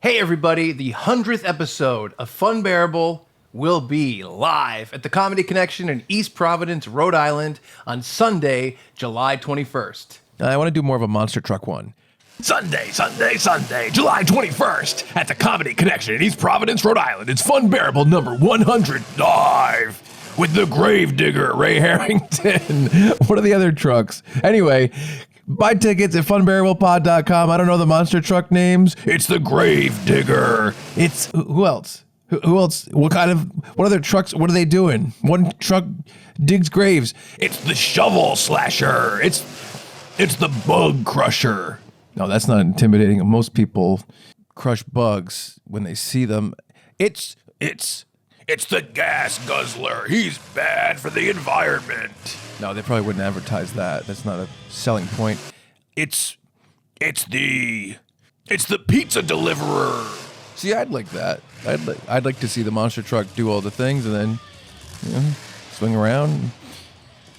Hey everybody, the 100th episode of Funbearable will be live at the Comedy Connection in East Providence, Rhode Island on Sunday, July 21st. I want to do more of a monster truck one. Sunday, July 21st at the Comedy Connection in East Providence, Rhode Island. It's Funbearable number 100 live with the Gravedigger, Ray Harrington. What are the other trucks? Anyway, buy tickets at funbearablepod.com. I don't know the monster truck names. It's the Gravedigger. It's who else? Who else? What other trucks? What are they doing? One truck digs graves. It's the Shovel Slasher. It's the Bug Crusher. No, that's not intimidating. Most people crush bugs when they see them. It's the Gas Guzzler. He's bad for the environment. No, they probably wouldn't advertise that. That's not a selling point. It's the Pizza Deliverer. See, I'd like that. I'd like to see the monster truck do all the things and then, swing around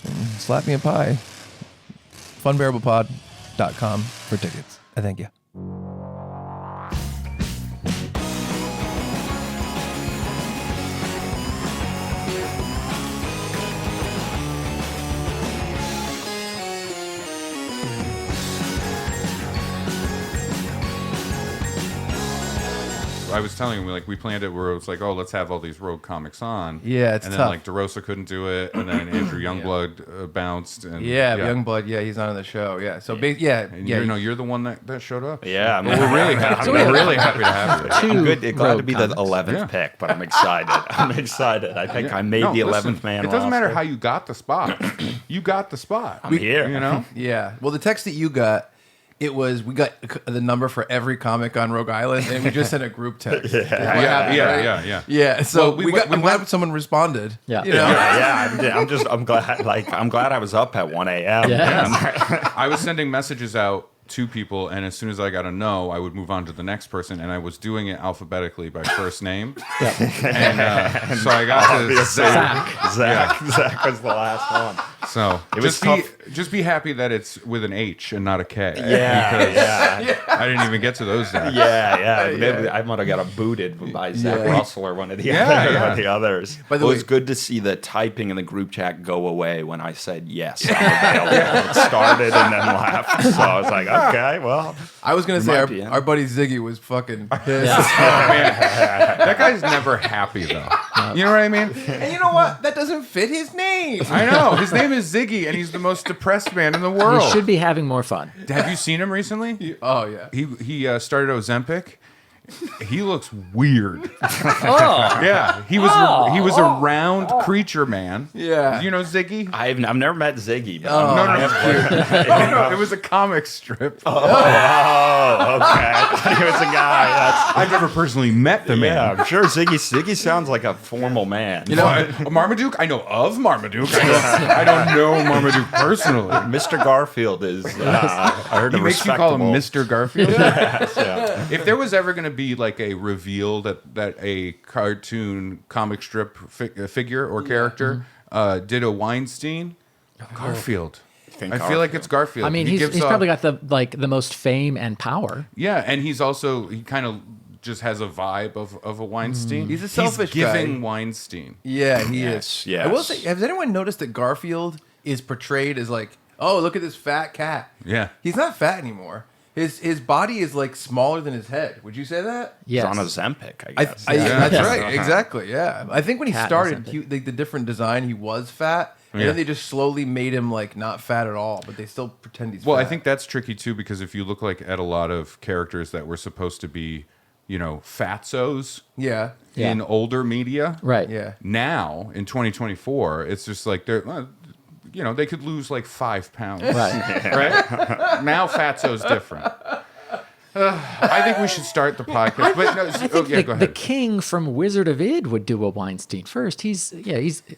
and slap me a pie. Funbearablepod.com for tickets. I thank you. I was telling him, we planned it where it was like, oh, let's have all these rogue comics on. Yeah, it's and tough. then DeRosa couldn't do it, and then Andrew Youngblood bounced. And Youngblood. Yeah, he's not on the show. Yeah, so you're the one that showed up. Yeah, we're really happy. I'm really happy to have you. I'm glad to be the 11th pick, but I'm excited. I think I made the 11th man. It doesn't matter how you got the spot. You got the spot. I'm here. Yeah. Well, the text that you got. We got the number for every comic on Rhode Island, and we just sent a group text. Yeah. So I'm glad someone responded. Yeah. I'm glad I was up at 1 a.m. Yeah. I was sending messages out to people, and as soon as I got a no, I would move on to the next person, and I was doing it alphabetically by first name. And so I got to Zach. Zach was the last one. So it was tough. Just be happy that it's with an H and not a K. Yeah. I didn't even get to those Zachs. Yeah. I might have got booted by Zach Russell or one of the others. By the way, it was good to see the typing in the group chat go away when I said yes. It started and then left. So I was like, okay, well. I was going to say our buddy Ziggy was fucking pissed. That guy's never happy, though. You know what I mean? And you know what? That doesn't fit his name. I know. His name is Ziggy, and he's the most depressed man in the world. He should be having more fun. Have you seen him recently? Oh, yeah. He started Ozempic. He looks weird. Oh. Yeah, he was a round creature man. Yeah. You know Ziggy? I've never met Ziggy. But No, it was a comic strip. Okay. I thought he was a guy. I've never personally met the man. Yeah, I'm sure Ziggy sounds like a formal man. You know, Marmaduke? I know of Marmaduke. I don't know Marmaduke personally. Mr. Garfield is, I heard, he makes you call him Mr. Garfield? Yes, yeah. If there was ever going to be like a reveal that a cartoon comic strip figure or character did a Weinstein, Garfield. I feel like it's Garfield. I mean, he's probably got the most fame and power. Yeah, and he kind of just has a vibe of a Weinstein. He's a selfish He's giving guy. Weinstein. Yeah, he is. Yes. I will say, has anyone noticed that Garfield is portrayed as like, oh, look at this fat cat? Yeah. He's not fat anymore. His body is like smaller than his head. Would you say that? Yes. He's on Ozempic, I guess. That's right. Exactly. Yeah. I think when he Cat started, Ozempic. the different design, he was fat, and then they just slowly made him like not fat at all, but they still pretend he's. Well, fat. I think that's tricky too, because if you look at a lot of characters that were supposed to be, fatsos. Yeah. In older media. Right. Yeah. Now in 2024, it's just like they're. They could lose like 5 pounds. Right. Right? Now Fatso's different. I think we should start the podcast. But no, I think go ahead. the king from Wizard of Id would do a Weinstein first. He's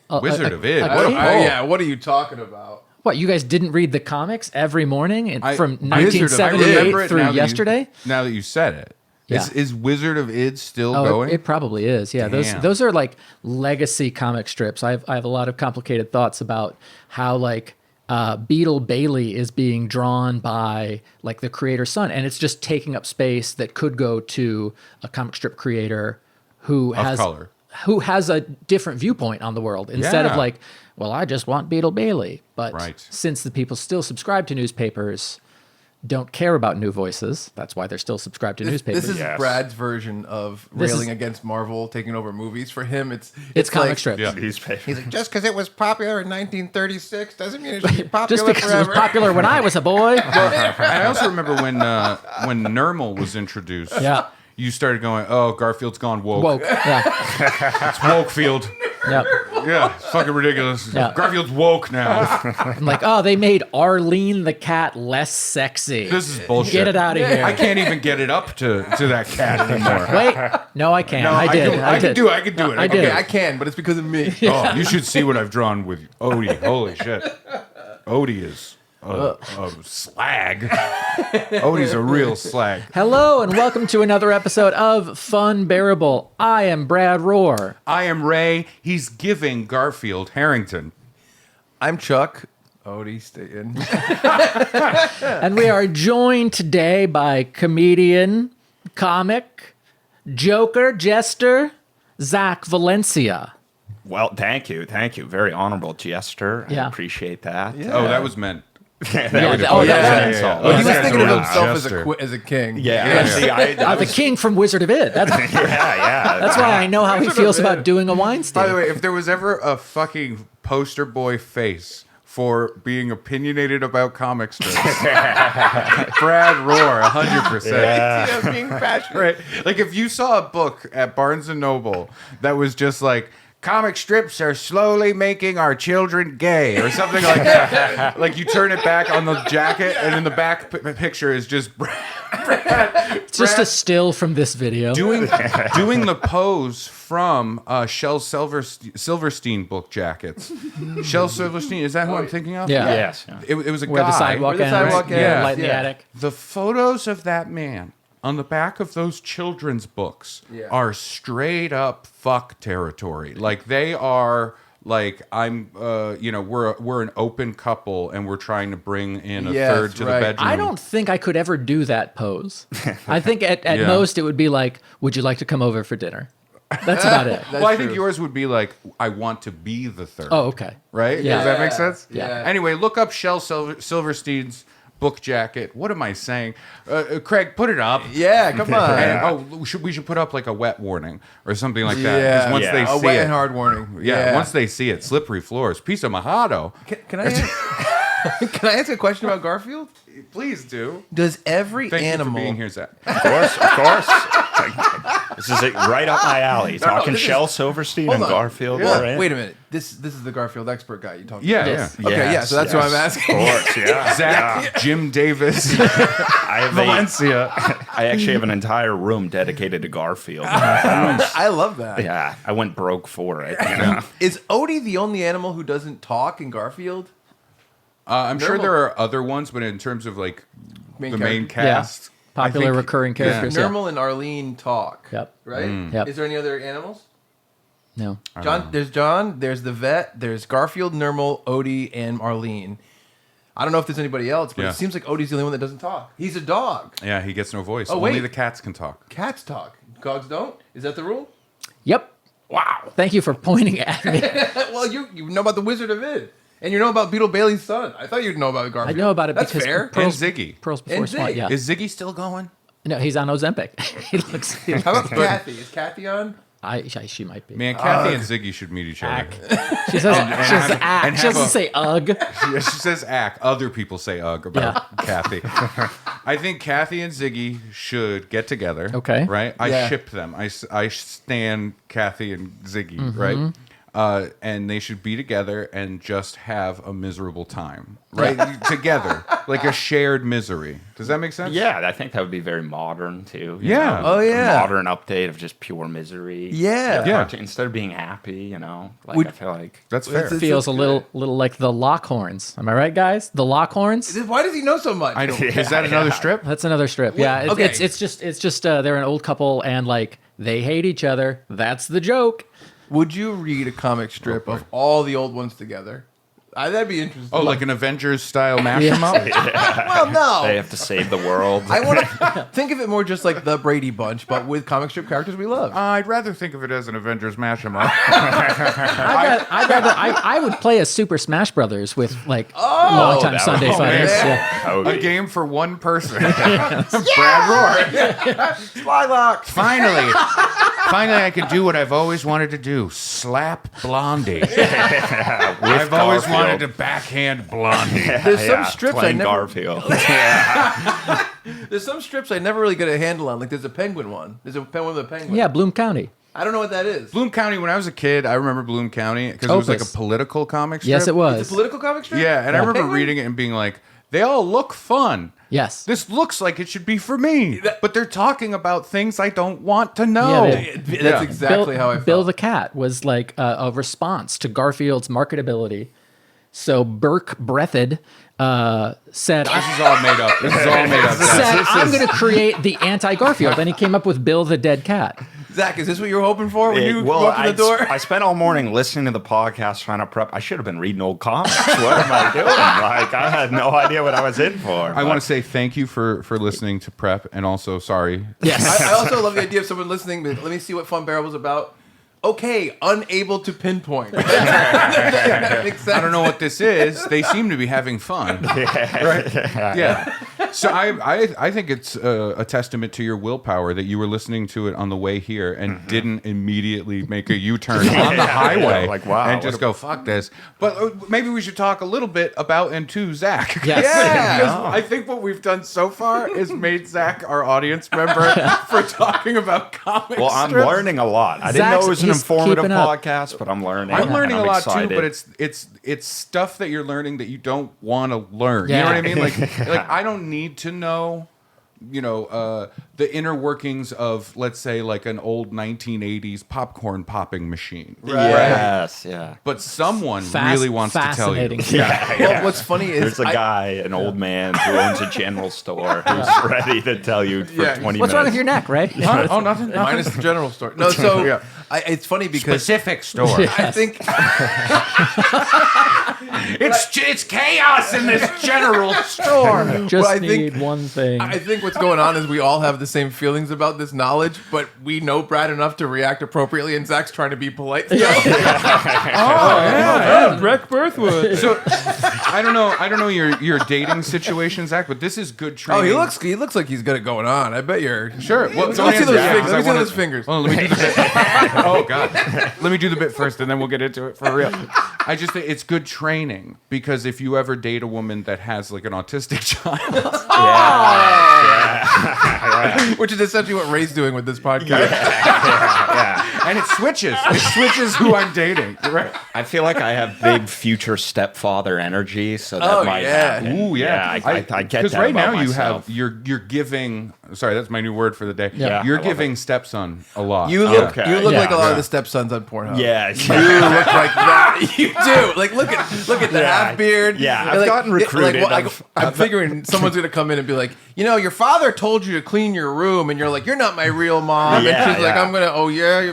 Wizard of Id. a What a king. pull. Yeah. What are you talking about? What, you guys didn't read the comics every morning from I 1978 remember it through now that yesterday? Now that you said it. Yeah. Is Wizard of Id still Oh, going? it probably is. Yeah, Damn. those are like legacy comic strips. I have a lot of complicated thoughts about how like Beetle Bailey is being drawn by like the creator's son, and it's just taking up space that could go to a comic strip creator who has a different viewpoint on the world instead of Yeah. like, well, I just want Beetle Bailey. But Right. since the people still subscribe to newspapers, don't care about new voices. That's why they're still subscribed to newspapers. This is Yes. Brad's version of This railing is- against Marvel taking over movies. For him, it's comic like, strips. Yeah. Newspaper. He's like, just because it was popular in 1936 doesn't mean it should be popular Just because forever. it was popular when I was a boy. I also remember when Nermal was introduced. Yeah. You started going, oh, Garfield's gone woke. Woke. Yeah. It's wokefield. Yeah. Yeah, it's fucking ridiculous. Yeah. Garfield's woke now. I'm like, oh, they made Arlene the cat less sexy. This is bullshit. Get it out of here. I can't even get it up to that cat anymore. Wait, no, I can't. No, I did. I can do it. I can do it. I did. Okay, I can, but it's because of me. Oh, you should see what I've drawn with Odie. Holy shit. Odie is a slag. Odie's a real slag. Hello and welcome to another episode of Funbearable. I am Brad Rohr. I am Ray. He's giving Garfield Harrington. I'm Chuck. Odie, stay in. And we are joined today by comedian, comic, joker, jester, Zach Valencia. Well, thank you. Very honorable gesture. Yeah. I appreciate that. Oh, that was meant. That Yeah, was- oh, that yeah, was an yeah, insult. But he was This guy's thinking a of real himself jester. as a king. Yeah. See, I The was, king from Wizard of Id. That's why I know how he feels about doing a Weinstein. By the way, if there was ever a fucking poster boy face for being opinionated about comic strips, Brad Rohr, 100%. Yeah, being passionate. Right? Like if you saw a book at Barnes and Noble that was just like, comic strips are slowly making our children gay, or something like that. Like you turn it back on the jacket, and in the back picture is just It's just a still from this video. doing the pose from Shel Silverstein book jackets. Shel Silverstein, is that who I'm thinking of? Yeah. yes. It was a Where guy. the sidewalk Where the ends. sidewalk Yeah, ends, light in the yeah. attic. The photos of that man on the back of those children's books are straight up fuck territory. Like they are like we're an open couple and we're trying to bring in a Yes, third to right. the bedroom. I don't think I could ever do that pose. I think at Yeah. most it would be like, would you like to come over for dinner? That's about it. Well, I true. think yours would be like, I want to be the third. Oh, okay. Right? Yeah. Does that make sense? Yeah. Anyway, look up Shel Silverstein's book jacket. What am I saying? Craig, put it up. Yeah, come on. And, we should put up like a wet warning or something like that. 'Cause Yeah, once Yeah. they a see wet it, and hard warning. yeah, once they see it, slippery floors, piece of Mojado. Can I can I ask a question about Garfield? Please do. Does every Thank animal you for being here, Zach. Of course. This is it, right up my alley. Talking this is- Shel Silverstein Hold and on. Garfield. Well, right? wait a minute. This is the Garfield expert guy you talked Yeah, Yes. yeah. Okay, yeah, so that's what I'm asking. Of course, yeah. Zach, Jim Davis, I have Valencia. I actually have an entire room dedicated to Garfield. I love that. Yeah, I went broke for it. You know? Is Odie the only animal who doesn't talk in Garfield? I'm sure Nermal. there are other ones, but in terms of like Main the main character. cast, Popular I think- recurring characters. Yeah. Nermal and Arlene talk. Yep. Right? Yep. Is there any other animals? No. John, there's the vet, there's Garfield, Nermal, Odie, and Arlene. I don't know if there's anybody else, but Yeah. it seems like Odie's the only one that doesn't talk. He's a dog. Yeah, he gets no voice. Oh, Only wait. the cats can talk. Cats talk. Dogs don't? Is that the rule? Yep. Wow. Thank you for pointing at me. Well, you know about the Wizard of Id. And you know about Beetle Bailey's son. I thought you'd know about I Garfield. know about it That's because fair. And Pearls, Ziggy. Pearls Before And Swine. Zig. Yeah. Is Ziggy still going? No, he's on Ozempic. he looks. How about Kathy? Is Kathy on? She might be. Man, Kathy and Ziggy should meet each other. Ack. She says. She says ack. and She have doesn't a- say ugh. Yeah, she says ack. Other people say ugh about Kathy. I think Kathy and Ziggy should get together. Okay. Right? I Yeah. ship them. I stand Kathy and Ziggy, Mm-hmm. right? And they should be together and just have a miserable time. Right? Together. Like a shared misery. Does that make sense? Yeah, I think that would be very modern too. you Yeah. know? Oh, yeah. A modern update of just pure misery. Yeah. Yeah. Instead of being happy, you know, like Would- I feel like That's fair. That's- Feels a little like the Lockhorns. Am I right, guys? The Lockhorns. Why does he know so much? I don't. Is that another strip? That's another strip. Yeah, okay. it's just they're an old couple and like they hate each other. That's the joke. Would you read a comic strip of all the old ones together? That'd be interesting. Oh, like an Avengers style mash 'em up? well, no. They have to save the world. I want to think of it more just like the Brady Bunch, but with comic strip characters we love. I'd rather think of it as an Avengers mash 'em up. I would play a Super Smash Brothers with like longtime that Sunday would- fighters. man. Yeah. That would A be- game for one person. Brad Roar. Slylock. Finally, I could do what I've always wanted to do: slap Blondie. I've always Garfield. wanted to backhand Blondie. There's some strips I playing never. Garfield. There's some strips I never really get a handle on. Like there's a penguin one. There's a penguin with a penguin. Yeah, Bloom County. I don't know what that is. Bloom County. When I was a kid, I remember Bloom County because it was like a Opus. political comic strip. Yes, it It's was. a political comic strip. Yeah, and I remember Penguin? reading it and being like, they all look fun. Yes. This looks like it should be for me, but they're talking about things I don't want to know. Yeah, That's exactly how I felt. Bill the Cat was like a response to Garfield's marketability. So Burke Breathed said, This is all made up. This is all made up. said I'm going to create the anti-Garfield. And he came up with Bill the Dead Cat. Zach, is this what you were hoping for when you Well, walked in the door? I spent all morning listening to the podcast trying to prep. I should have been reading old comics. What am I doing? Like, I had no idea what I was in for. I want to say thank you for listening to Prep, and also sorry. Yes. I also love the idea of someone listening. But let me see what Funbearable's about. Okay, unable to pinpoint. That makes sense. I don't know what this is. They seem to be having fun. Right? Yeah. So I think it's a testament to your willpower that you were listening to it on the way here and didn't immediately make a U-turn on the highway Like, wow, and just go, fuck this. But maybe we should talk a little bit about and to Zach. Yes. Yeah. Because I think what we've done so far is made Zach our audience member for talking about comics. Well, I'm learning a lot. I didn't know it was an he's informative keeping up. podcast, but I'm learning. I'm learning and a lot excited. too, but it's stuff that you're learning that you don't want to learn. You Yeah. know what I mean? Like I don't need to know, the inner workings of, let's say, like an old 1980s popcorn popping machine. Yes, yeah. But someone really wants to tell you. Fascinating. Well, what's funny is There's a guy, an old man who owns a general store who's ready to tell you for Yeah. 20 minutes. What's wrong with your neck, Ray? Huh? Oh, nothing. minus the general store. No, so Yeah. it's funny because Specific store. I think It's chaos in this general store. Just Well, I need think- one thing. I think what's going on is we all have the same feelings about this knowledge, but we know Brad enough to react appropriately, and Zach's trying to be polite. Breck Birthwood. So I don't know your dating situation, Zach, but this is good training. Oh, he looks like he's got it going on. I bet you're Sure. Well, Let me see those yeah, fingers. because Let me see I wanna- those fingers. Well, let me do the bit. Oh God. Let me do the bit first, and then we'll get into it for real. I just think it's good training because if you ever date a woman that has like an autistic child, Which is essentially what Ray's doing with this podcast. and it switches who I'm dating. Right? I feel like I have big future stepfather energy, so that Oh, might yeah. happen. Ooh, yeah. I get that Because right about now you myself. have you're giving. Sorry, that's my new word for the day. Yeah. You're I love giving stepson a lot. You look Okay. you look Yeah. like a lot of Yeah. the stepsons on Pornhub. Yeah, You look like that. You do. Like look at the half beard. Yeah, And, I've like, gotten recruited. I'm figuring someone's gonna come in and be like, your father told you to clean your room, and you're like, you're not my real mom. Yeah, and she's like, yeah. I'm gonna. Oh yeah.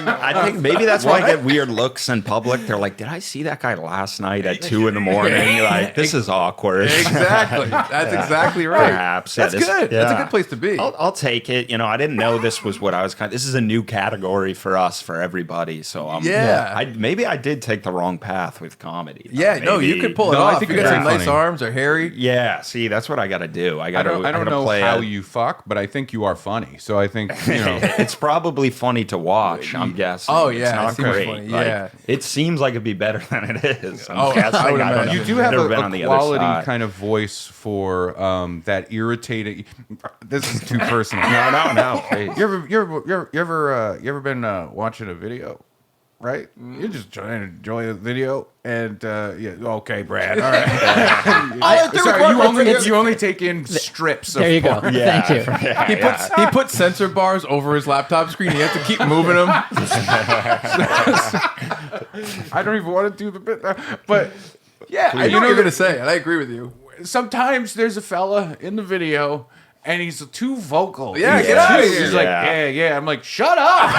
I think maybe that's why I get weird looks in public. They're like, "Did I see that guy last night at 2 in the morning?" You're like, "This is awkward." Exactly. That's exactly right. Perhaps That's good. That's a good place to be. I'll take it. I didn't know this was what I was kind of. This is a new category for us, for everybody. So Yeah. maybe I did take the wrong path with comedy. Yeah. No, you Maybe- could pull it No, I off. think You it's got some very nice funny. arms or hairy. Yeah. See, that's what I got to do. I I got to. don't know play how it. you fuck, but I think you are funny. So I think It's probably funny to watch. I'm guessing. Oh, It's yeah, it not seems great. funny, Like, yeah. it seems like it'd be better than it is. I'm Oh, guessing. I would don't imagine. know. you do have Never a been on the other quality side. kind of voice for that irritating. This is too personal. No. Please. You ever been watching a video, right? You're just trying to enjoy a video, and okay, Brad. All right. Sorry, you only take in strips. There you go. Yeah. Thank you. He puts sensor bars over his laptop screen. You have to keep moving them. I don't even want to do the bit, but Yeah, I know what you're gonna say, and I agree with you. sometimes there's a fella in the video and he's too vocal. Yeah, He's get out of too- here. He's like, yeah. I'm like, shut up.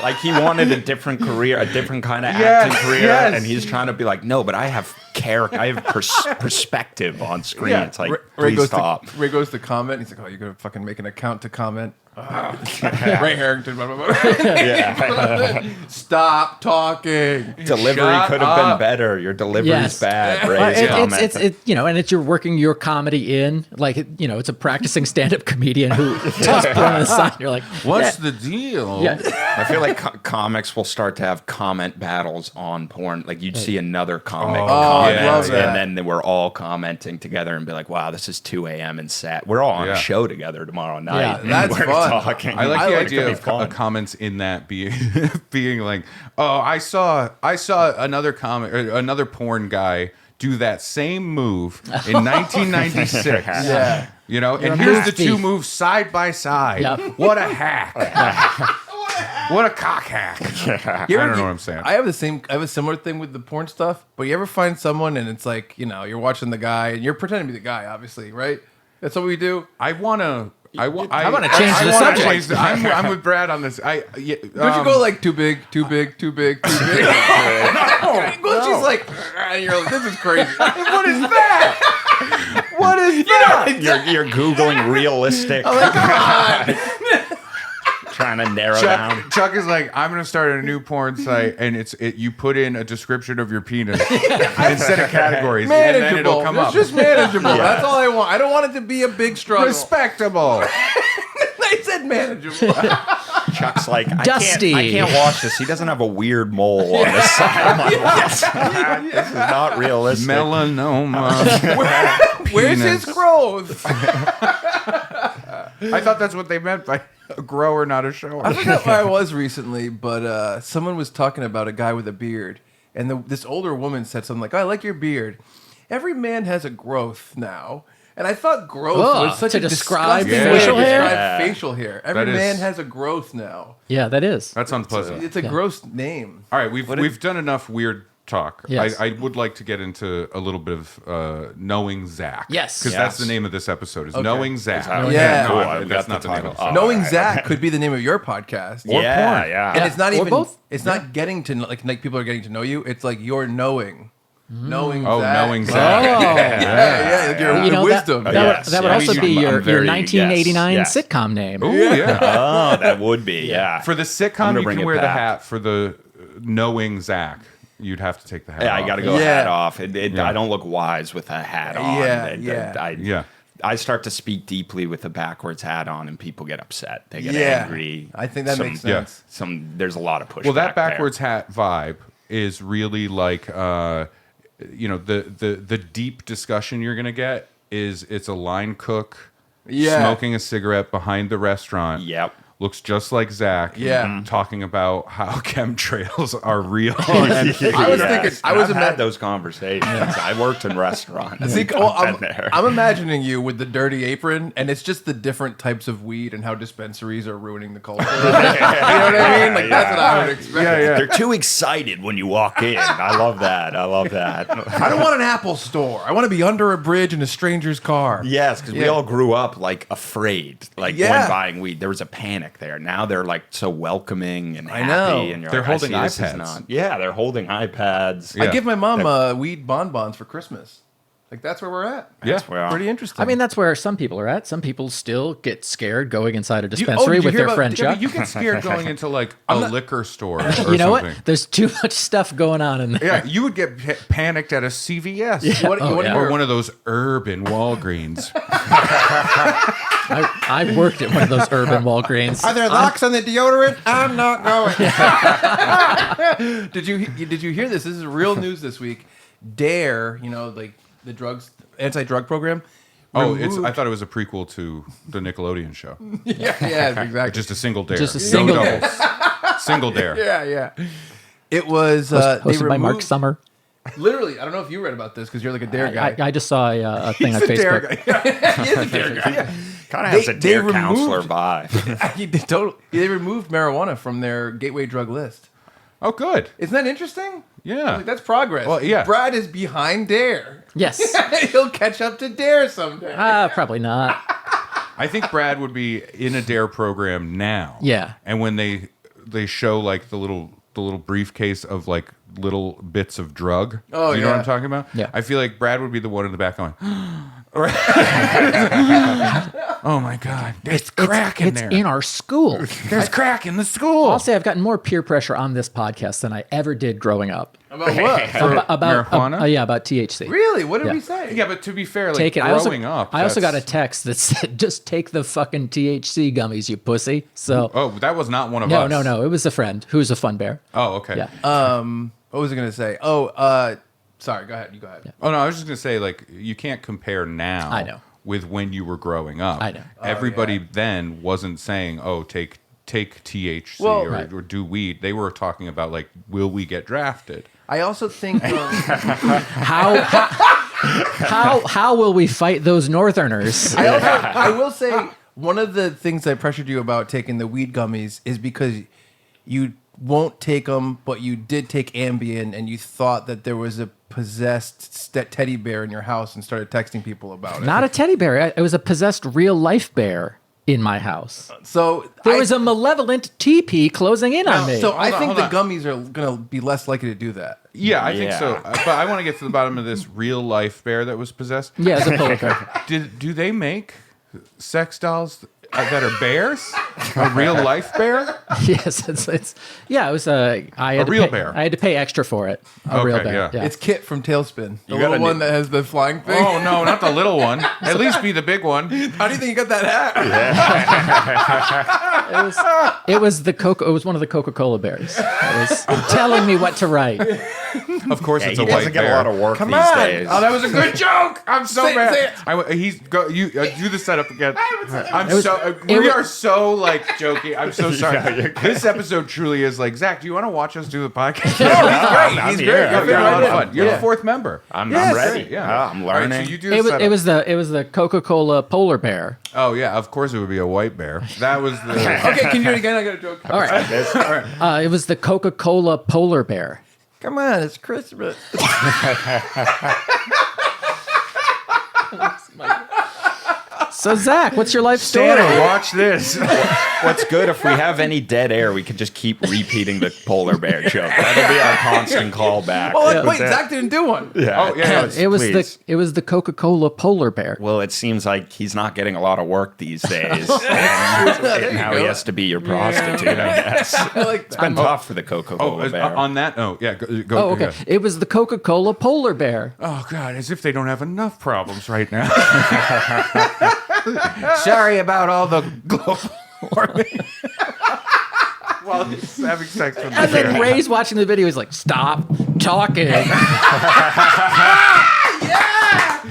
Like he wanted a different career, a different kind of Yes, acting career, yes. and he's trying to be like, no, but I have character, I have perspective on screen. Yeah. It's like, Ray please goes stop. To comment. He's like, "Oh, you're gonna fucking make an account to comment." Ray Harrington. Blah, blah, blah. Stop talking. Delivery Shut could have been up. better. Your delivery's Yes. bad. Well, Ray's comment. it's and it's you're working your comedy in, like, it's a practicing stand-up comedian who does porn on the side. You're like, What's the deal? yeah. I feel like comics will start to have comment battles on porn. Like you'd see another comic I comment, love that. and then we're all commenting together and be like, "Wow, this is 2 a.m. and sad." We're all on Yeah. a show together tomorrow night. Yeah, and that's we're fun. Talking. I like the it idea could be of fun. comments in that being being like, oh, I saw another comic, another porn guy do that same move in 1996. Yeah. You know, You're and a here's move the two thief. moves side by side. Yep. What a hack! What a cock hack! I don't know what I'm saying. I have a similar thing with the porn stuff. But you ever find someone and it's like, you're watching the guy and you're pretending to be the guy, obviously, right? That's what we do. I wanna wanna change the subject. I'm with Brad on this. Don't you go like too big, too big, too big, too big? No. She's like, and you're like, this is crazy. what is that? What is that? You're googling realistic. I'm like, come on. Trying to narrow down. Chuck is like, I'm gonna start a new porn site, and you put in a description of your penis instead of categories, and then Manageable. it'll come It's up. just manageable. That's all I want. I don't want it to be a big struggle. Respectable. I said manageable. Chuck's like, Dusty. I can't watch this. He doesn't have a weird mole on his side. I'm like, what? This is not realistic. Melanoma. Where's his Penis. growth? I thought that's what they meant by a grower, not a shower. I forgot where I was recently, but someone was talking about a guy with a beard, and this older woman said something like, "Oh, I like your beard. Every man has a growth now." And I thought growth was such to a describe disgusting way facial to hair? describe Yeah. facial hair. Every That is- man has a growth now. Yeah, that is. That's unpleasant. It's a gross name. All right, we've done enough weird talk. Yes. I would like to get into a little bit of knowing Zach. Yes. because that's the name of this episode. Is knowing Zach. Yeah. Cool. No, I've that's got not the the name title. of the song. Knowing Zach could be the name of your podcast. Yeah, porn. yeah. And it's not Or even both. It's not getting to like people are getting to know you. It's like you're knowing. Knowing Oh, Zach. knowing Zach. Yeah, like your You know, wisdom. that Yes. would Yeah. also I mean, be I'm your very- 1989 yes. sitcom name. Ooh, yeah. Oh, that would be, yeah. For the I'm sitcom, gonna you bring can it wear the back. hat. For the knowing Zach, you'd have to take the hat Yeah, off. I got to go Yeah. hat off. Yeah. I don't look wise with a hat on. Yeah, yeah. Yeah. I start to speak deeply with a backwards hat on, and people get upset. They get Yeah. angry. I think that makes sense. There's a lot of pushback. Well, that there. backwards hat vibe is really like, the deep discussion you're gonna get is it's a line cook smoking a cigarette behind the restaurant. Yep. Looks just like Zach. Yeah. Talking about how chemtrails are real. I was thinking, I've had those conversations. I worked in restaurants. I think, I've been there. I'm imagining you with the dirty apron, and it's just the different types of weed and how dispensaries are ruining the culture. You know what I mean? Like that's what I would expect. They're too excited when you walk in. I love that. I don't want an Apple store. I want to be under a bridge in a stranger's car. Yes, because we Yeah. all grew up like afraid, like Yeah. when buying weed. There was a panic there. Now they're like so welcoming and happy. know. And you're They're like, I holding see this is iPads. not- Yeah, they're holding iPads. Yeah. I give my mom weed bonbons for Christmas. Like that's where we're at. Yeah. Well, Pretty interesting. I mean, that's where some people are at. Some people still get scared going inside a did dispensary you with hear their about- friend Yeah, but Chuck. you get scared going into like a liquor store or You know something. what? There's too much stuff going on in there. Yeah, you would get panicked at a CVS. What- Oh, what- yeah. Or one of those urban Walgreens. I worked at one of those urban Walgreens. Are there locks on the deodorant? I'm not going. Did you hear this? This is real news this week. Dare, like the anti-drug program. Oh, removed- I thought it was a prequel to the Nickelodeon show. yeah, exactly. Just a single dare. Just a No single doubles. Single dare. Yeah. It was Hosted by Mark Summer. Literally, I don't know if you read about this because you're like a dare guy. I just saw a thing on He's a dare Facebook. guy. He is a dare guy. Yeah. kind of has a They dear removed- counselor vibe. They removed marijuana from their gateway drug list. Oh, good. Isn't that interesting? Yeah. Like, that's progress. Well, yeah. Brad is behind Dare. Yes. He'll catch up to Dare someday. Probably not. I think Brad would be in a Dare program now. Yeah. And when they show like the little briefcase of like little bits of drug. Oh, you know what yeah. I'm talking about? Yeah. I feel like Brad would be the one in the back going, oh my God, there's crack in It's there. in our school. There's crack in the school. I'll say I've gotten more peer pressure on this podcast than I ever did growing up. About what? About marijuana? yeah, about THC. Really? What did Yeah. we say? Yeah, but to be fair, like Take it. growing up, I also got a that's- text that said, "Just take the fucking THC gummies, you pussy." So Oh, that was not one of no, us. no. It was a friend who's a fun bear. Oh, okay. Yeah. What was I going to say? Oh, sorry. Go ahead. You go ahead. Oh no, I was just gonna say like you can't compare now. I know. With when you were growing up. I know. Everybody yeah. then wasn't saying, "Oh, take THC Well, or do weed." They were talking about like, "Will we get drafted?" I also think How will we fight those Northerners? I will say one of the things I pressured you about taking the weed gummies is because you won't take them, but you did take Ambien, and you thought that there was a possessed teddy bear in your house and started texting people about it. Not a teddy bear. It was a possessed real life bear in my house. So There was a malevolent teepee closing in on me. So I think hold the on. gummies are gonna be less likely to do that. Yeah, I think Yeah. so. But I want to get to the bottom of this real life bear that was possessed. yeah, it's a polar bear. Do they make sex dolls that are bears? A real life bear? Yes, it was I had A to real pay, bear. I had to pay extra for it. A real Okay, bear. yeah. It's Kit from Tailspin, the gotta little one do- that has the flying thing. Oh no, not the little one. At least be the big one. How do you think you got that hat? It was one of the Coca-Cola bears. It was telling me what to write. Of course, Yeah, it's he a white doesn't get bear. a lot of work Come these on. days. Oh, that was a good joke. I'm so Say- mad. say it. He's go. You do the setup again. I'm was- so. it We was- are so like joking. I'm so sorry. Yeah, you're good. This episode truly is like Zach. Do you want to watch us do the podcast? I'm He's here. great. You're You're a lot of right fun. You're Yeah. the fourth member. I'm Yes. ready. Yeah, I'm All right, learning. so you do the It setup. was the Coca-Cola polar bear. Oh yeah, of course it would be a white bear. That was the. Okay, can you do it again? I got a joke. All right. It was the Coca-Cola polar bear. Come on, it's Christmas. So Zach, what's your life story? Santa, watch this. What's good if we have any dead air, we can just keep repeating the polar bear joke. That'll be our constant callback. Well, wait, Zach didn't do one. Yeah. Oh yeah. It was Please. the Coca-Cola polar bear. Well, it seems like he's not getting a lot of work these days. And now he has to be your prostitute, I guess. I like It's been tough for the Coca-Cola bear. On that note, yeah. Go, Oh, okay. yeah. It was the Coca-Cola polar bear. Oh God, as if they don't have enough problems right now. Sorry about all the global warming. While he's having sex with the And then bear. Ray's watching the video. He's like, "Stop talking."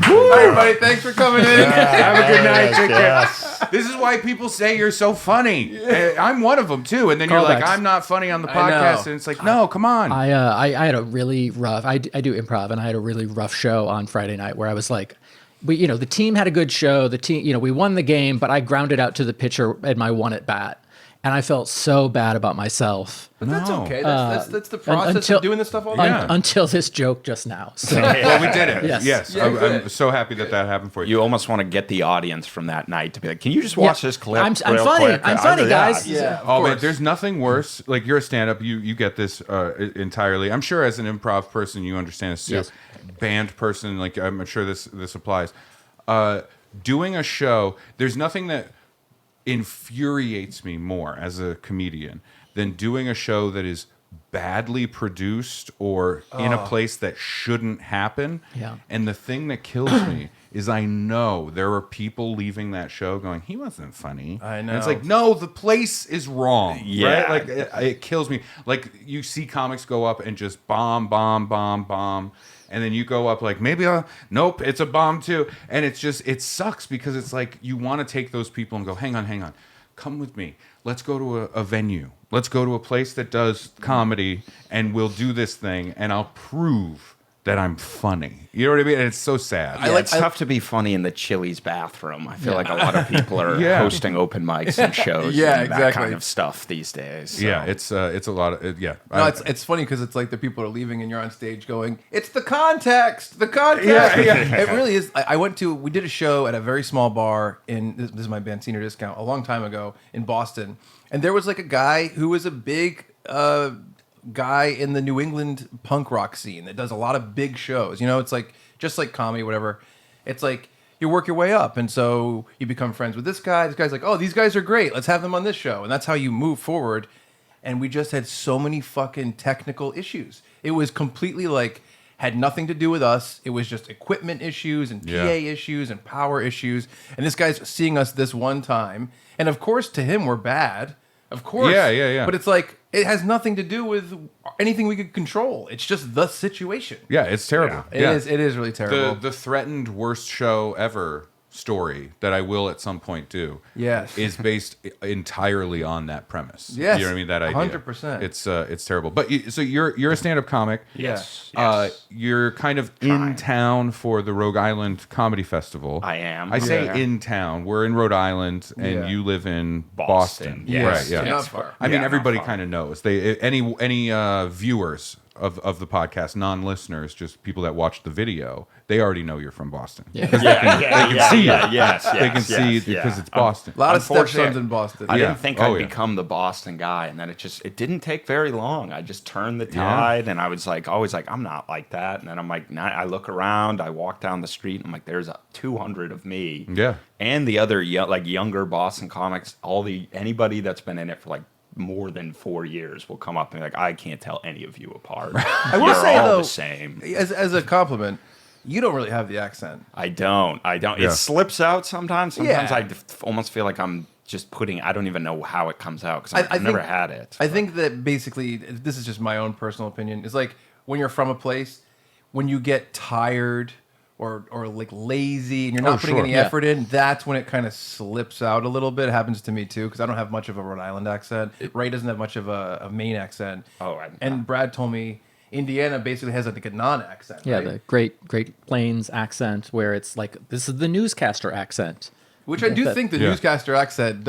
Hi, everybody. Thanks for coming in. Have a good night. Take care. Yes. This is why people say you're so funny. I'm one of them too. And then you're like, Callbacks. I'm not funny on the I podcast, know. and it's like, no, come on. I had a really rough. I do improv, and I had a really rough show on Friday night where I was like, the team had a good show. The team, we won the game, but I grounded out to the pitcher at my one at bat, and I felt so bad about myself. But that's No. okay. That's the process until- of doing this stuff all the Yeah. time. Until this joke just now. So Well, we did it. Yes. Yes. Yeah, I'm good. so happy that happened for you. You almost want to get the audience from that night to be like, can you just watch this clip? I'm real funny. quick? I'm funny, guys. Yeah. Of Oh man, course. there's nothing worse. Like you're a stand-up, you get this entirely. I'm sure as an improv person, you understand this too. Yes. Band person, like I'm sure this applies. Doing a show, there's nothing that infuriates me more as a comedian than doing a show that is badly produced or in a place that shouldn't happen. Yeah. And the thing that kills me is I know there are people leaving that show going, he wasn't funny. I And it's know. like, no, the place is wrong. Yeah. Right? Like it kills me. Like you see comics go up and just bomb. And then you go up like, nope, it's a bomb too. And it's just, it sucks because it's like, you want to take those people and go, hang on. Come with me. Let's go to a venue. Let's go to a place that does comedy and we'll do this thing and I'll prove that I'm funny. You know what I mean? And it's so sad. It's tough to be funny in the Chili's bathroom. I feel like a lot of people are hosting open mics and shows and that kind of stuff these days. So. Yeah, it's a lot of No, it's funny because it's like the people are leaving and you're on stage going, "It's the context, the context." It really is. We did a show at a very small bar this is my band Senior Discount a long time ago in Boston, and there was like a guy who was a big guy in the New England punk rock scene that does a lot of big shows. You know, it's like just like comedy, whatever. It's like you work your way up, and so you become friends with this guy. This guy's like, "Oh, these guys are great. Let's have them on this show," and that's how you move forward. And we just had so many fucking technical issues. It was completely like had nothing to do with us. It was just equipment issues and PA issues and power issues. And this guy's seeing us this one time, and of course, to him, we're bad. Of course. Yeah. But it's like, it has nothing to do with anything we could control. It's just the situation. Yeah, it's terrible. Yeah. It is really terrible. The threatened worst show ever story that I will at some point do is based entirely on that premise. Yes. You know what I mean? That idea. 100%. It's terrible. But so you're a stand-up comic. Yes. You're kind of in town for the Rhode Island Comedy Festival. I am. I say in town. We're in Rhode Island, and you live in Boston. Yes. Right, yeah. Not far. I mean, everybody kind of knows. Any viewers of the podcast, non-listeners, just people that watch the video, they already know you're from Boston. They can see it. They can see it because it's Boston. A lot of stepsons in Boston. I didn't think I'd become the Boston guy, and then it didn't take very long. I just turned the tide, and I was like, always like, I'm not like that. And then I'm like, I look around, I walk down the street, and I'm like, there's 200 of me. Yeah. And the other younger Boston comics, anybody that's been in it for like more than 4 years will come up and be like, I can't tell any of you apart. I will say, all though, the same. As a compliment, you don't really have the accent. I don't. Yeah. It slips out sometimes. Sometimes I almost feel like I'm just I don't even know how it comes out because I've never had it. I think that basically, this is just my own personal opinion, it's like when you're from a place, when you get tired or like lazy and you're not putting any effort in, that's when it kind of slips out a little bit. It happens to me too, because I don't have much of a Rhode Island accent. Ray doesn't have much of a Maine accent. And Brad told me Indiana basically has like a non-accent. Yeah, right? the Great Plains accent, where it's like, this is the newscaster accent. Which I do think the newscaster accent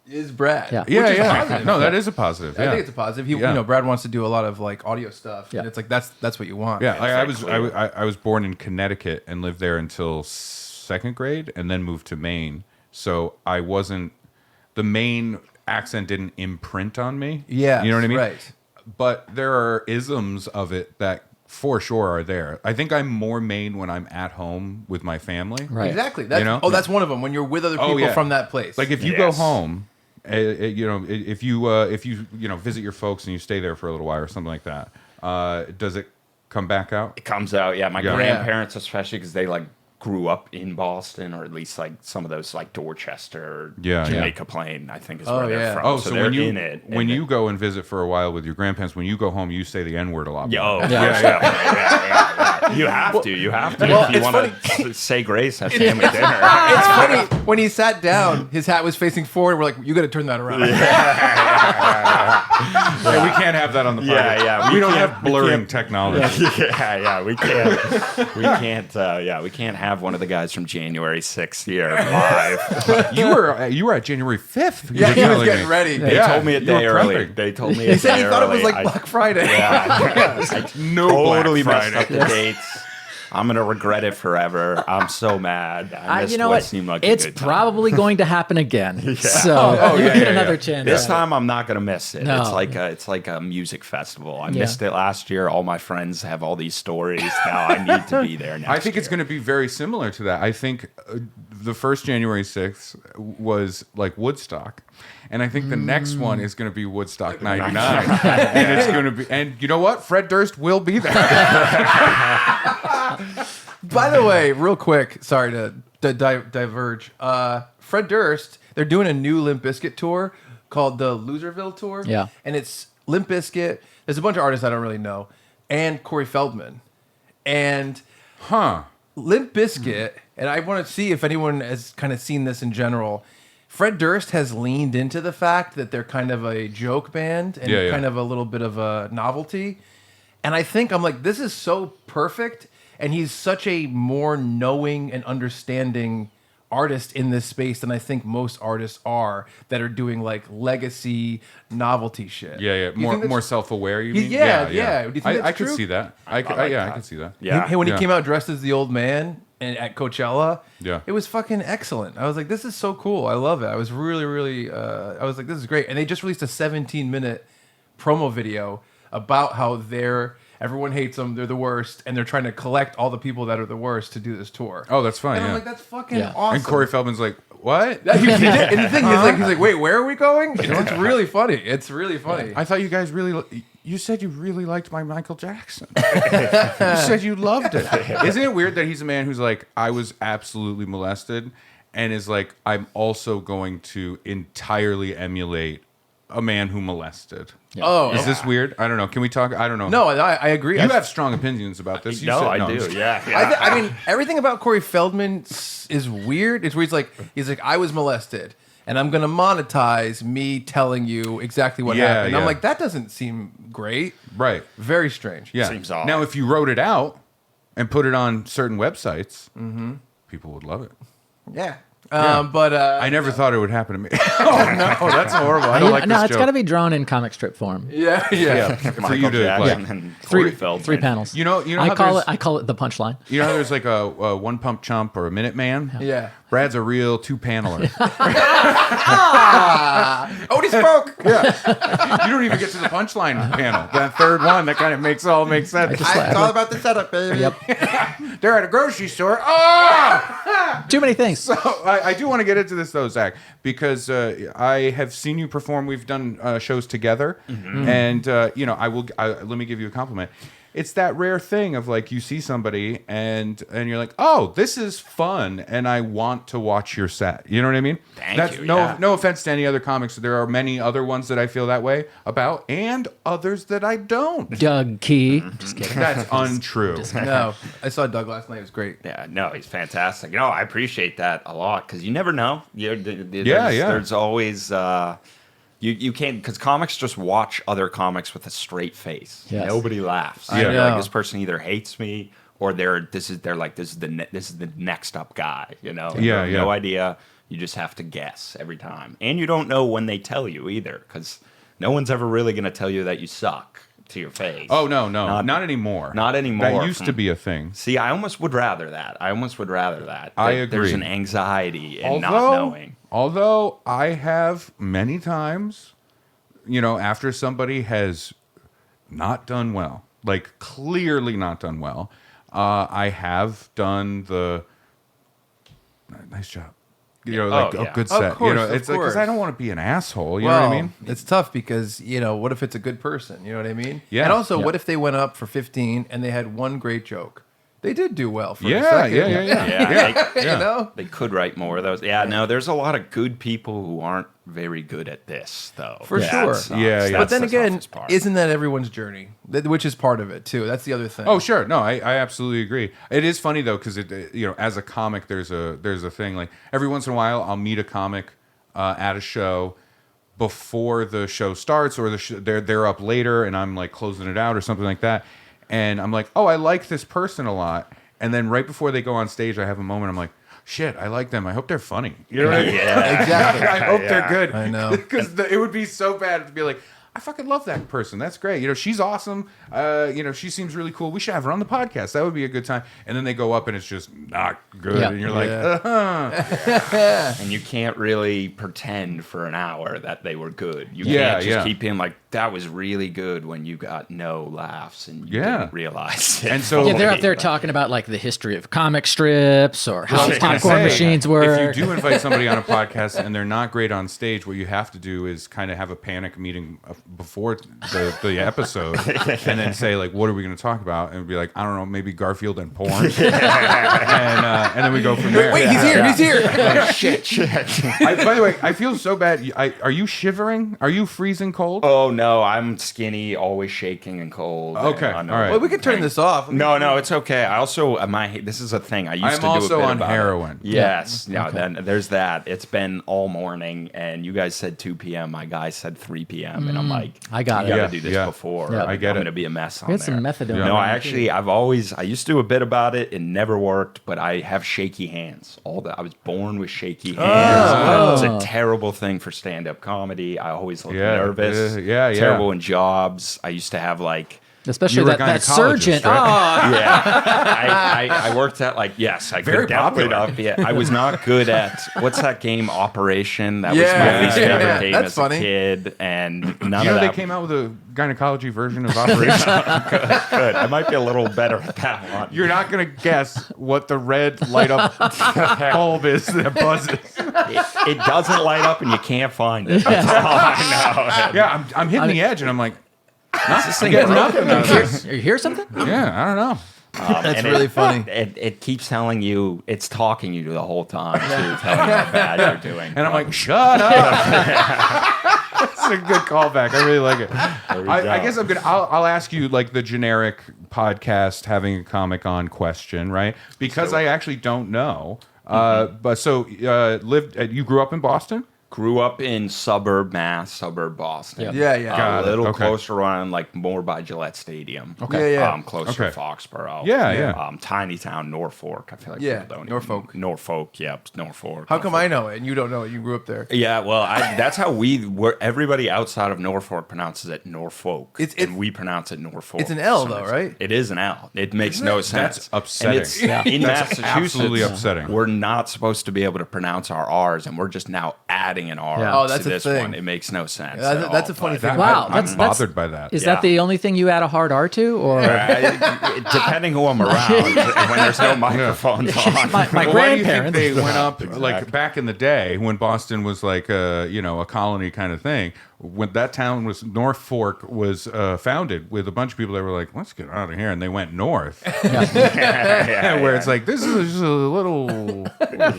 is Brad. Yeah. Which is positive. No, that is a positive. I think it's a positive. Brad wants to do a lot of like audio stuff, and it's like that's what you want. Yeah, I was born in Connecticut and lived there until second grade, and then moved to Maine. So the Maine accent didn't imprint on me. Yeah, you know what I mean. Right. But there are isms of it that for sure are there. I think I'm more Maine when I'm at home with my family. Right. Exactly. That's one of them. When you're with other people from that place. Like if you go home. If you visit your folks and you stay there for a little while or something like that, does it come back out? It comes out, yeah. My grandparents, especially, because they like grew up in Boston, or at least like some of those like Dorchester, Jamaica Plain, I think is where they're from. Oh, so when they're in it. When you go and visit for a while with your grandparents, when you go home, you say the N-word a lot more. You have to. Well, if you want to say grace at family dinner. It's funny, when he sat down, his hat was facing forward. We're like, you got to turn that around. Yeah, we can't have that on the podcast. We don't have blurring technology. We can't have one of the guys from January 6th here live. You were at January 5th. Yeah, he was getting ready. They told me a day early. They told me a day early. He said he thought it was like Black Friday. I totally messed up the dates. I'm gonna regret it forever. I'm so mad. I missed what seemed like it's a good time. probably going to happen again. So you get another chance. This time I'm not gonna miss it. No. It's like a music festival. I missed it last year. All my friends have all these stories. Now I need to be there next I think it's going to be very similar to that. I think the first January 6th was like Woodstock. And I think the next one is going to be Woodstock 99. And it's going to be, and you know what? Fred Durst will be there. By the way, real quick, sorry to diverge. Fred Durst, they're doing a new Limp Bizkit tour called the Loserville Tour. Yeah. And it's Limp Bizkit. There's a bunch of artists I don't really know. And Corey Feldman. And Limp Bizkit, and I want to see if anyone has kind of seen this in general. Fred Durst has leaned into the fact that they're kind of a joke band and kind of a little bit of a novelty. And I think I'm like, this is so perfect. And he's such a more knowing and understanding artist in this space than I think most artists are that are doing like legacy novelty shit. Yeah, Do you think more self-aware. You mean? Yeah. Do you think that's I could true? see that. I could see that. Yeah. When he came out dressed as the old man and at Coachella, Yeah. it was fucking excellent. I was like, this is so cool. I love it. I was really, really, I was like, this is great. And they just released a 17-minute promo video about how everyone hates them, they're the worst, and they're trying to collect all the people that are the worst to do this tour. Oh, that's fun. And I'm Yeah. like, that's fucking Yeah. awesome. And Corey Feldman's like, what? And the thing he's like, wait, where are we going? You know, it's really funny. It's really funny. I thought you guys you said you really liked my Michael Jackson. You said you loved it. Isn't it weird that he's a man who's like, I was absolutely molested, and is like, I'm also going to entirely emulate a man who molested. Oh, Is this weird? I don't know. Can we talk? I don't know. no, I agree. You have strong opinions about this. You No, said- I I'm do. just- Yeah. I mean, everything about Corey Feldman is weird. It's where he's like, I was molested, and I'm gonna monetize me telling you exactly what Yeah, happened. And I'm yeah. like, that doesn't seem great. Right. Very strange. Yeah. Seems odd. Now, if you wrote it out and put it on certain websites, people would love it. Yeah. Yeah. But I never thought it would happen to me. Oh no, that's horrible. I don't like no, this it's joke. got to be drawn in comic strip form. yeah. For you to Jackson like, and Three Corey Feldman. three panels. you know I how call there's- it the punchline. you know how there's like a one pump chump or a minute man. Yeah. Brad's a real two paneler. Odie spoke. You don't even get to the punchline panel. That third one that kind of makes sense. It's all about the setup, baby. Yep. They're at a grocery store. Oh! Too many things. So I do want to get into this though, Zach, because I have seen you perform. We've done shows together, and you know, let me give you a compliment. It's that rare thing of like you see somebody and you're like, oh, this is fun, and I want to watch your set. You know what I mean? Thank you, No, yeah. no offense to any other comics. There are many other ones that I feel that way about, and others that I don't. Doug Key. Just kidding. That's untrue. No, I saw Doug last night. It was great. Yeah, no, he's fantastic. No, I appreciate that a lot because you never know. Yeah. There's always you can't because comics just watch other comics with a straight face. Yes. Nobody laughs. I They're know. like this person either hates me or this is the next up guy. You know. Yeah, You have yeah. No idea. You just have to guess every time, and you don't know when they tell you either because no one's ever really going to tell you that you suck to your face. Oh no, not anymore. Not anymore. That used to be a thing. See, I almost would rather that. I agree. There's an anxiety in not knowing. Although I have many times, you know, after somebody has not done well, like clearly not done well, I have done the nice job. You know, like yeah. a good Of set. course, you know, of it's like because I course. don't want to be an asshole. You know what I mean? It's tough because, you know, what if it's a good person? You know what I mean? Yeah. And also, Yeah. what if they went up for 15 and they had one great joke? They did do well for a Yeah, second. yeah. Yeah, You know? they could write more of those. Yeah, no, there's a lot of good people who aren't very good at this, though. For That sure. sucks. Yeah, yeah. But That's then the again, toughest part. isn't that everyone's journey? Which is part of it, too. That's the other thing. Oh sure, no, I absolutely agree. It is funny though because you know, as a comic, there's a thing like every once in a while I'll meet a comic at a show before the show starts, or they're up later and I'm like closing it out or something like that, and I'm like, oh, I like this person a lot, and then right before they go on stage, I have a moment. I'm like, shit, I like them. I hope they're funny. You know what I mean? Yeah. Exactly. I hope they're good. I know. Because it would be so bad to be like, I fucking love that person. That's great. You know, she's awesome. You know, she seems really cool. We should have her on the podcast. That would be a good time. And then they go up and it's just not good. Yeah. And you're like, Yeah. And you can't really pretend for an hour that they were good. You Yeah, can't just yeah. keep being like, that was really good when you got no laughs and you Yeah. didn't realize it. And so- Yeah, they're up Okay, there talking about like the history of comic strips or how I was gonna popcorn say, machines work. If you do invite somebody on a podcast and they're not great on stage, what you have to do is kind of have a panic meeting before the episode, and then say like, "What are we going to talk about?" And be like, "I don't know, maybe Garfield and porn," and then we go from there. Wait, he's here. He's here. By the way, I feel so bad. Are you shivering? Are you freezing cold? Oh, no, I'm skinny, always shaking and cold. Okay, and all right. Well, we could turn this off. No, it's okay. I also this is a thing I used I'm to do. also a bit on about heroin. It. Yes, no, then there's that. It's been all morning, and you guys said 2 p.m. My guy said 3 p.m. And I'm like, I got you it. got to do this before. Yeah. I get I'm it. going to be a mess on We had there. some methadone. No, I used to do a bit about it. It never worked, but I have shaky hands. I was born with shaky hands. It's a terrible thing for stand-up comedy. I always look nervous. Terrible in jobs. I used to have like, Especially You were a that gynecologist, surgeon. right? Oh, yeah, I worked at like I Very could definitely popular. not be. I was not good at what's that game Operation? That was Yeah, my least favorite yeah, game that's as funny. a kid, and none You of know that. they came out with a gynecology version of Operation. Good. I might be a little better at that one. You're not gonna guess what the red light up bulb is that buzzes. It doesn't light up, and you can't find it. That's all I know. Yeah, I'm hitting the edge, and I'm like, This thing getting broken. nothing out of this. you hear something? Yeah, I don't know. That's And really funny. It keeps telling you, it's talking you the whole time, too, telling you how bad you're doing. And I'm like, shut up. That's a good callback. I really like it. I guess I'll ask you like the generic podcast having a comic on question, right? Because I actually don't know. But so you grew up in Boston? Grew up in suburb Mass, suburb Boston. Yeah, yeah. Got A it. little Okay. closer on, like more by Gillette Stadium. Okay. Yeah, yeah. Closer Okay. to Foxborough. Yeah, yeah. Tiny town, Norfolk. I feel like Yeah, people don't Norfolk. Even, Norfolk, yep, Norfolk. How come I know it and you don't know it? You grew up there. Yeah, well, that's how everybody outside of Norfolk pronounces it Norfolk. And we pronounce it Norfolk. It's an L, for some though, reason. right? It is an L. It makes no sense. That's upsetting. And it's, in That's Massachusetts, absolutely upsetting. we're not supposed to be able to pronounce our R's, and we're just now adding an R Yeah. Oh, to that's a this thing. one. It makes no sense. Yeah, at that's all, a funny but- thing. Wow, I'm that's bothered by that. Is Yeah. that the only thing you add a hard R to, or Depending who I'm around, when there's no microphones on. my Well, why do you think grandparents? they went up Exactly. like back in the day when Boston was like a colony kind of thing? When that town was Norfolk was founded with a bunch of people that were like, let's get out of here, and they went north, where it's like this is just a little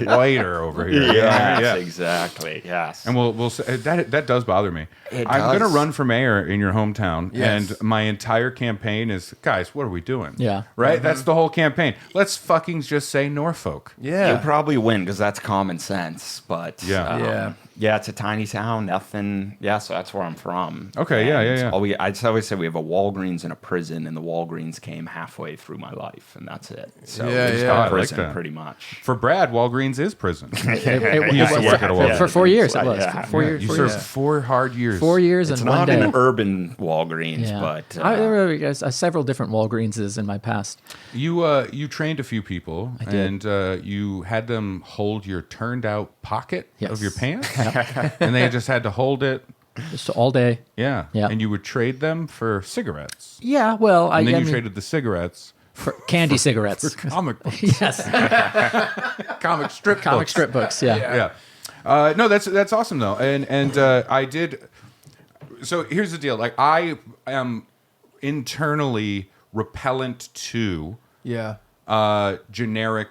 whiter over here. Yes, exactly. Yes. And we'll say, that does bother me. It I'm going to does. run for mayor in your hometown, Yes. and my entire campaign is, guys, what are we doing? Yeah. Right? That's the whole campaign. Let's fucking just say Norfolk. Yeah. You'll probably win because that's common sense. But Yeah. it's a tiny town. Nothing. Yeah, so that's where I'm from. Okay, yeah, And yeah, yeah. I'd always say we have a Walgreens and a prison, and the Walgreens came halfway through my life, and that's it. So Yeah, we just yeah. got I like prison that. pretty much. For Brad, Walgreens is prison. It used to was- work at a Walgreens. for 4 years. It was Yeah. for 4 years. You 4 served years. 4 hard years. 4 years It's and one not day. an urban Walgreens, Yeah. but there were several different Walgreenses in my past. You trained a few people, did. and you had them hold your turned out pocket Yes. of your pants, and they just had to hold it. Just all day. Yeah. Yeah. And you would trade them for cigarettes, Yeah, well, and then I you mean, traded the cigarettes for candy cigarettes. for comic books, Yes, comic strip comic books. strip books. Yeah. Yeah. No, that's awesome though, and I did. So here's the deal: like I am internally repellent to Yeah. generic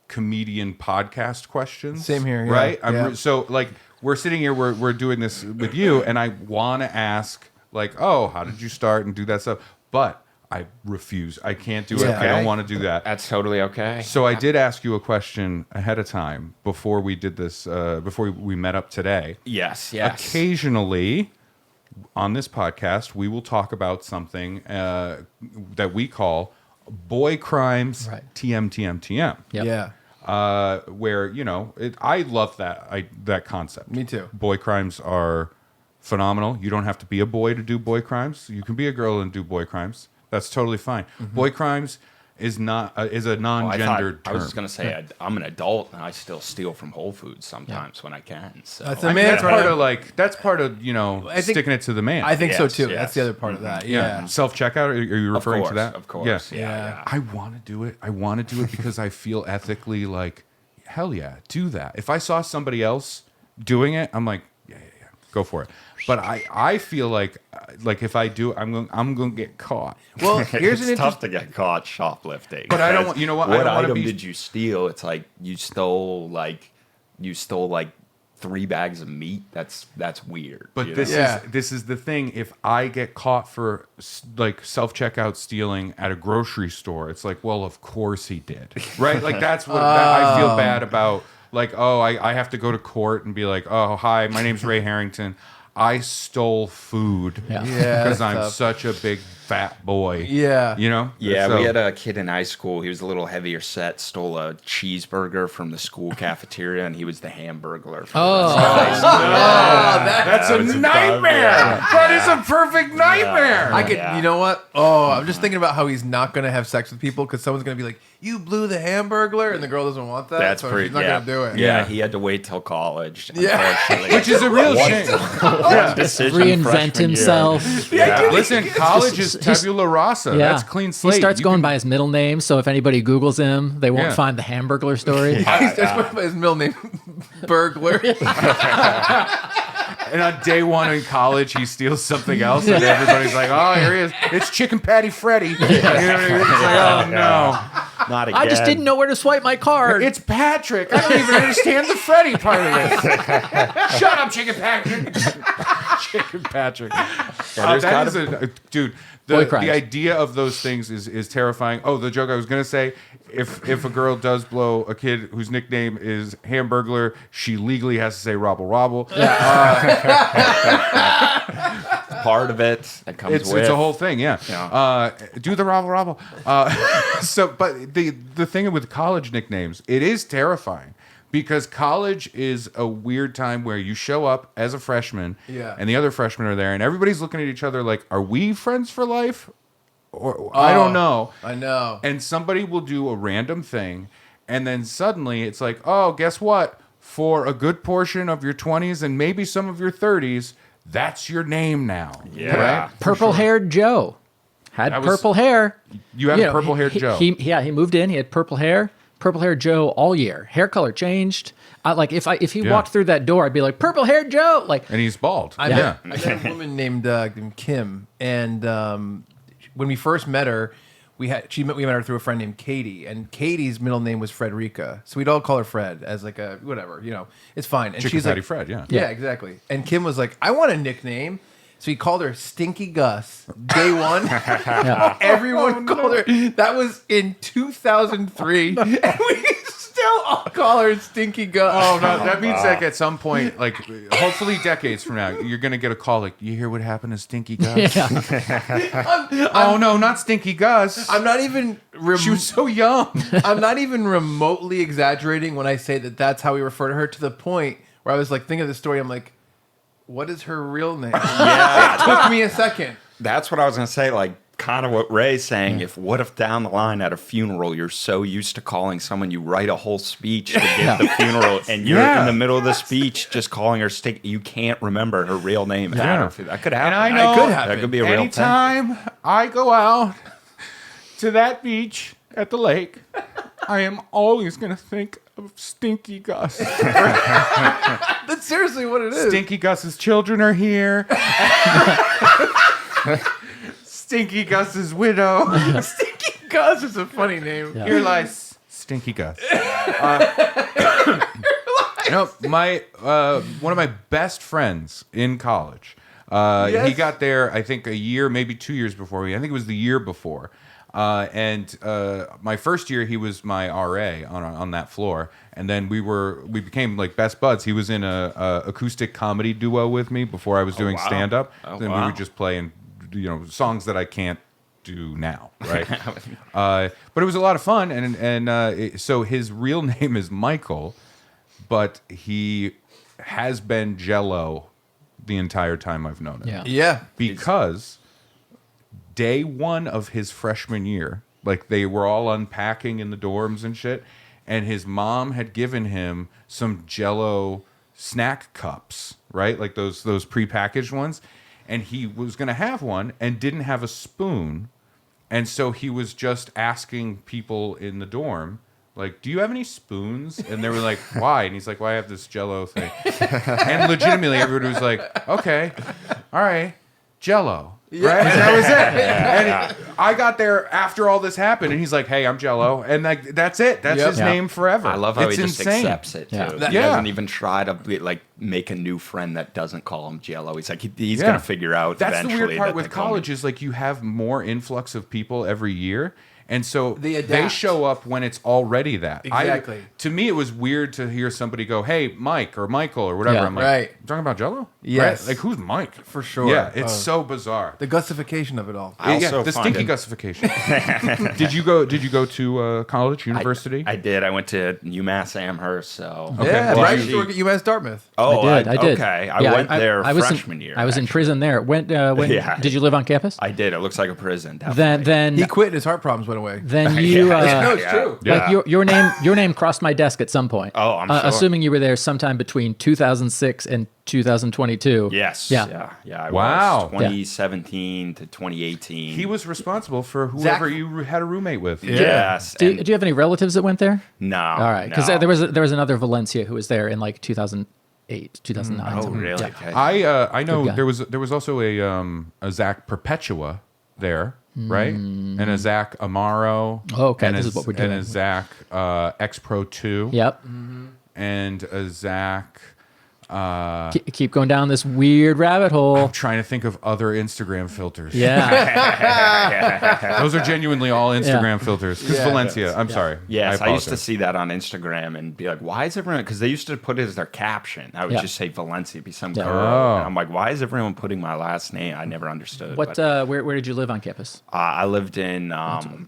comedian podcast questions. Same here, yeah, right? yeah. So like we're sitting here, we're doing this with you, and I want to ask like, oh, how did you start and do that stuff, but I refuse. I can't do it. Yeah. I don't want to do that. that's totally okay. So I did ask you a question ahead of time before we did this, before we met up today. Yes. Occasionally on this podcast, we will talk about something that we call boy crimes, Right. TM. Yep. Yeah. Where, I love that concept. Me too. Boy crimes are phenomenal. You don't have to be a boy to do boy crimes. You can be a girl and do boy crimes. That's totally fine. Boy crimes is not is a non-gendered I was term. just gonna say I'm an adult and I still steal from Whole Foods sometimes when I can. So That's I a mean, man that's part part of- of that's part of I think- sticking it to the man. I think so Yes, too. yes. That's the other part of that. yeah. Yeah. Self checkout. Are you referring to that? Of course. Yeah. Yeah. I want to do it. I want to do it because I feel ethically like, hell yeah, do that. If I saw somebody else doing it, I'm like, yeah, go for it. But I feel like if I do, I'm going to get caught. Well, here's an It's tough interesting. to get caught shoplifting. But I don't because want- you know what? I What don't wanna item be- did you steal? It's like you stole 3 bags of meat. That's weird. But you this know? Yeah. this is the thing. If I get caught for like self checkout stealing at a grocery store, it's like, well, of course he did, right? Like that's what I feel bad about. Like, oh, I have to go to court and be like, oh, hi, my name's Ray Harrington. I stole food Yeah. Yeah, because that's I'm tough. such a big fat boy. Yeah. You know? Yeah, So- we had a kid in high school. He was a little heavier set, stole a cheeseburger from the school cafeteria, and he was the hamburglar. That's a nightmare. That is a perfect nightmare. I could, Yeah. you know what? Oh, I'm just thinking about how he's not going to have sex with people because someone's going to be like, "You blew the Hamburglar," and the girl doesn't want that. That's so pretty. she's not going to do it. Yeah, he had to wait till college. Yeah. unfortunately. Which is a real shame. Decision Reinvent freshman year. himself. Listen, college is tabula rasa. Yeah. That's clean slate. He starts You going can- by his middle name, so if anybody Googles him, they won't Yeah. find the Hamburglar story. He starts going by his middle name, Burglar. And on day one in college, he steals something else, and everybody's like, "Oh, here he is! It's Chicken Patty Freddy." You know what I mean? It's like, "Oh no, Not again. I just didn't know where to swipe my card. it's Patrick! I don't even understand the Freddy part of this." Shut up, Chicken Patrick. Chicken Patrick. there's That gotta is a dude. Boy The crimes. idea of those things is terrifying. Oh, the joke I was gonna say: if a girl does blow a kid whose nickname is Hamburglar, she legally has to say "robble robble." part of it that comes It's with a whole thing, yeah. Yeah. Do the robble robble. But the thing with college nicknames, it is terrifying because college is a weird time where you show up as a freshman, Yeah. and the other freshmen are there, and everybody's looking at each other like, "Are we friends for life?" Or I don't know. I know. And somebody will do a random thing, and then suddenly it's like, "Oh, guess what? For a good portion of your 20s and maybe some of your 30s, that's your name now." Yeah. Right? Purple-haired Joe had That was- purple hair. You have purple-haired Joe. He moved in. He had purple hair. Purple-haired Joe all year. Hair color changed. If he Yeah. walked through that door, I'd be like, "Purple-haired Joe!" Like, And he's bald. I yeah. met a woman named Kim, and when we first met her, we met her through a friend named Katie, and Katie's middle name was Frederica, so we'd all call her Fred as like a whatever, it's fine. And Chicken she's Patty like, Fred, yeah. yeah, exactly. And Kim was like, "I want a nickname." So he called her Stinky Gus. Day one, everyone called her. That was in 2003, and we still all call her Stinky Gus. Oh no, that means like at some point, like hopefully decades from now, you're gonna get a call like, "You hear what happened to Stinky Gus?" Oh no, not Stinky Gus. I'm not even. She was so young. I'm not even remotely exaggerating when I say that that's how we refer to her. To the point where I was like thinking of the story. I'm like, what is her real name? Yeah, it took me a second. That's what I was gonna say. Like, kind of what Ray's saying. What if down the line at a funeral, you're so used to calling someone, you write a whole speech to give the funeral, and you're Yeah. in the middle of the speech just calling her Stick. You can't remember her real name. Yeah. That could happen. And I know It could happen. that could be a real thing. Anytime I go out to that beach at the lake, I am always gonna think of Stinky Gus. That's seriously what it is. Stinky Gus's children are here. Stinky Gus's widow. Stinky Gus is a funny name. Yeah. Here lies Stinky Gus. My one of my best friends in college. Yes. He got there, I think, a year, maybe 2 years before me. I think it was the year before. And my first year, he was my RA on that floor, and then we became like best buds. He was in a acoustic comedy duo with me before I was doing wow. stand up. Oh, Then we wow. would just play and songs that I can't do now, right? But it was a lot of fun, and so his real name is Michael, but he has been Jello the entire time I've known him. Yeah. Yeah. Because day one of his freshman year, like they were all unpacking in the dorms and shit, and his mom had given him some Jello snack cups, right? Like those prepackaged ones. And he was going to have one and didn't have a spoon. And so he was just asking people in the dorm, like, "Do you have any spoons?" And they were like, "Why?" And he's like, "Well, I have this Jello thing." And legitimately, everybody was like, "Okay, all right, Jello." Right? And that was it. And I got there after all this happened, and he's like, "Hey, I'm Jello," and like that's it. That's Yep. his Yeah. name forever. I love how it's he just insane. accepts it too. Yeah. He Yeah. doesn't even try to make a new friend that doesn't call him Jello. He's like he's Yeah. gonna figure out. That's the eventually weird part that with they call me- college is like you have more influx of people every year, And so They they adapt. show up when it's already that. Exactly. To me, it was weird to hear somebody go, "Hey, Mike," or "Michael," or whatever. Yeah. I'm like, Right. "You talking about Jello?" Yes. Right? Like, who's Mike? For sure. Yeah, it's so bizarre. The gussification of it all. I Yeah, also the find stinky it- gussification. Did you go to college, university? I did. I went to UMass Amherst. So Yeah, Well, Bryce you- used to work at UMass Dartmouth. Oh, I did. Okay, I Yeah, went there I was freshman year. I was in actually. prison there. When Yeah. did you live on campus? I did. It looks like a prison. Definitely. Then He quit and his heart problems went away. then you No, it's true. Yeah. like your name crossed my desk at some point. Oh, I'm sure. Assuming you were there sometime between 2006 and 2022. Yes. Yeah. Yeah. I Wow. was 2017 to 2018. He was responsible for whoever Zach- you had a roommate with. Yes. Do and- you have any relatives that went there? no. All right, because no. there was another Valencia who was there in like 2008, 2009. Oh, something. really? Yeah. Okay. I know Good guy. there was also a Zach Perpetua there, right? And a Zach Amaro. Oh, okay, And this a, is what we're And doing. a Zach X Pro 2. Yep. And a Zach. Keep going down this weird rabbit hole. I'm trying to think of other Instagram filters. Yeah. Those are genuinely all Instagram filters. Because Yeah. Valencia, I'm sorry. Yes, I used to apologize. see that on Instagram and be like, why is everyone, because they used to put it as their caption. I would Yeah. just say Valencia, be some Yeah. girl. Oh. And I'm like, why is everyone putting my last name? I never understood. What? but, Where did you live on campus? I lived in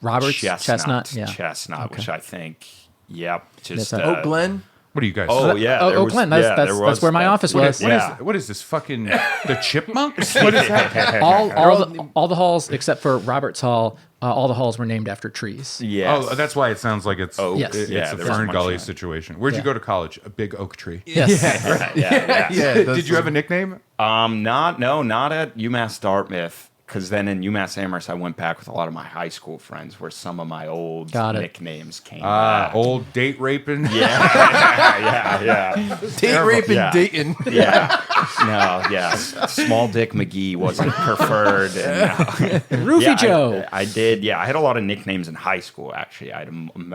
Roberts? Chestnut, Yeah. Chestnut, which I think, yep, just That's Oak Glen. What are you guys? Oh yeah, Oh, there was- Glen, that's- yeah, that's- there that's was where my that. office What was. is, what is this fucking the chipmunks? What is that? all the halls except for Roberts Hall, all the halls were named after trees. Yes. Oh, that's why it sounds like it's Oak. Yes. it's Yeah, a there was Fern much Gully of that. situation. Where'd you Yeah. go to college? A big oak tree. Yes. yeah. Did you have a nickname? Not at UMass Dartmouth. Because then in UMass Amherst, I went back with a lot of my high school friends, where some of my old Got it. nicknames came back. Old date raping. yeah. Date rape in Yeah. Dayton. Yeah. No, yes. Small Dick McGee wasn't preferred. And, Roofie yeah, Joe. I did. Yeah, I had a lot of nicknames in high school, actually. I had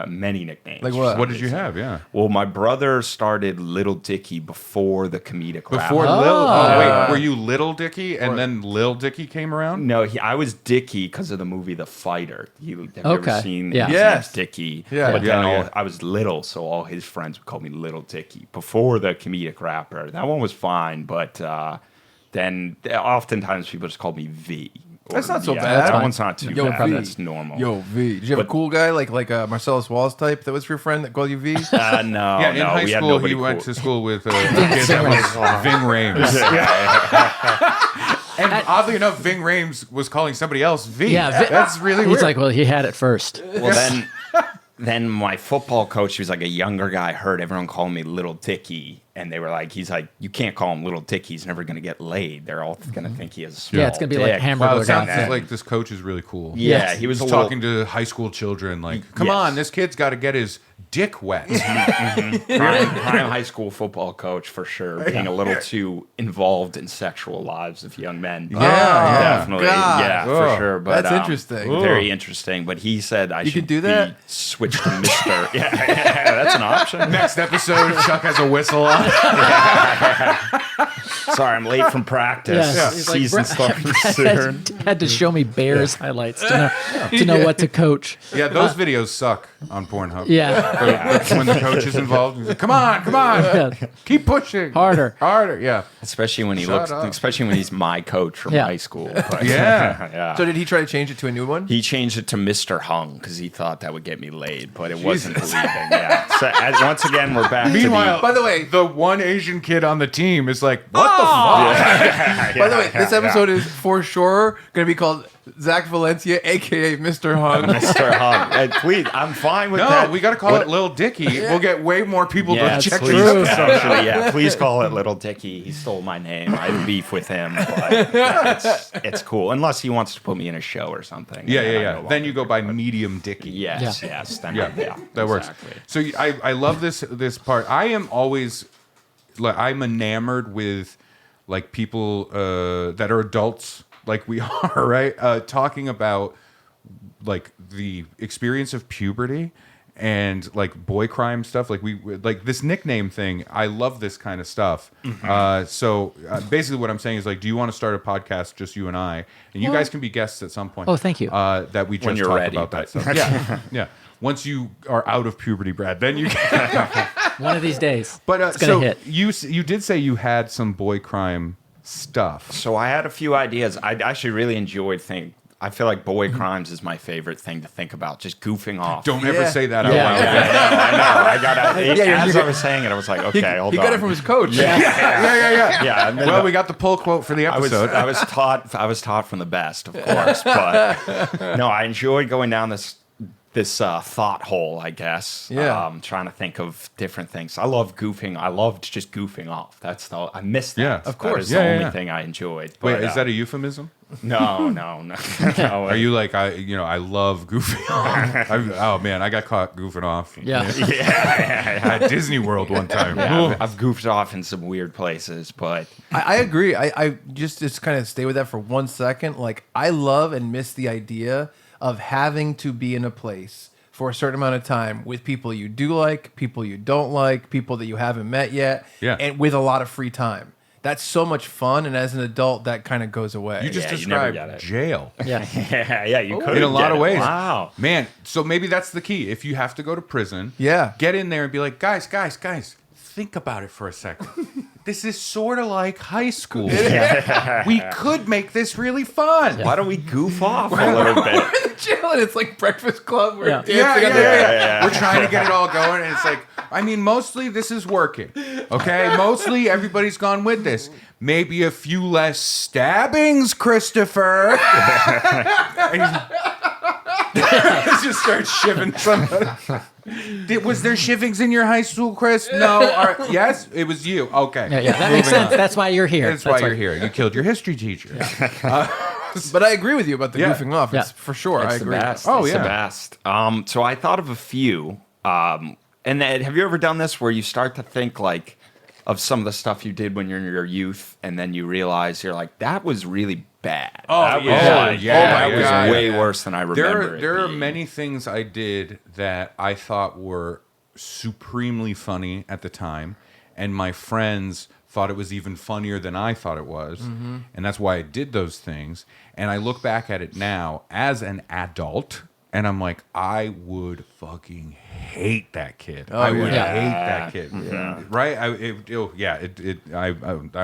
many nicknames. Like what? What did you have? Yeah. Well, my brother started Little Dicky before the comedic rap. Before Lil. Oh wait, were you Little Dicky and then Lil Dicky came around? No, I was Dicky because of the movie The Fighter. Have you Okay. ever seen? Yeah. His Yes. name's Dicky. Yeah. But Yeah, then yeah. I was little, so all his friends would call me Little Dicky before the comedic rapper. That one was fine, but then oftentimes people just called me V. Or- That's not so yeah, bad. That Fine. one's not too Yo, bad. V. That's normal. Yo, V. Did you have a But- cool guy like Marcellus Wallace type that was your friend that called you V? No, Yeah, in no, high we had school nobody he went cool. to school with a kid that was Ving Rhames. And oddly enough, Ving Rhames was calling somebody else V. Yeah, That's really He's weird. like, well, he had it first. Well, then my football coach, he was like a younger guy, heard everyone calling me Little Dicky, and they were like, he's like, you can't call him Little Dicky. He's never going to get laid. They're all going to think he has a small Yeah, it's gonna be like dick. hamburger Wow, it sounds guy. like this coach is really cool. Yeah, Yes. he was He's a little, talking to high school children like, come Yes. on, this kid's got to get his dick wet. prime high school football coach for sure, being a little too involved in sexual lives of young men. yeah. Definitely. God. Yeah, Ugh. for sure. But That's interesting. Very interesting. But he said I should can do that? be switched to Mr. yeah, that's an option. Next episode, Chuck has a whistle on. Sorry, I'm late from practice. Yes. He's like, Season starting soon. had to show me Bears highlights to know what to coach. Yeah, those videos suck on Pornhub. Yeah. When the coach is involved, he's like, come on, Yeah. keep pushing. Harder. Yeah. Especially when he Shut looks, up. especially when he's my coach from Yeah. high school. But, Yeah. yeah. So did he try to change it to a new one? He changed it to Mr. Hung because he thought that would get me laid, but it wasn't believing. Yeah. So once again, we're back Meanwhile, to By the way, the one Asian kid on the team is like, what the fuck? by the way, this episode is for sure going to be called Zach Valencia, aka Mr. Hung. Mr. Hung. And please, I'm fine with No, that. we got to call it Lil Dicky. We'll get way more people Yeah, to check please, these. actually, yeah, please call it Little Dicky. He stole my name. I have beef with him, but it's cool. Unless he wants to put me in a show or something. Yeah, And yeah, then I yeah. no Then longer you go by do it. Medium Dicky. Yes, Yeah. yes. Then Yeah, that works. exactly. So I love this part. I am always like I'm enamored with like people that are adults like we are, right? Talking about like the experience of puberty and like boy crime stuff. Like like this nickname thing. I love this kind of stuff. So basically, what I'm saying is like, do you want to start a podcast, just you and I, and you guys can be guests at some point? Oh, thank you. That we just you're talk ready, about that but- stuff. Yeah, yeah. Once you are out of puberty, Brad, then you can. One of these days. But it's gonna so hit. you did say you had some boy crime stuff. So I had a few ideas. I actually really enjoyed thinking. I feel like boy crimes is my favorite thing to think about. Just goofing off. Don't ever say that out Yeah. loud. I know. I got it. Yeah, As I was saying it, I was like, okay, hold He on. got it from his coach. Yeah. Yeah. And then Well, we got the pull quote for the I was episode. I was taught from the best, of course, but no, I enjoyed going down this thought hole, I guess. Yeah. Trying to think of different things. I love goofing. I loved just goofing off. I missed that. Yeah, of That course. is Yeah, the yeah, only yeah. thing I enjoyed. Wait, But, is that a euphemism? no. Are you like I love goofing off? Oh man, I got caught goofing off. Yeah. At Disney World one time. Yeah, I've goofed off in some weird places, but I agree. I just kind of stay with that for 1 second. Like, I love and miss the idea of having to be in a place for a certain amount of time with people you do like, people you don't like, people that you haven't met yet, Yeah. and with a lot of free time. That's so much fun, and as an adult, that kind of goes away. You just Yeah, you never described get it. jail. Yeah. yeah, you could In a lot of ways. Wow. Man, so maybe that's the key. If you have to go to prison, Yeah. get in there and be like, guys, think about it for a second. This is sort of like high school. We could make this really fun. Why don't we goof off a little bit? Chilling. It's like Breakfast Club. We're Yeah. dancing Yeah, on yeah, the yeah. We're trying to get it all going, and it's like, I mean, mostly this is working. Okay, mostly everybody's gone with this. Maybe a few less stabbings, Christopher. And he just starts shivving somebody. Was there shivvings in your high school, Chris? No. Yes, it was you. Okay. Yeah. That makes Moving sense. on. That's why you're here. That's why you're here. You killed your history teacher. But I agree with you about the Yeah. goofing off. It's Yeah. for sure. I It's the agree. best. Oh, It's yeah. the best. So I thought of a few. And then, have you ever done this where you start to think like of some of the stuff you did when you're in your youth, and then you realize you're like, that was really bad. Oh, that yeah. was, Oh, like, yeah. that Oh, was my way God. worse than I remember. There it are being. many things I did that I thought were supremely funny at the time, and my friends thought it was even funnier than I thought it was, and that's why I did those things. And I look back at it now as an adult, and I'm like, I would fucking hate that kid. I would yeah. hate that kid. Right? I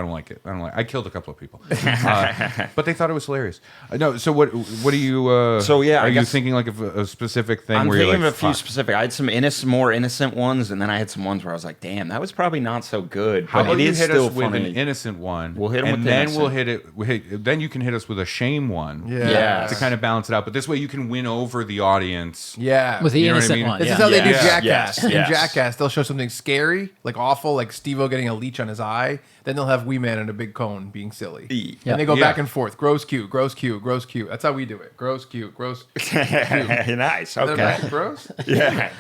don't like it. I killed a couple of people, but they thought it was hilarious. No. So what do you? So, yeah, I are you guess- thinking like of a specific thing I'm where you're thinking like, of a few fuck. specific. I had some more innocent ones, and then I had some ones where I was like, "Damn, that was probably not so good." How But about it you is hit still us with funny. an innocent one? We'll hit 'em and with the then innocent. we'll hit it. Then you can hit us with a shame one. Yeah. Yes. To kind of balance it out. But this way you can win over the audience. Yeah. With the You know what I innocent mean? one. This yeah. is how they do Yes, Jackass. yes, In yes. Jackass, they'll show something scary, like awful, like Steve-O getting a leech on his eye. Then they'll have Wee Man in a big cone being silly. Yeah. And they go Yeah. back and forth. Gross cute, gross cute, gross cute. That's how we do it. Gross cute, gross. Nice. They're Okay. not gross? Yeah.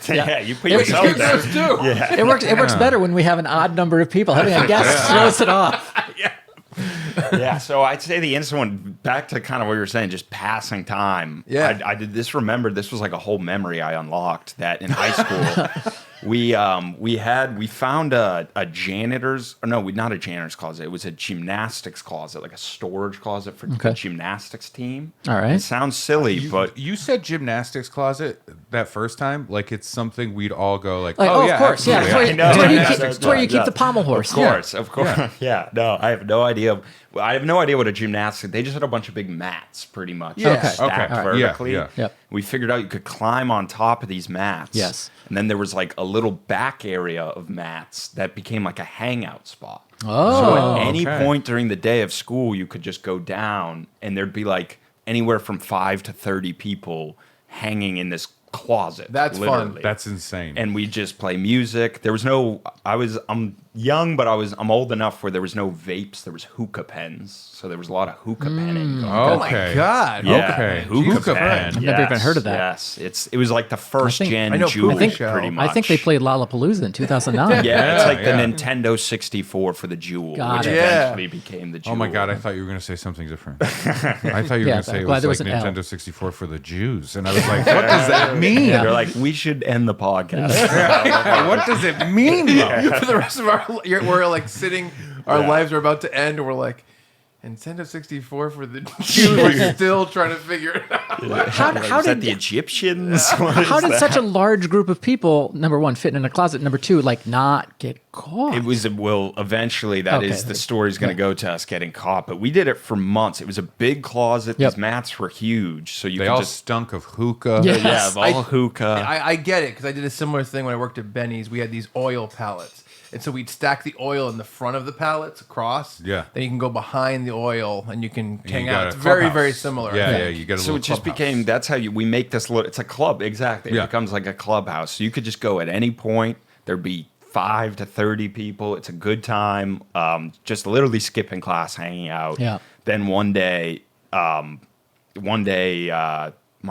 You put It- yourself Cute there. gross too. Yeah. It works better when we have an odd number of people. Having a guest throws it off. Yeah, so I'd say the instant one, back to kind of what you were saying, just passing time. Yeah. I did this, remembered this was like a whole memory I unlocked, that in high school we found a janitor's, or no, not a janitor's closet, it was a gymnastics closet, like a storage closet for the gymnastics team. All right. It sounds silly, but You said gymnastics closet that first time, like it's something we'd all go like, Like, oh, yeah, of course, yeah. absolutely. It's where you I know. keep, it's where you keep Yeah. the pommel horse. Of course. Yeah. No, I have no idea. I have no idea what a gymnastic. They just had a bunch of big mats, pretty much. Yeah. Okay. Stacked Okay. All right. vertically. Yeah. Yep. We figured out you could climb on top of these mats. Yes. And then there was like a little back area of mats that became like a hangout spot. Oh. So at any okay. point during the day of school, you could just go down, and there'd be like anywhere from 5 to 30 people hanging in this closet. That's fun. literally. That's insane. And we just play music. There was no. I'm young, but I'm old enough where there was no vapes. There was hookah pens, so there was a lot of hookah penning. Oh my God. Yeah, Okay. hookah pen. pen. I've never even heard of that. Yes, it was like the first gen I know Jewish, Poopy pretty Show. much. I think they played Lollapalooza in 2009. Yeah, it's like yeah. the Nintendo 64 for the Jewel, Got which it. eventually became the Jewel. Oh my God! I thought you were going to say something different. I thought you were Yeah, going to say I'm it glad was there like was an L. Nintendo 64 for the Jews, and I was like, "What does that mean? They're like, we should end the podcast. What does it mean?" Though? For the rest of we're like sitting, our lives are about to end, and we're like, Nintendo 64 for the Jews. We're still trying to figure it out. How Is that did the Egyptians? how did such a large group of people, number one, fit in a closet, number two, like not get caught? It was eventually that is Okay. the story's going to go to us getting caught, but we did it for months. It was a big closet. Yep. These mats were huge, so you They could all just stunk of hookah. Yeah. yeah, all I- hookah. I get it because I did a similar thing when I worked at Benny's. We had these oil pallets. And so we'd stack the oil in the front of the pallets across. Yeah. Then you can go behind the oil and you can hang you got out. a It's very, clubhouse. very similar. Yeah, I yeah. think. You get a So little it just clubhouse. became that's how we make this little. It's a club, exactly. Yeah. It becomes like a clubhouse. So you could just go at any point. There'd be 5 to 30 people. It's a good time. Just literally skipping class, hanging out. Yeah. Then one day, my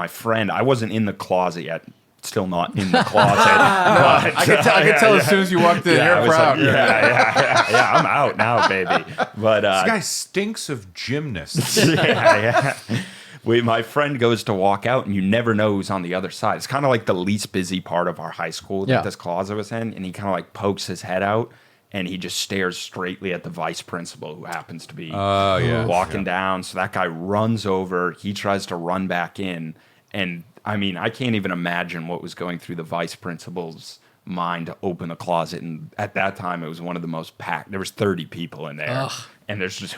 friend, I wasn't in the closet yet. Still not in the closet. I could tell as soon as you walked in. I You're was proud. like, yeah, I'm out now, baby. But This guy stinks of gymnasts. my friend goes to walk out, and you never know who's on the other side. It's kind of like the least busy part of our high school that Yeah. this closet was in, and he kind of like pokes his head out, and he just stares straightly at the vice principal, who happens to be yeah. walking down. So that guy runs over. He tries to run back in, and I mean, I can't even imagine what was going through the vice principal's mind to open the closet. And at that time, it was one of the most packed. There was 30 people in there. Ugh. And there's just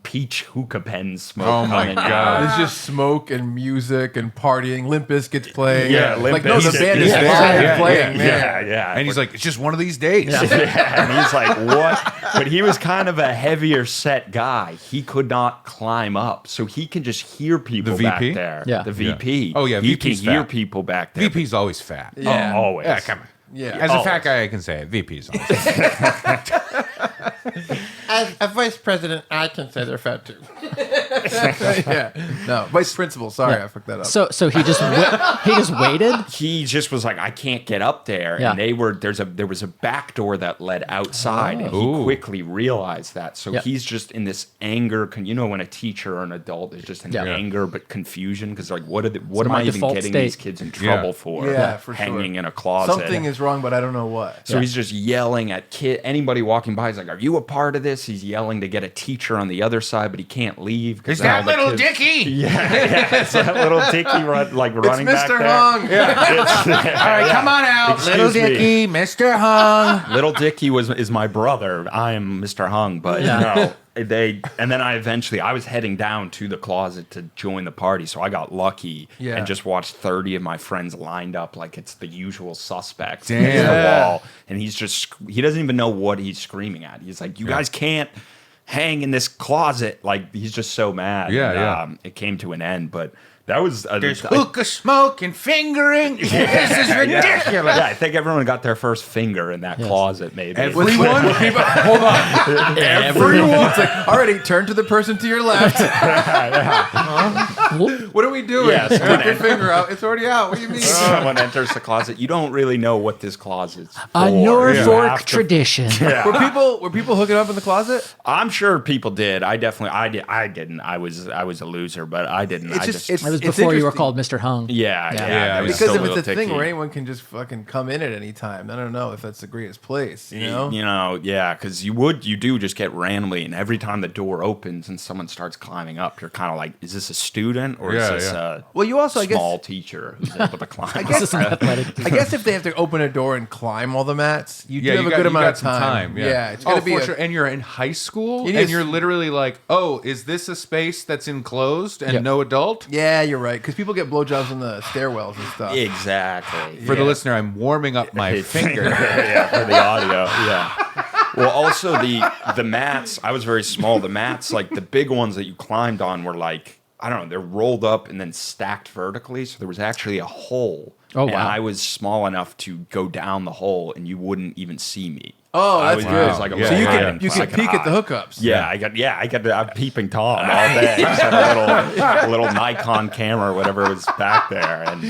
peach hookah pen smoke Oh my coming God. out. There's just smoke and music and partying. Limp Bizkit's playing. Yeah, Limp like no, the Bizkit. band is Yeah, live yeah, playing. Man. Yeah. And he's like, "It's just one of these days." Yeah, and he's like, what? But he was kind of a heavier set guy. He could not climb up. So he can just hear people The back VP? there. Yeah. The VP. Oh, yeah, He VP's can hear fat. people back there. VP's always fat. Yeah. Always. Yeah, come on. Yeah. As a Always. fat guy, I can say it. VP's always fat. As a vice president, I can say they're fat too. Yeah. No, vice principal. Sorry, I fucked that up. So he just he just waited. He just was like, I can't get up there. Yeah. And there was a back door that led outside, and he Ooh. quickly realized that. So Yeah. he's just in this anger. You know, when a teacher or an adult is just in Yeah. anger but confusion because like, what am my I even default getting state. these kids in trouble for? Yeah, for sure. hanging in a closet. Something is wrong, but I don't know what. So he's just yelling at anybody walking by. He's like, "Are you a part of this?" He's yelling to get a teacher on the other side, but he can't leave. Is that little Dicky? Yeah, it's that little Dicky running It's back Mr. there. Hung. All right, come on out, Excuse little me. Dicky, Mr. Hung. Little Dicky is my brother. I am Mr. Hung, but no. And then I was heading down to the closet to join the party, so I got lucky Yeah. and just watched 30 of my friends lined up like it's the usual suspects Damn. against the wall, and he doesn't even know what he's screaming at. He's like, "You guys can't hang in this closet!" Like he's just so mad. Yeah, And, yeah. It came to an end, but that was There's hookah smoke and fingering. This is ridiculous. Yeah, I think everyone got their first finger in that closet. Maybe Everyone, hold on. Everyone. It's like, alrighty, turn to the person to your left. What are we doing? Yeah, Stick someone- your finger out. It's already out. What do you mean? Someone enters the closet. You don't really know what this closet's for. A You Norfolk have to- tradition. Were people hooking up in the closet? I'm sure people did. I didn't. I was a loser, but I didn't. It's I just- just It was It's before you were interesting. called Mr. Hung. yeah. Yeah, there was Because still if it's a little thing Dicky. where anyone can just fucking come in at any time, I don't know if that's the greatest place. You know? Yeah, because you do just get randomly, and every time the door opens and someone starts climbing up, you're kind of like, is this a student or Yeah, is this yeah. a Well, you also, I guess- small teacher who's able to climb? I guess, This is athletic. I guess if they have to open a door and climb all the mats, you do Yeah, have you a got, good you amount got of some time. Yeah, It's gonna be for sure. And you're in high school, You need and to- you're literally like, "Oh, is this a space that's enclosed and Yep. no adult?" Yeah, you're right. Because people get blowjobs in the stairwells and stuff. Exactly. For the listener, I'm warming up my finger. Yeah, for the audio. Yeah. Well, also the mats. I was very small. The mats, like the big ones that you climbed on, were like, I don't know. They're rolled up and then stacked vertically, so there was actually a hole. Oh, And wow. I was small enough to go down the hole, and you wouldn't even see me. Oh, that's was- good. it was like a Yeah, So you yeah, can yeah. you can peek at the hookups. Yeah, I got. I'm peeping Tom all day. I just had a little Nikon camera or whatever was back there, and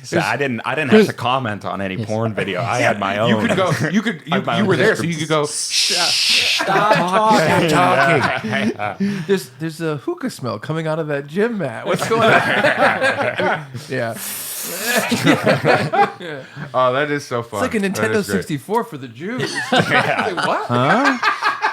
so I didn't have to comment on any porn video. I had my own. You could go. You were there, so you could go. Stop talking. There's a hookah smell coming out of that gym mat. What's going on? Yeah. Oh, that is so fun. It's like a That Nintendo is great. 64 for the Jews. Like, what?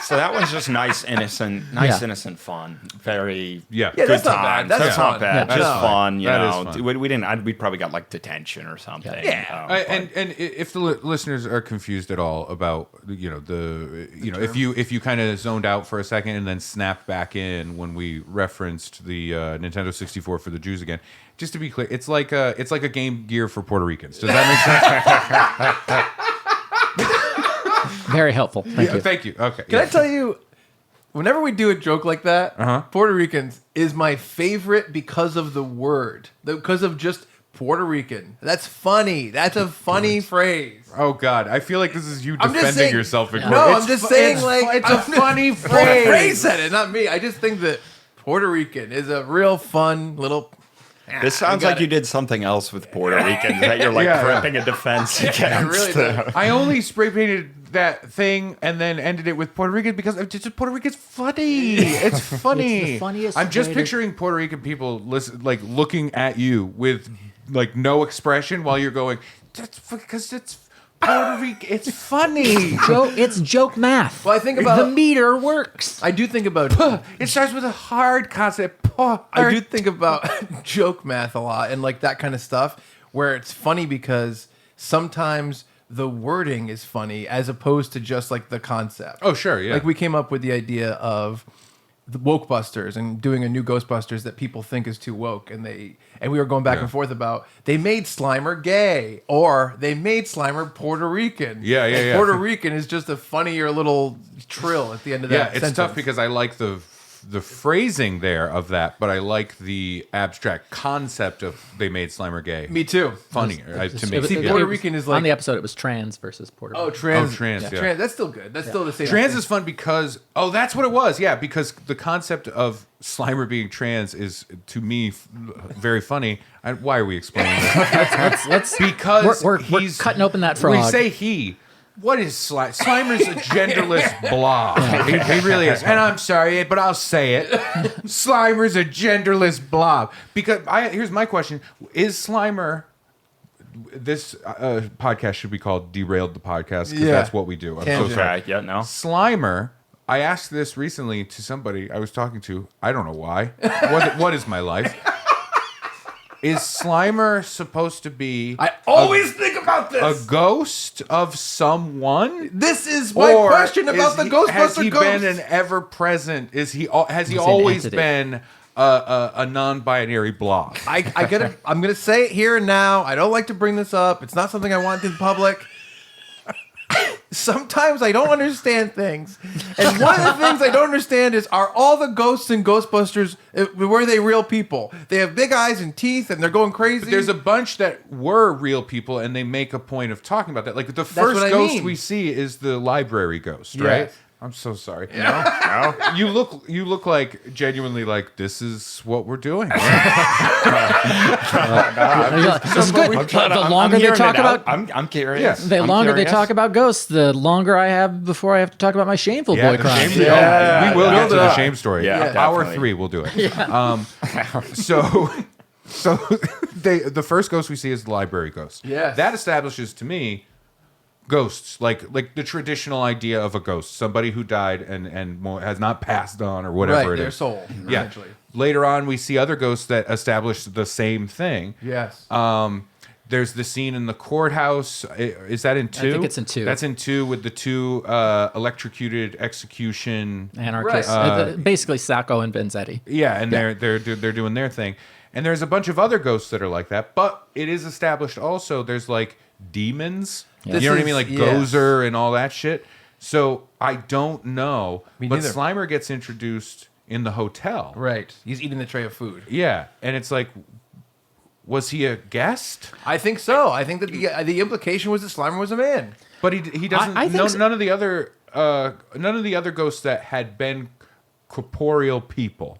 So that one's just nice, innocent fun. Very Yeah. Yeah, good that's not times. bad. That's not fun. bad. Yeah, Just no. fun. You That is know, fun. we didn't. We probably got like detention or something. Yeah. And if the listeners are confused at all about if you kind of zoned out for a second and then snapped back in when we referenced the Nintendo 64 for the Jews again, just to be clear, it's like a Game Gear for Puerto Ricans. Does that make sense? Very helpful. Thank you. Thank you. Okay. Can I tell you, whenever we do a joke like that, Uh-huh. Puerto Ricans is my favorite because of the word, because of just Puerto Rican. That's funny. That's a funny phrase. Oh God, I feel like this is you I'm just defending saying- yourself. In No, court. I'm just saying, it's a funny The phrase. phrase said it, not me. I just think that Puerto Rican is a real fun little. This sounds got like it. you did something else with Puerto Ricans that you're like Yeah, yeah. prepping a defense against. It really does. I only spray painted that thing and then ended it with Puerto Rican because Puerto Rican's funny. It's funny. It's the funniest I'm just way to- picturing Puerto Rican people looking at you with like no expression while you're going. That's because it's Puerto Rican. It's funny. It's joke math. Well, I think about the meter works. I do think about. It starts with a hard concept. I do think about joke math a lot and like that kind of stuff where it's funny because sometimes the wording is funny as opposed to just like the concept. Oh, sure, yeah. Like we came up with the idea of the Wokebusters and doing a new Ghostbusters that people think is too woke, and we were going back Yeah. and forth about they made Slimer gay or they made Slimer Puerto Rican. Yeah, yeah, And yeah. Puerto Rican is just a funnier little trill at the end of Yeah, that it's sentence. tough because I like the phrasing there of that, but I like the abstract concept of they made Slimer gay. Me too. Funnier to me. See, Yeah. Puerto Rican is like on the episode. It was trans versus Puerto Rican. Oh, trans. Oh, trans, yeah. Trans. That's still good. That's still the same. Trans thing. is fun because that's what it was. Yeah, because the concept of Slimer being trans is to me very funny. Why are we explaining this? Let's Because we're he's cutting open that frog. We say he. What is Slimer? Slimer's a genderless blob. He really is. And I'm sorry, but I'll say it. Slimer's a genderless blob. Because here's my question: is Slimer? This podcast should be called "Derailed the Podcast" because Yeah. that's what we do. I'm so Tangent. sorry. Right? Yeah. No. Slimer. I asked this recently to somebody I was talking to. I don't know why. What is my life? Is Slimer supposed to be I always think about a this. ghost of someone? This is my Or question about the Ghostbuster has he ghost. been an ever present? Has he He's an always entity. been a non-binary blob? I'm gonna say it here and now. I don't like to bring this up. It's not something I want in public. Sometimes I don't understand things, and one of the things I don't understand is: are all the ghosts in Ghostbusters were they real people? They have big eyes and teeth, and they're going crazy. There's a bunch that were real people, and they make a point of talking about that. Like the what first I ghost mean. we see is the library ghost, Yes. right? I'm so sorry. No. You look like genuinely like this is what we're doing. This is good. The longer they talk about I'm curious. Yeah. the I'm longer they curious. talk about ghosts, the longer I have before I have to talk about my shameful boy the crimes. shame- Yeah. we will Yeah. get to the shame story. Yeah, Hour definitely. 3, we'll do it. So the first ghost we see is the library ghost. Yes. That establishes to me ghosts, like the traditional idea of a ghost, somebody who died and has not passed on or whatever right, it their is. soul. Yeah. Essentially. Later on, we see other ghosts that establish the same thing. Yes. There's the scene in the courthouse. Is that in 2? think it's in 2. That's in 2 with the 2 electrocuted execution. Anarchists, basically Sacco and Benzetti. Yeah, and they're doing their thing. And there's a bunch of other ghosts that are like that. But it is established also there's like demons. This You know what I is- mean? Like yes. Gozer and all that shit. So I don't know. Me But neither. Slimer gets introduced in the hotel. Right. He's eating the tray of food. Yeah. And it's like, was he a guest? I think so. I think that the implication was that Slimer was a man. But he doesn't. I think so. None of the other ghosts that had been corporeal people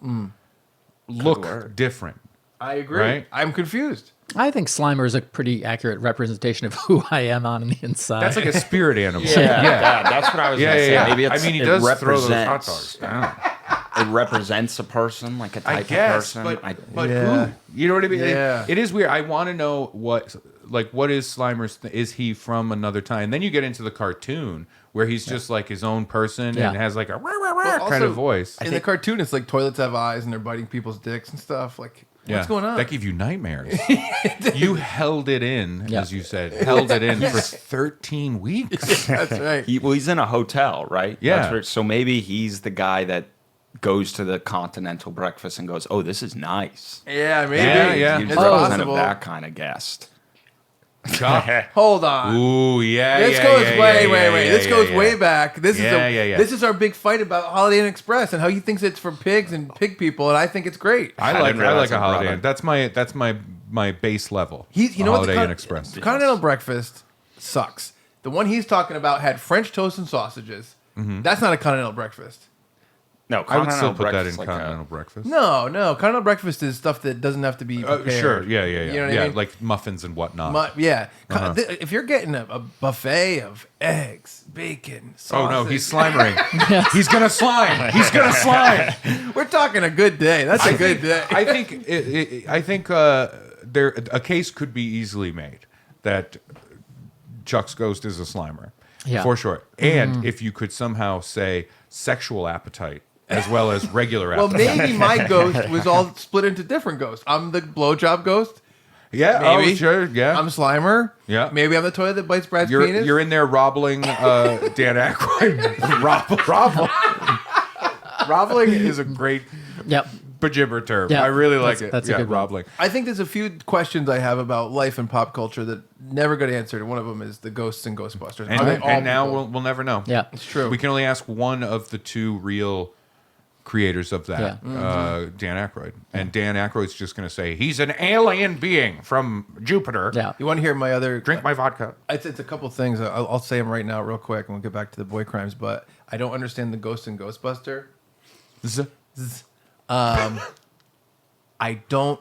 look different. I agree. Right? I'm confused. I think Slimer is a pretty accurate representation of who I am on the inside. That's like a spirit animal. Yeah, that's what I was going to say. Yeah. Maybe it's, I mean, he it does throw those hot represents- dogs down. It represents a person, like a I type guess, of person. but Yeah. who? You know what I mean? Yeah. It is weird. I want to know what is Slimer's? Is he from another time? And then you get into the cartoon where he's just like his own person Yeah. and has like a Well, kind of also, voice. In the cartoon, it's like toilets have eyes and they're biting people's dicks and stuff. Like, what's going on? That gave you nightmares. You held it in, Yeah. as you said, held it in for 13 weeks. That's right. He's in a hotel, right? Yeah. That's where, so maybe he's the guy that goes to the Continental breakfast and goes, "Oh, this is nice." Yeah, maybe. Yeah. He's It's representative possible. of that kind of guest. Hold on. Ooh, yeah. This yeah, goes yeah, way, yeah, way, yeah, way. yeah, This yeah, goes yeah. way back. This Yeah. This is our big fight about Holiday Inn Express and how he thinks it's for pigs and pig people, and I think it's great. I didn't like realize a it, Holiday brother. Inn. That's my base level. You know what? Holiday Inn Express. The Continental breakfast sucks. The one he's talking about had French toast and sausages. That's not a Continental breakfast. No, I would still Continental put that in breakfast, like continental breakfast. No. Continental breakfast is stuff that doesn't have to be prepared. Sure. Yeah. You know what I mean? Like muffins and whatnot. If you're getting a buffet of eggs, bacon, Oh sausage, no, he's slimering. He's gonna slime. He's gonna slime. we're talking a good day. That's a good day. I think there a case could be easily made that Chuck's ghost is a slimer, Yeah. for sure. And if you could somehow say sexual appetite as well as regular Well, appetite. maybe my ghost was all split into different ghosts. I'm the blowjob ghost. Yeah. Maybe. Oh, sure. Yeah. I'm Slimer. Yeah. Maybe I'm the toilet that bites Brad's penis. You're in there robbling Dan Aykroyd. Robbling is a great Yep. bajibber term. Yeah, I really like it. that's a good one. robbling. I think there's a few questions I have about life and pop culture that never get answered. And one of them is the ghosts and Ghostbusters. Are they all And now people? we'll never know. Yeah. It's true. We can only ask one of the two real creators of that, Yeah. Dan Aykroyd. And Dan Aykroyd's just going to say, he's an alien being from Jupiter. Yeah. You want to hear my other... Drink my vodka. It's a couple things. I'll say them right now real quick, and we'll get back to the boy crimes. But I don't understand the ghost and Ghostbuster. I don't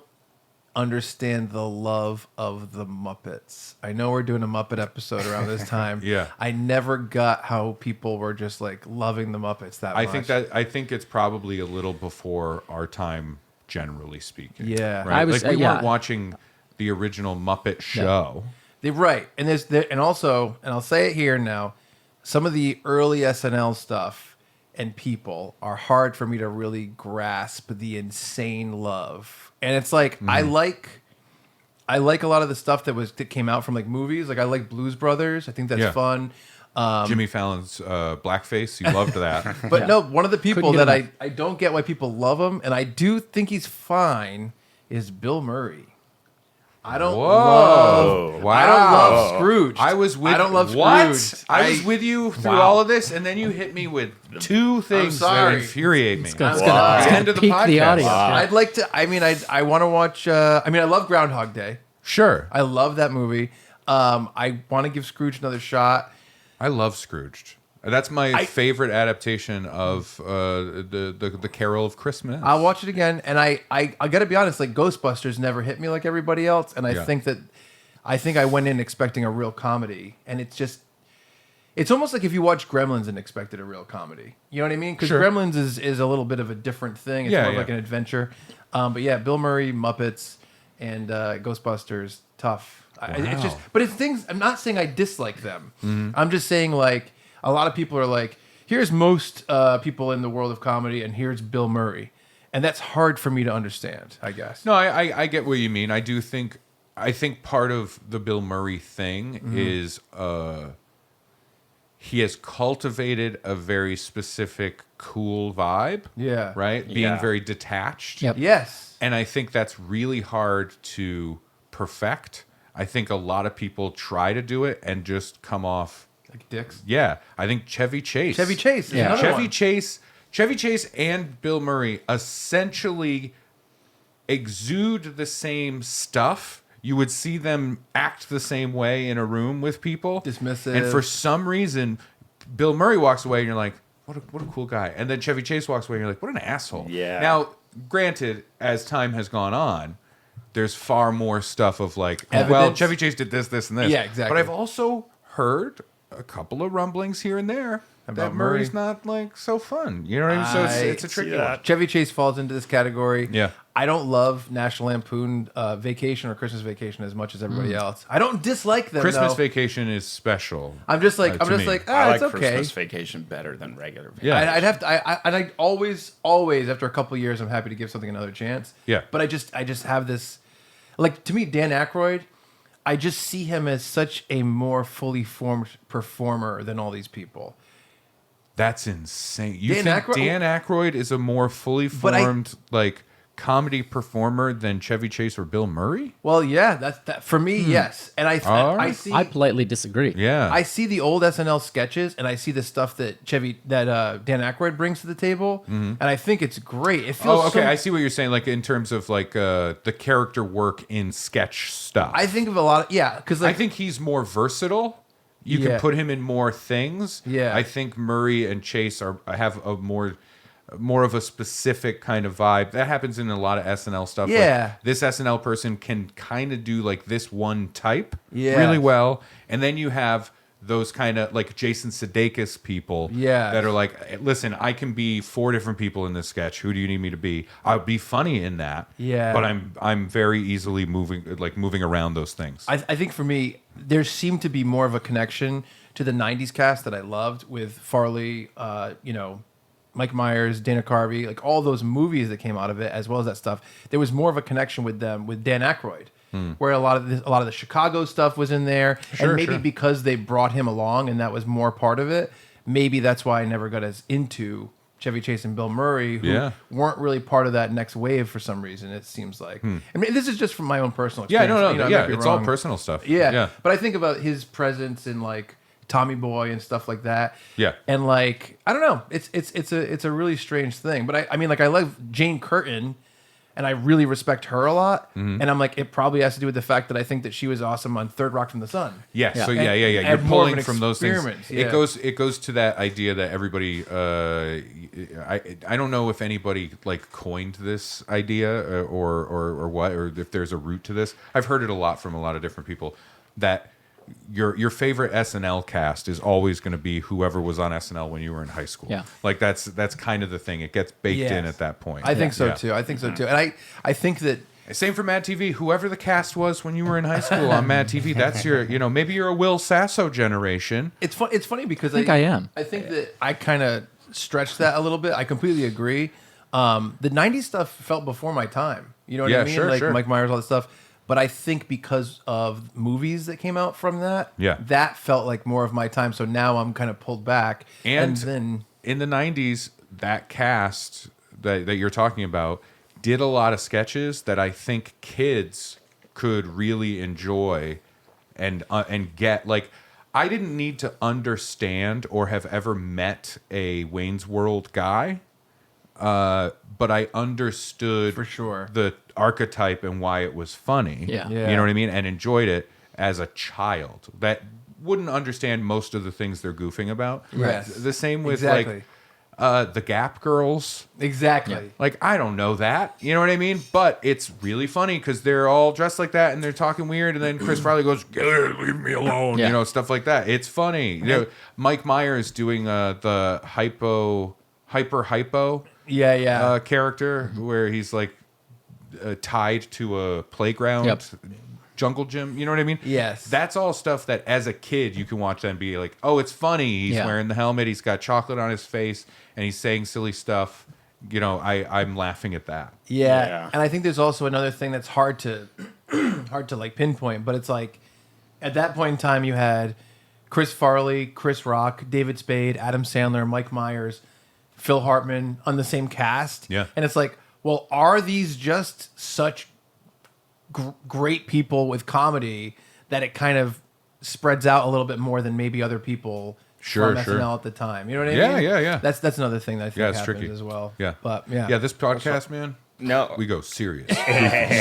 understand the love of the Muppets. I know we're doing a Muppet episode around this time. Yeah. I never got how people were just like loving the Muppets that much. I think it's probably a little before our time, generally speaking. Yeah. Right? I was- we yeah. weren't watching the original Muppet show. They're right. And also, and I'll say it here now, some of the early SNL stuff and people are hard for me to really grasp the insane love. And it's like I like a lot of the stuff that came out from like movies. Like I like Blues Brothers. I think that's Yeah. fun. Jimmy Fallon's blackface. You loved that. But no, one of the people Couldn't that get I don't get why people love him, and I do think he's fine, is Bill Murray. I don't love. Wow. I don't love Scrooge. I don't love Scrooge. Scrooge. I was with you through Wow. all of this, and then you hit me with two things that sorry. infuriate me. It's gonna End of the peak the podcast. audience. Yeah. I'd like to. I mean, I want to watch. I love Groundhog Day. Sure. I love that movie. I want to give Scrooge another shot. I love Scrooged. That's my favorite adaptation of the Carol of Christmas. I'll watch it again, and I got to be honest. Like Ghostbusters never hit me like everybody else, and I think I went in expecting a real comedy, and it's almost like if you watch Gremlins and expected a real comedy. You know what I mean? Because Sure. Gremlins is a little bit of a different thing. It's more like an adventure. But yeah, Bill Murray, Muppets, and Ghostbusters, tough. It's just, but it's things. I'm not saying I dislike them. I'm just saying like a lot of people are like, here's most people in the world of comedy, and here's Bill Murray, and that's hard for me to understand. I guess. No, I get what you mean. I think part of the Bill Murray thing is he has cultivated a very specific cool vibe. Yeah. Right? Being Yeah. very detached. Yep. Yes. And I think that's really hard to perfect. I think a lot of people try to do it and just come off. Like dicks. Yeah. I think Chevy Chase. Chevy Chase. Is Yeah. another Chevy one. Chase and Bill Murray essentially exude the same stuff. you would see them act the same way in a room with people. Dismissive. And for some reason, Bill Murray walks away and you're like, what a cool guy. And then Chevy Chase walks away and you're like, what an asshole. Yeah. Now, granted, as time has gone on, there's far more stuff of like, Evidence. well, Chevy Chase did this, this, and this. Yeah, exactly. But I've also heard a couple of rumblings here and there About that Murray's Murray. not like so fun. You know what I mean? So it's a tricky one. Chevy Chase falls into this category. Yeah. I don't love National Lampoon Vacation or Christmas Vacation as much as everybody else. I don't dislike them. Christmas though. Vacation is special. I'm just like, to me. I it's like okay. Christmas Vacation better than regular Vacation. Yeah. I'd have to. I always after a couple of years, I'm happy to give something another chance. Yeah. But I just have this, like, to me, Dan Aykroyd, I just see him as such a more fully formed performer than all these people. That's insane. You Dan think Aykroyd- Dan Aykroyd is a more fully But I- formed like comedy performer than Chevy Chase or Bill Murray? Well, yeah, that for me, yes. And I All right. see I politely disagree. Yeah. I see the old SNL sketches, and I see the stuff that Dan Aykroyd brings to the table, and I think it's great. It feels. Oh, okay. so- I see what you're saying. Like in terms of like the character work in sketch stuff. I think of a lot of because I think he's more versatile. You Yeah. can put him in more things. Yeah. I think Murray and Chase have a more of a specific kind of vibe. That happens in a lot of SNL stuff. Like, Yeah. this SNL person can kind of do like this one type Yeah. really well. And then you have those kind of like Jason Sudeikis people Yeah. that are like, listen, I can be 4 different people in this sketch. Who do you need me to be? I'll be funny in that. Yeah. But I'm very easily moving around those things. I think for me, there seemed to be more of a connection to the '90s cast that I loved with Farley, Mike Myers, Dana Carvey, like all those movies that came out of it, as well as that stuff. There was more of a connection with them with Dan Aykroyd, where a lot of the Chicago stuff was in there, Sure, and maybe sure. because they brought him along and that was more part of it, maybe that's why I never got as into Chevy Chase and Bill Murray, who Yeah. weren't really part of that next wave for some reason. It seems like. I mean, this is just from my own personal Yeah, experience. no, You know, I yeah, might be it's all wrong. personal stuff. Yeah. But I think about his presence in like Tommy Boy and stuff like that. Yeah. And like I don't know, it's a really strange thing. But I mean like I love Jane Curtin, and I really respect her a lot. Mm-hmm. And I'm like it probably has to do with the fact that I think that she was awesome on Third Rock from the Sun. Yeah, Yeah. so yeah. And You're more of pulling an from those things. experiment, yeah. It goes to that idea that everybody. I don't know if anybody like coined this idea or what, or if there's a root to this. I've heard it a lot from a lot of different people that your favorite SNL cast is always going to be whoever was on SNL when you were in high school. Yeah. Like that's kind of the thing. It gets baked in Yes. at that point. I think so Yeah. too. I think so too. And I think that Same for Mad TV. Whoever the cast was when you were in high school on Mad TV, that's your, maybe you're a Will Sasso generation. it's fun. It's funny because I think I am. I think that I kind of stretched that a little bit. I completely agree. The '90s stuff felt before my time. You know what Yeah, I mean? sure, Like sure. Mike Myers, all that stuff. But I think because of movies that came out from that, Yeah. that felt like more of my time. So now I'm kind of pulled back. And then in the 90s, that cast that you're talking about did a lot of sketches that I think kids could really enjoy and get. Like, I didn't need to understand or have ever met a Wayne's World guy, but I understood For sure. the archetype and why it was funny. Yeah. Yeah. You know what I mean? And enjoyed it as a child that wouldn't understand most of the things they're goofing about. Yes. The same with Exactly. like the Gap Girls. exactly. Like, I don't know that. You know what I mean? But it's really funny because they're all dressed like that and they're talking weird. And then Chris Farley goes, leave me alone. Yeah. Stuff like that. It's funny. Mike Myers doing the hypo Yeah. character where he's like tied to a playground. Yep. Jungle gym, you know what I mean? Yes. That's all stuff that as a kid you can watch that and be like, oh, it's funny. He's Yeah. wearing the helmet, he's got chocolate on his face, and he's saying silly stuff. I'm laughing at that. Yeah. Yeah. And I think there's also another thing that's hard to like pinpoint, but it's like at that point in time you had Chris Farley, Chris Rock, David Spade, Adam Sandler, Mike Myers, Phil Hartman on the same cast. Yeah. And it's like, well, are these just such great people with comedy that it kind of spreads out a little bit more than maybe other people Sure, from sure. SNL at the time? You know what I Yeah, mean? yeah, yeah. That's another thing that I think Yeah, it's happens tricky as well. Yeah. But yeah. Yeah, this podcast, man, No. We go serious. I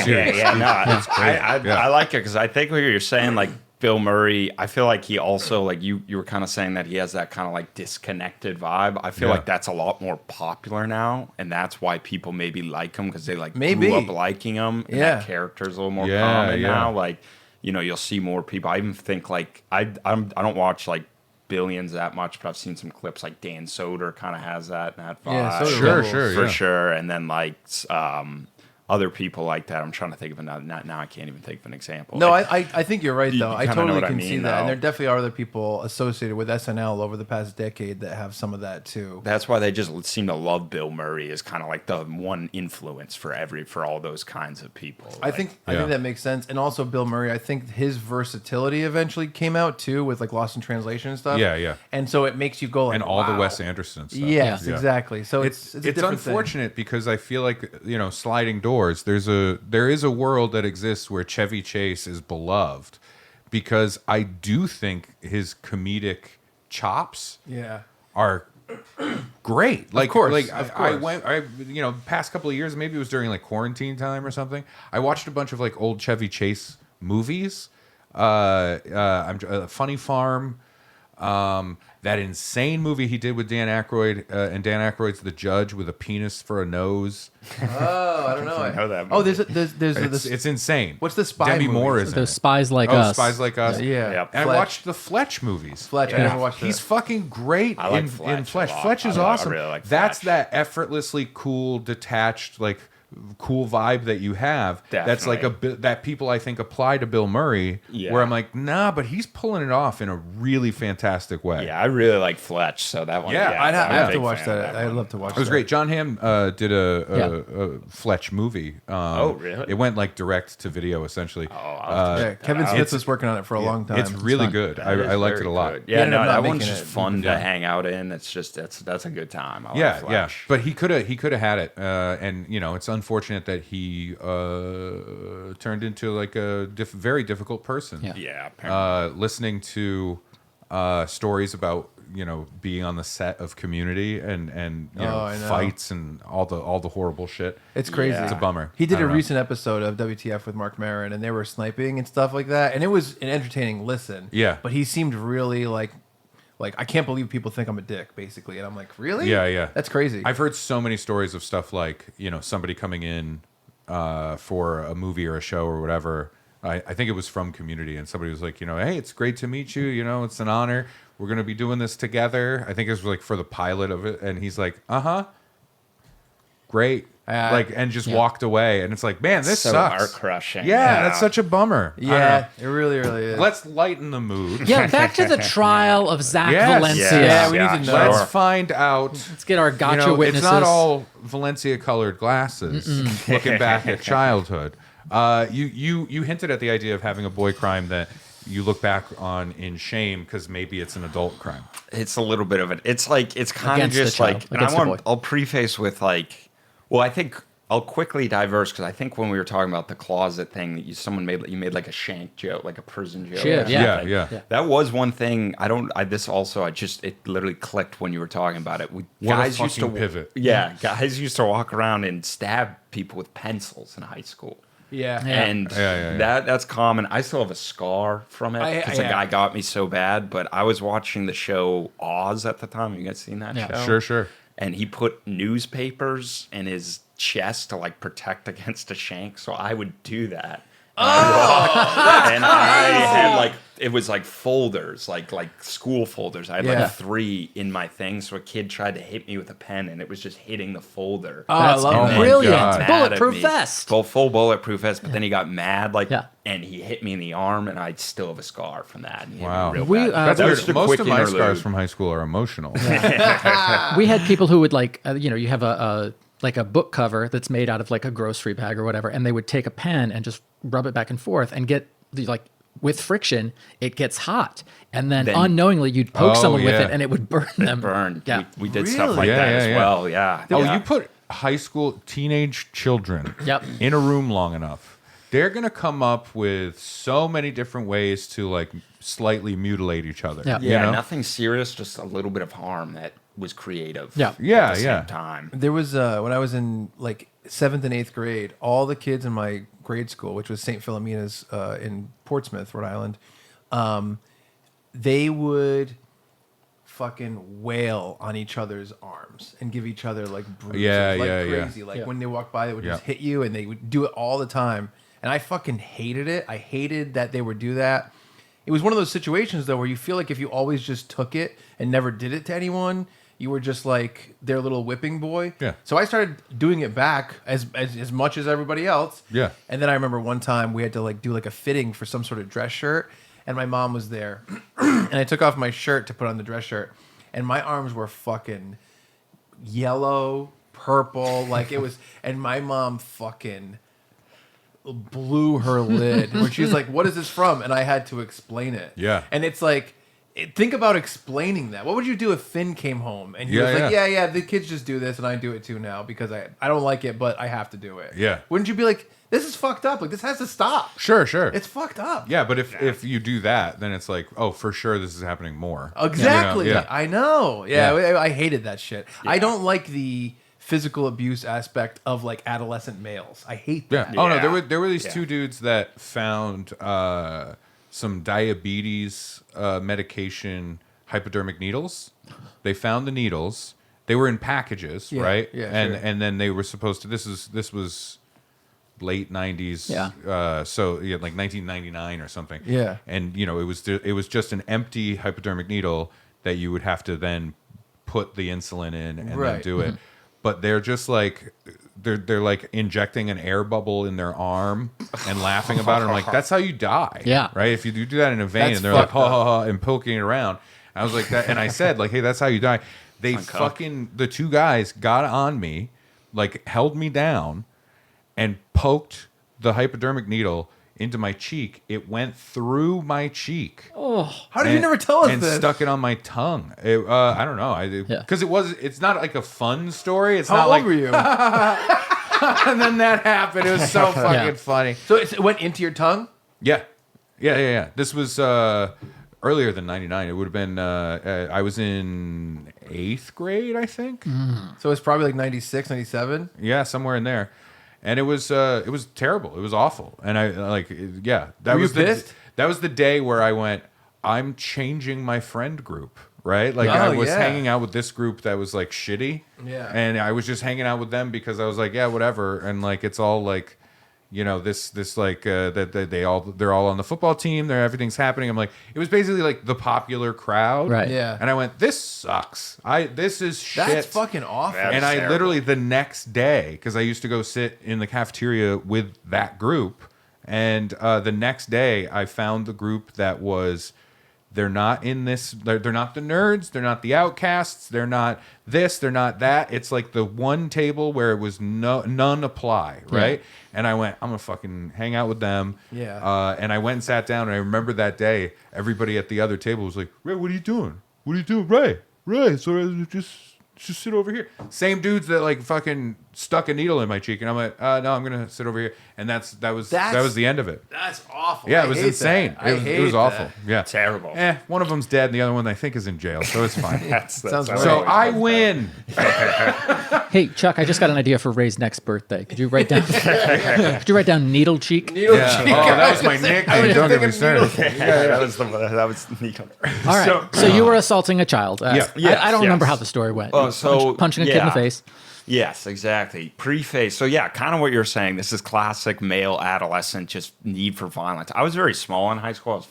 like it because I think what you're saying, like Bill Murray, I feel like he also, like you were kind of saying that he has that kind of like disconnected vibe. I feel like that's a lot more popular now, and that's why people maybe like him because they like grew up liking him. And that character's a little more common now. Like, you know, you'll see more people. I even think like I don't watch like Billions that much, but I've seen some clips like Dan Soder kind of has that vibe. Yeah, for sure. And then like other people like that. I'm trying to think of another. Now I can't even think of an example. No, I think you're right, though. You I kinda know totally what I can mean, see that. though. And there definitely are other people associated with SNL over the past decade that have some of that, too. That's why they just seem to love Bill Murray as kind of like the one influence for all those kinds of people. I think that makes sense. And also Bill Murray, I think his versatility eventually came out, too, with like Lost in Translation and stuff. Yeah. And so it makes you go like, And all the wow. Wes Anderson stuff. Yes, exactly. So it's a different unfortunate because I feel like, you know, sliding doors, there is a world that exists where Chevy Chase is beloved because I do think his comedic chops are great. Like, of course. I you know, past couple of years, maybe it was during like quarantine time or something. I watched a bunch of like old Chevy Chase movies. Funny Farm. That insane movie he did with Dan Aykroyd, and Dan Aykroyd's the judge with a penis for a nose. Oh, I don't know. I know that Oh, movie. It's insane. What's the spy Demi movie? Moore is in Those it. Spies Like Us. Spies Like Us. Yeah. Yep. And I watched the Fletch movies. Fletch, I never watched that. He's fucking great I like in Fletch a Fletch. lot. Fletch is I awesome. really like That's Fletch. that effortlessly cool, detached, like cool vibe that you have. That's like that people I think apply to Bill Murray. Yeah. Where I'm like, nah, but he's pulling it off in a really fantastic way. Yeah, I really like Fletch, so that one. Yeah, I'd I'm a have to big watch fan of that. I'd one. love to watch that. It was great. John Hamm did a Fletch movie. Oh, really? It went like direct to video, essentially. Kevin Smith was working on it for a long time. It's really good. I liked it a lot. Yeah, ended up no, not that one's making just it. fun to hang out in. It's just that's a good time. I like Yeah, Fletch. but he could have had it, and you know, it's unfortunate that he turned into like a very difficult person. Yeah, apparently. Listening to stories about, you know, being on the set of Community and you know, I know. fights and all the horrible shit. It's crazy. Yeah. It's a bummer. He did I a don't know. recent episode of WTF with Mark Maron, and they were sniping and stuff like that, and it was an entertaining listen. Yeah. But he seemed really like I can't believe people think I'm a dick, basically, and I'm like, really? Yeah. That's crazy. I've heard so many stories of stuff like, you know, somebody coming in for a movie or a show or whatever. I think it was from Community, and somebody was like, you know, hey, it's great to meet you. You know, it's an honor. We're going to be doing this together. I think it was like for the pilot of it. And he's like, great. And just walked away. And it's like, man, this so sucks. heart crushing. Yeah, that's such a bummer. I don't yeah, know. it really, really is. Let's lighten the mood. Yeah, back to the trial of Zach Yes. Valencia. Yeah, we need to know. Let's find out. Let's get our gotcha You know, witnesses. it's not all Valencia colored glasses looking back at childhood. You hinted at the idea of having a boy crime that you look back on in shame because maybe it's an adult crime. It's a little bit of it. It's like it's kind of Against the just child, like, and against the boy. I'll preface with like, well, I think I'll quickly diverse because I think when we were talking about the closet thing that you made like a shank joke, like a prison joke. Shit, or yeah. something. Yeah. That was one thing. It literally clicked when you were talking about it. Guys used to pivot. Yeah, guys used to walk around and stab people with pencils in high school. yeah. And that's common. I still have a scar from it because a guy got me so bad. But I was watching the show Oz at the time. Have you guys seen that show? Sure. And he put newspapers in his chest to like protect against a shank. So I would do that. And I had like, it was like folders, like school folders. I had like 3 in my thing. So a kid tried to hit me with a pen and it was just hitting the folder. Oh, I That's love that. brilliant. God. Mad at Bulletproof me. vest. Full bulletproof vest. But then he got mad, Yeah. and he hit me in the arm, and I still have a scar from that. And he hit me Wow. real We, bad. That's That was weird. just a Most quick of my interlude. scars from high school are emotional. We had people who would like, you have a book cover that's made out of like a grocery bag or whatever, and they would take a pen and just rub it back and forth and get like with friction, it gets hot, and then unknowingly you'd poke someone with it and it would burn them. Burned. Yeah. We did Really? stuff like that as well. Yeah. Oh, Yeah. you put high school teenage children Yep. in a room long enough, they're going to come up with so many different ways to like slightly mutilate each other. Yeah. You Yeah, know? nothing serious, just a little bit of harm that was creative. Yeah. Yeah, at the yeah. same time. There was when I was in like 7th and 8th grade, all the kids in my grade school, which was St. Philomena's in Portsmouth, Rhode Island, they would fucking wail on each other's arms and give each other like bruises, crazy. Like when they walk by, they would just hit you, and they would do it all the time. And I fucking hated it. I hated that they would do that. It was one of those situations though where you feel like if you always just took it and never did it to anyone, you were just like their little whipping boy. Yeah. So I started doing it back as much as everybody else. Yeah. And then I remember one time we had to like do like a fitting for some sort of dress shirt, and my mom was there, and I took off my shirt to put on the dress shirt, and my arms were fucking yellow, purple, like it was, and my mom fucking blew her lid when she's like, "What is this from?" And I had to explain it. Yeah. And it's like, think about explaining that. What would you do if Finn came home and he was like, yeah, the kids just do this and I do it too now because I don't like it, but I have to do it. Yeah. Wouldn't you be like, this is fucked up. Like, this has to stop. Sure. It's fucked up. Yeah, but if you do that, then it's like, oh, for sure this is happening more. Exactly. You know? Yeah. I know. Yeah, Yeah. I hated that shit. Yeah. I don't like the physical abuse aspect of like adolescent males. I hate that. Yeah. Oh no, Yeah. there were these Yeah. two dudes that found some diabetes medication hypodermic needles. They found the needles. They were in packages, Yeah, right? yeah, and sure. and then they were supposed to. This was late 90s. Yeah. So like 1999 or something. Yeah. And it was just an empty hypodermic needle that you would have to then put the insulin in and then Right. do it. But they're just like they're like injecting an air bubble in their arm and laughing about it. I'm like, that's how you die. Yeah. Right? If you do that in a vein, That's and they're like, fucked ha ha ha, and poking it around. I was like that, and I said like, hey, that's how you die. They Uncuffed. the two guys got on me, like held me down, and poked the hypodermic needle into my cheek. It went through my cheek. How did you never tell us and this? stuck it on my tongue. I don't know. Because it's not like a fun story. It's How not old like were you? and then that happened. It was so fucking funny. So it went into your tongue? Yeah. This was earlier than 99. It would have been I was in 8th grade, I think. So it's probably like 96, 97? Yeah, somewhere in there. And it was terrible. It was awful. And I like that Were was you pissed? that was the day where I went, I'm changing my friend group, right? Like Oh, I was yeah. hanging out with this group that was like shitty. Yeah. And I was just hanging out with them because I was like, yeah, whatever. And like it's all like this like that they're all on the football team. Everything's happening. I'm like, it was basically like the popular crowd. Right. Yeah. And I went, this sucks. This is shit. That's fucking awful. Yeah. And I terrible. literally the next day, because I used to go sit in the cafeteria with that group, and the next day I found the group that was, they're not in this, they're not the nerds, they're not the outcasts, they're not this, they're not that. It's like the one table where it was none apply, right? And I went, I'm gonna fucking hang out with them. Yeah. And I went and sat down, and I remember that day, everybody at the other table was like, Ray, what are you doing? What are you doing? Ray, so just sit over here. Same dudes that like fucking stuck a needle in my cheek, and I'm like, no, I'm gonna sit over here. And that was the end of it. That's awful. Yeah, I it was hate insane. that. It was awful. Yeah, Terrible. One of them's dead, and the other one I think is in jail, so it's fine. Sounds right. So I win. Hey, Chuck, I just got an idea for Ray's next birthday. Could you write down needle cheek? Yeah. Oh, that was my nickname. Don't get me started. That was neat. All right. So you were assaulting a child. Yeah. I don't remember Yes. how the story went. Oh, so, punching a kid in the yeah. face. Yes, exactly. Preface. So yeah, kind of what you're saying. This is classic male adolescent just need for violence. I was very small in high school. I was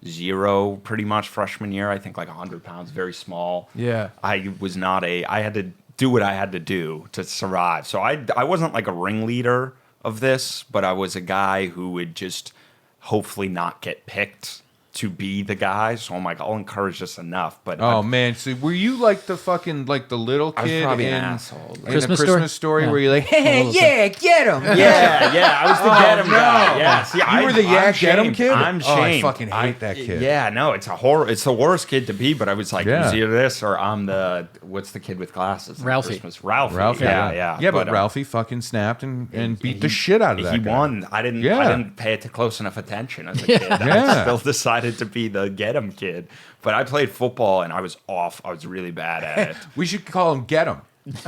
5'0" pretty much freshman year. I think like 100 pounds, very small. Yeah. I was not I had to do what I had to do to survive. So I wasn't like a ringleader of this, but I was a guy who would just hopefully not get picked to be the guy. So I'm like, I'll encourage this enough. But Oh man, so were you like the fucking like the little I was kid probably in an asshole. in Christmas the Story? Christmas story Yeah. where you're like, hey, little yeah, get him. Yeah, I was the get him guy. Yeah, see, You were the I'm yak get him shamed. kid? I'm Oh, I shamed. fucking hate that kid. Yeah, no, it's a horror. It's the worst kid to be. But I was like, Yeah. it was either this or I'm the what's the kid with glasses? at Ralphie. Christmas? Ralphie. Ralphie, Yeah. Yeah, but um, Ralphie fucking snapped and beat the shit out of that He guy. won. I didn't pay it close enough attention as a kid. I Yeah. still decided to be the get him kid. But I played football and I was off. I was really bad at it. We should call him Get 'em. There's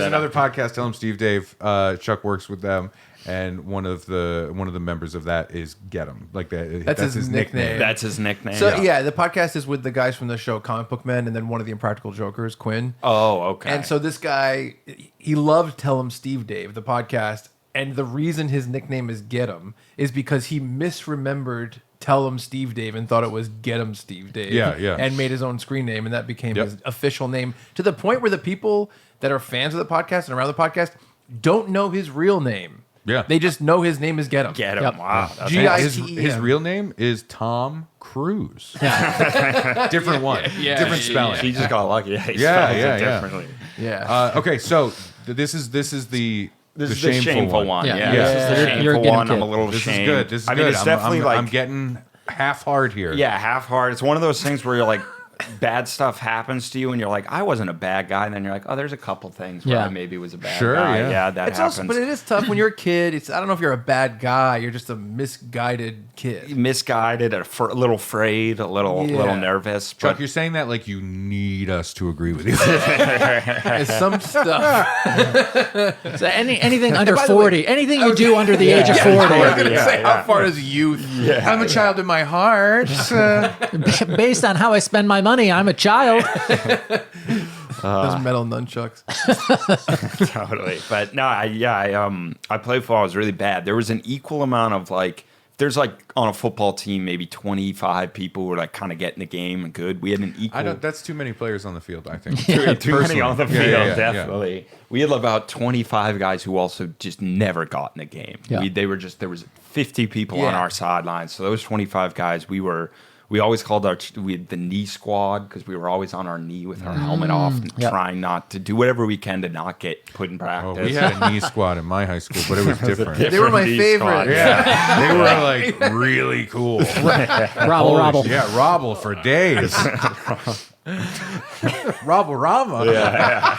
another podcast. Tell him Steve Dave. Chuck works with them, and one of the members of that is Get 'em. Like that's his nickname. That's his nickname. So yeah, the podcast is with the guys from the show Comic Book Men, and then one of the Impractical Jokers, Quinn. Oh, okay. And so this guy, he loved Tell Him Steve Dave, the podcast, and the reason his nickname is Get 'em is because he misremembered Tell Him Steve Dave and thought it was Get 'em Steve Dave. Yeah. And made his own screen name, and that became his official name, to the point where the people that are fans of the podcast and around the podcast don't know his real name. Yeah. They just know his name is Get 'em. Get him. Yep. Wow. That's His real name is Tom Cruise. Different one. Different spelling. He just got lucky. Yeah, he Yeah, spells it yeah. differently. Yeah. Okay, so this is the This is the shameful one. Yeah. Yeah, Yeah. this is the You're shameful getting one. I'm kid. a little This ashamed. is good. This is I good. mean, it's definitely I'm like getting half hard here. yeah, half hard. It's one of those things where you're like, bad stuff happens to you, and you're like, I wasn't a bad guy, and then you're like, oh, there's a couple things where Yeah. I maybe was a bad Sure, guy. yeah. Yeah, that It's happens. also, but it is tough when you're a kid. I don't know if you're a bad guy. You're just a misguided kid. Misguided, a little afraid, a little nervous. Chuck, But you're saying that like you need us to agree with you. It's some stuff. So anything under by the way- 40, anything you do under the age of 40, I was going to Yeah, say, yeah. how far is youth? I'm a child in my heart. based on how I spend my money, I'm a child. Those metal nunchucks. totally. But no, I played football. I was really bad. There was an equal amount of like, there's like on a football team, maybe 25 people who were like kind of getting the game and good. We had an equal. That's too many players on the field, I think. Too many on the Yeah, field, yeah. definitely. We had about 25 guys who also just never got in the game. Yeah. There was 50 people on Yeah. our sidelines. So those 25 guys, we always called we had the knee squad because we were always on our knee with our helmet off and Yep. trying not to do whatever we can to not get put in Oh, practice. we had a knee squad in my high school, but it was different. They were my knee favorite. squad. Yeah, they were like really cool. Robble, robble. Yeah, Robble for days. Robble Rama.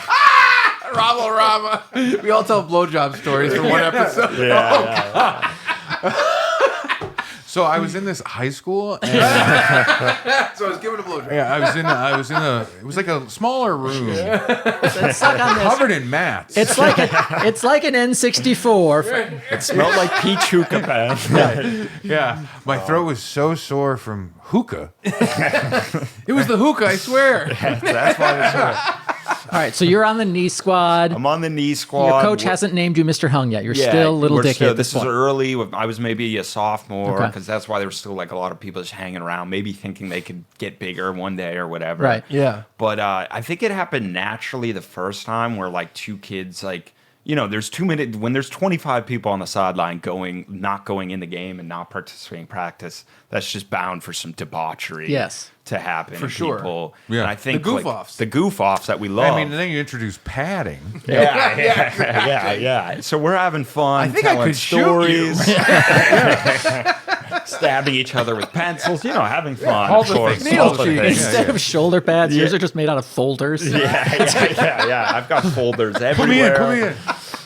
Rama Rama. We all tell blowjob stories from one episode. So I was in this high school, and So I was giving a blowjob. yeah, I was in a. It was like a smaller room, It's stuck on this. covered in mats. It's like an N64. It smelled like peach hookah pen. Yeah, my throat was so sore from hookah. It was the hookah, I swear. That's why it's All right, so you're on the knee squad. I'm on the knee squad. Your coach hasn't named you Mr. Hung yet. You're still little we're Dicky still- at this This is point. early. I was maybe a sophomore Okay. because that's why there was still like a lot of people just hanging around, maybe thinking they could get bigger one day or whatever. Right. Yeah. But I think it happened naturally the first time where like two kids like. There's 2 minutes when there's 25 people on the sideline not going in the game and not participating in practice. That's just bound for some debauchery Yes. to happen. For and sure. People, Yeah. and I think The goof-offs. the goof-offs that we love. I mean, then you introduce padding. Yeah. So we're having fun. I think I telling could shoot you. stories, stabbing each other with pencils. Having fun. All of the course. things. Needle All the cheek. things. Instead of shoulder pads, yours are just made out of folders. Yeah. I've got folders Put me everywhere. in. Put me in.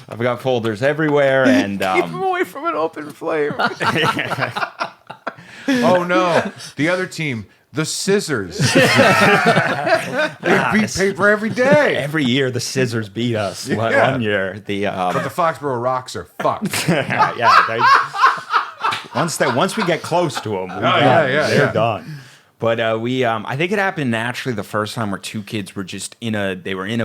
I've got folders everywhere, and Keep him away from an open flame. Oh no, the other team, the scissors. They beat paper every day. every year the scissors beat us. Yeah. One year, the But the Foxborough Rocks are fucked. once we get close to them, yeah. done. But I think it happened naturally the first time where two kids were just in a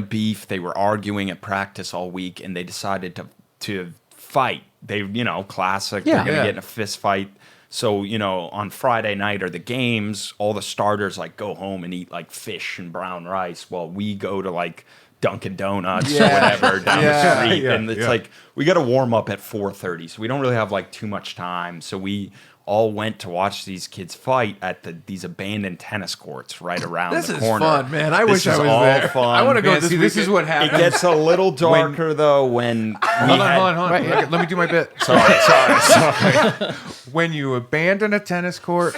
beef. They were arguing at practice all week, and they decided to fight. They, classic. Yeah. They're gonna Yeah. get in a fist fight. So, on Friday night or the games, all the starters like go home and eat like fish and brown rice while we go to like Dunkin' Donuts or whatever down the street. And it's like we got to warm up at 4:30, so we don't really have like too much time. So we all went to watch these kids fight at these abandoned tennis courts right around This the is corner. fun, man. I wish I is was all there. Fun. I want to go Man, this see, this is weekend. what It happens. gets a little darker though when Hold on. Let me do my bit. Sorry. When you abandon a tennis court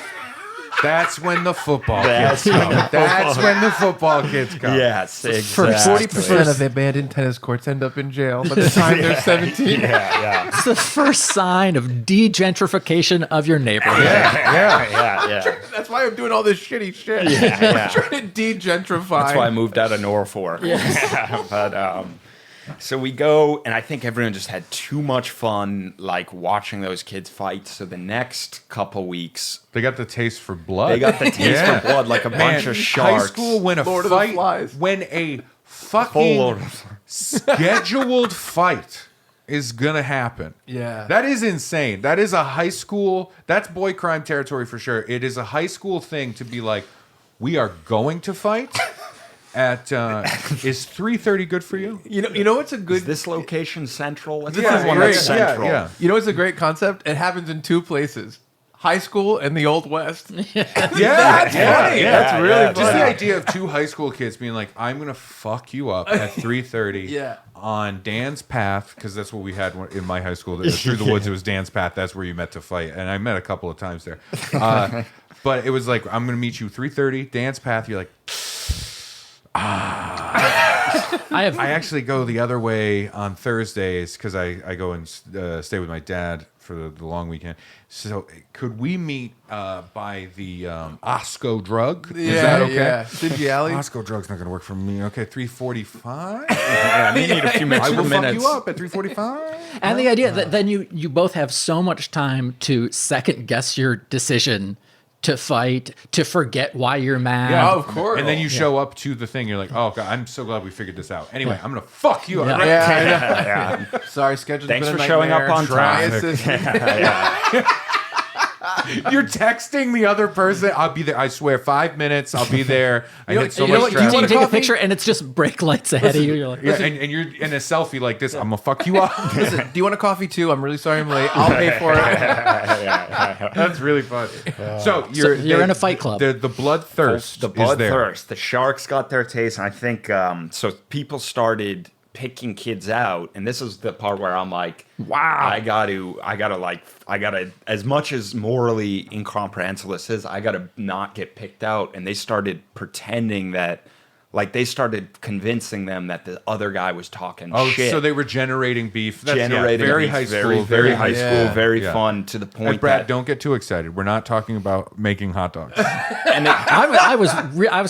That's when the football kids come. That's when the football kids come. Yes, For exactly. 40% of the abandoned tennis courts end up in jail by the time they're 17. Yeah, It's the first sign of degentrification of your neighborhood. yeah. That's why I'm doing all this shitty shit. Yeah. I'm trying to degentrify. That's why I moved out of Norfolk. But so we go, and I think everyone just had too much fun, like watching those kids fight. So the next couple weeks, They got the taste for blood. they got the taste for blood, like a bunch of sharks. High school when a Lord of the fight, Flies. when a Full fucking Lord of scheduled fight is gonna happen. Yeah. That is insane. That is a high school. That's boy crime territory for sure. It is a high school thing to be like, we are going to fight. At is 3:30 good for you? You know what's a good Is this location central? Let's Yeah, find one great. that's central. Yeah. You know what's a great concept? It happens in two places. High school and the Old West. Yeah, That's yeah, funny. yeah. That's really funny. Just the idea of two high school kids being like, I'm gonna fuck you up at 3:30 Yeah. on Dan's Path, because that's what we had in my high school. Through the woods, it was Dan's Path. That's where you met to fight, and I met a couple of times there. But it was like, I'm gonna meet you 3:30, Dan's Path. You're like, I actually go the other way on Thursdays because I go and stay with my dad for the long weekend. So could we meet by the Osco drug? Is that okay? Yeah. Digi Alley. Osco drug's not going to work for me. Okay, 3:45. Yeah, they need a few I extra will fuck minutes. you up at 3:45. And the idea that then you both have so much time to second guess your decision to fight, to forget why you're mad. Yeah, of course. And then you show up to the thing. You're like, oh god, I'm so glad we figured this out. Anyway, I'm gonna fuck you up. Yeah. Right? Yeah, I know. Sorry, schedule. Thanks for showing up on time. You're texting the other person. I'll be there. I swear, 5 minutes. I'll be there. I hit so you know much what, traffic. You want a take a coffee? picture and it's just brake lights ahead of you. You're like, Yeah, and you're in a selfie like this. I'm gonna fuck you up. Listen, do you want a coffee too? I'm really sorry I'm late. I'll pay for it. That's really funny. So you're in a fight club. The bloodthirst. The is there. bloodthirst. The sharks got their taste, and I think so. People started picking kids out, and this is the part where I'm like, wow, I gotta, as much as morally incomprehensible this is, I gotta not get picked out. And they started pretending that, like, they started convincing them that the other guy was talking shit. So they were generating beef. That's, Generating very beef, high school. very high school, Yeah. very Yeah. fun, to the And point Brad, that don't get too excited. We're not talking about making hot dogs. I was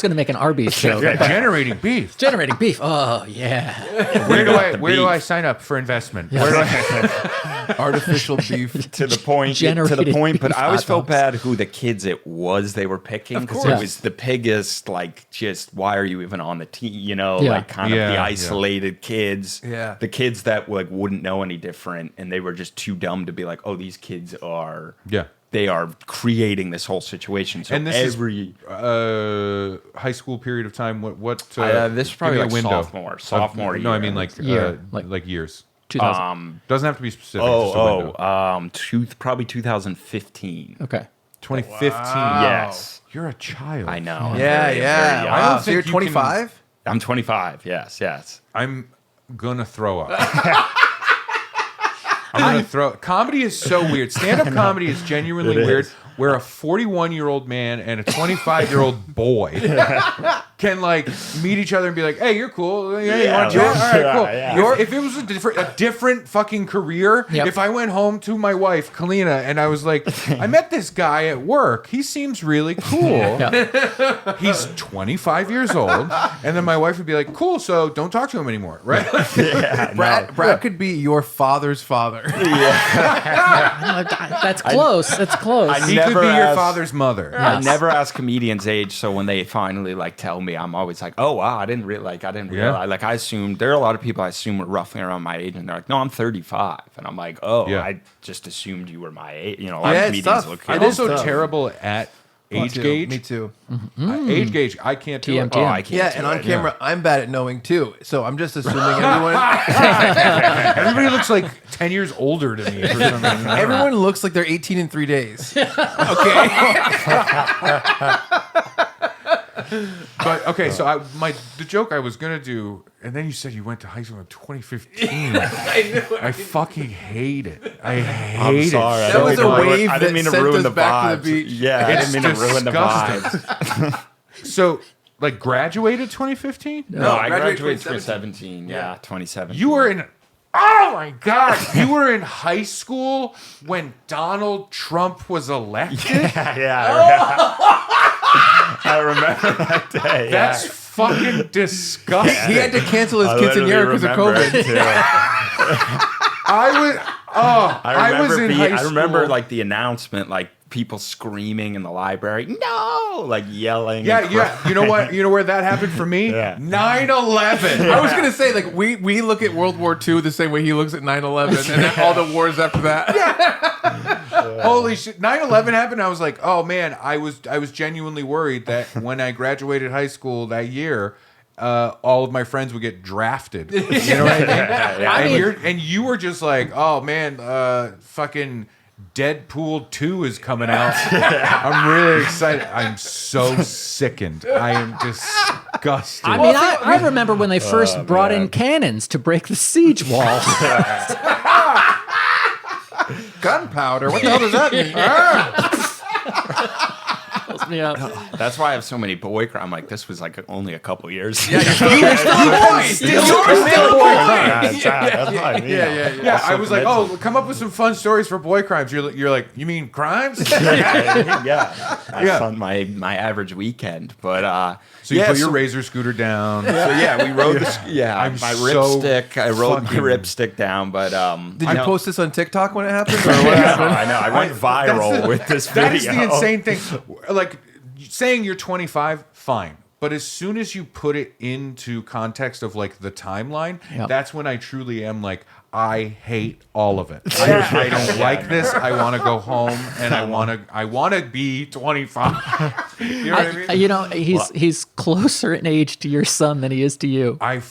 going to make an Arby's joke. Yeah, generating beef. Generating beef. Oh yeah. Where do I sign up for investment? Where do I, Artificial beef. to the point. Generating But I always hot felt dogs. bad who the kids it was they were picking, because course. it was the biggest, like, just why are you even on the team? You know, Yeah. like kind of Yeah, the yeah. isolated kids. Yeah. The kids that like wouldn't know any different, and they were just too dumb to be like, oh, these kids are. Yeah. They are creating this whole situation. So and this every is high school period of time. What? this is probably give me like a window. sophomore No, I year. mean like Year. like years. 2000. Doesn't have to be specific. just a window. Probably 2015. Okay. 2015. Yes, You're a child. I know. Yeah, Very, yeah. very young. I don't So think you're you 25? I'm 25. Yes. I'm gonna throw up. I'm gonna throw. Comedy is so weird. Stand-up comedy is genuinely weird. Where a 41-year-old man and a 25-year-old boy can like meet each other and be like, "Hey, you're cool. Hey, you want to right. All right, cool." Yeah. If it was a different fucking career, Yep. if I went home to my wife, Kalina, and I was like, "I met this guy at work. He seems really cool. Yeah. He's 25 years old," and then my wife would be like, "Cool, so don't talk to him anymore, right?" Brad could be your father's father. That's close. That's close. He could be your father's mother. I never ask comedians age, so when they finally like tell me, I'm always like, "Oh wow, I didn't realize." Like I assumed there are a lot of people I assume were roughly around my age, and they're like, "No, I'm 35," and I'm like, "Oh, Yeah. I just assumed you were my age." You know, a lot Yeah, of it's comedians tough. look. I'm It is also tough. terrible at age gauge. Me too. Age gauge, I can't do it. TM. Oh, I can't. Yeah, do and on it. camera, I'm bad at knowing too. So I'm just assuming everyone Everybody looks like 10 years older to me for some reason. everyone looks like they're 18 in 3 days. Okay. But okay, so the joke I was gonna do, and then you said you went to high school in 2015. I fucking hate it. I hate it. That was a wave I didn't mean to sent ruin us the back to vibes. the beach. Yeah, I didn't mean to ruin the disgusting. vibes. So, like, graduated 2015? No, I graduated graduated 2017. 2017. Yeah, 2017. You were in. Oh my God! You were in high school when Donald Trump was elected. I remember that day. That's fucking disgusting. He had to cancel his I quinceanera because of remember COVID. it, too. I was in high school. I remember like the announcement, like people screaming in the library, no, like yelling. Yeah. You know what? You know where that happened for me? Yeah. 9/11. I was gonna say, like, we look at World War II the same way he looks at 9/11, and then all the wars after that. Holy shit! 9/11 happened. I was like, oh man, I was genuinely worried that when I graduated high school that year, all of my friends would get drafted. You know what I mean? And you were just like, oh man, fucking Deadpool 2 is coming out. I'm really excited. I'm so sickened. I am disgusted. I mean, I remember when they first brought in cannons to break the siege wall. Gunpowder. What the hell does that mean? Yeah. That's why I have so many boy crimes. I'm like, this was like only a couple years. You're still a boy. Yeah, I was like, oh, come up with some fun stories for boy crimes. You're like, you mean crimes? That's on my average weekend. But So you put your razor scooter down. So yeah, we rode my so ripstick. I rode my fucking- ripstick down, but Did you post this on TikTok when it happened? Or what I happened? know. I went viral with this video. That is the insane thing. Like, saying you're 25, fine. But as soon as you put it into context of like the timeline, Yep. that's when I truly am like, I hate all of it. I don't like this. I want to go home and I want to be 25. You know what I mean? You know, he's closer in age to your son than he is to you. Shut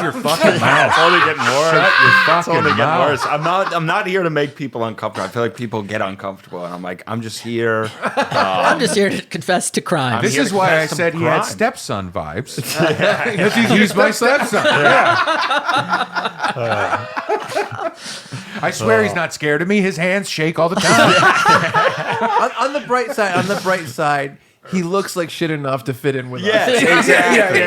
your fucking mouth. It's only getting worse. Shut your It's fucking only getting mouth. worse. I'm not here to make people uncomfortable. I feel like people get uncomfortable, and I'm like, I'm just here. I'm just here to confess to crime. This here is to why I confess some said he had crime. stepson vibes. Because he's my stepson. Yeah. I swear he's not scared of me. His hands shake all the time. on the bright side, he looks like shit enough to fit in with us. Exactly.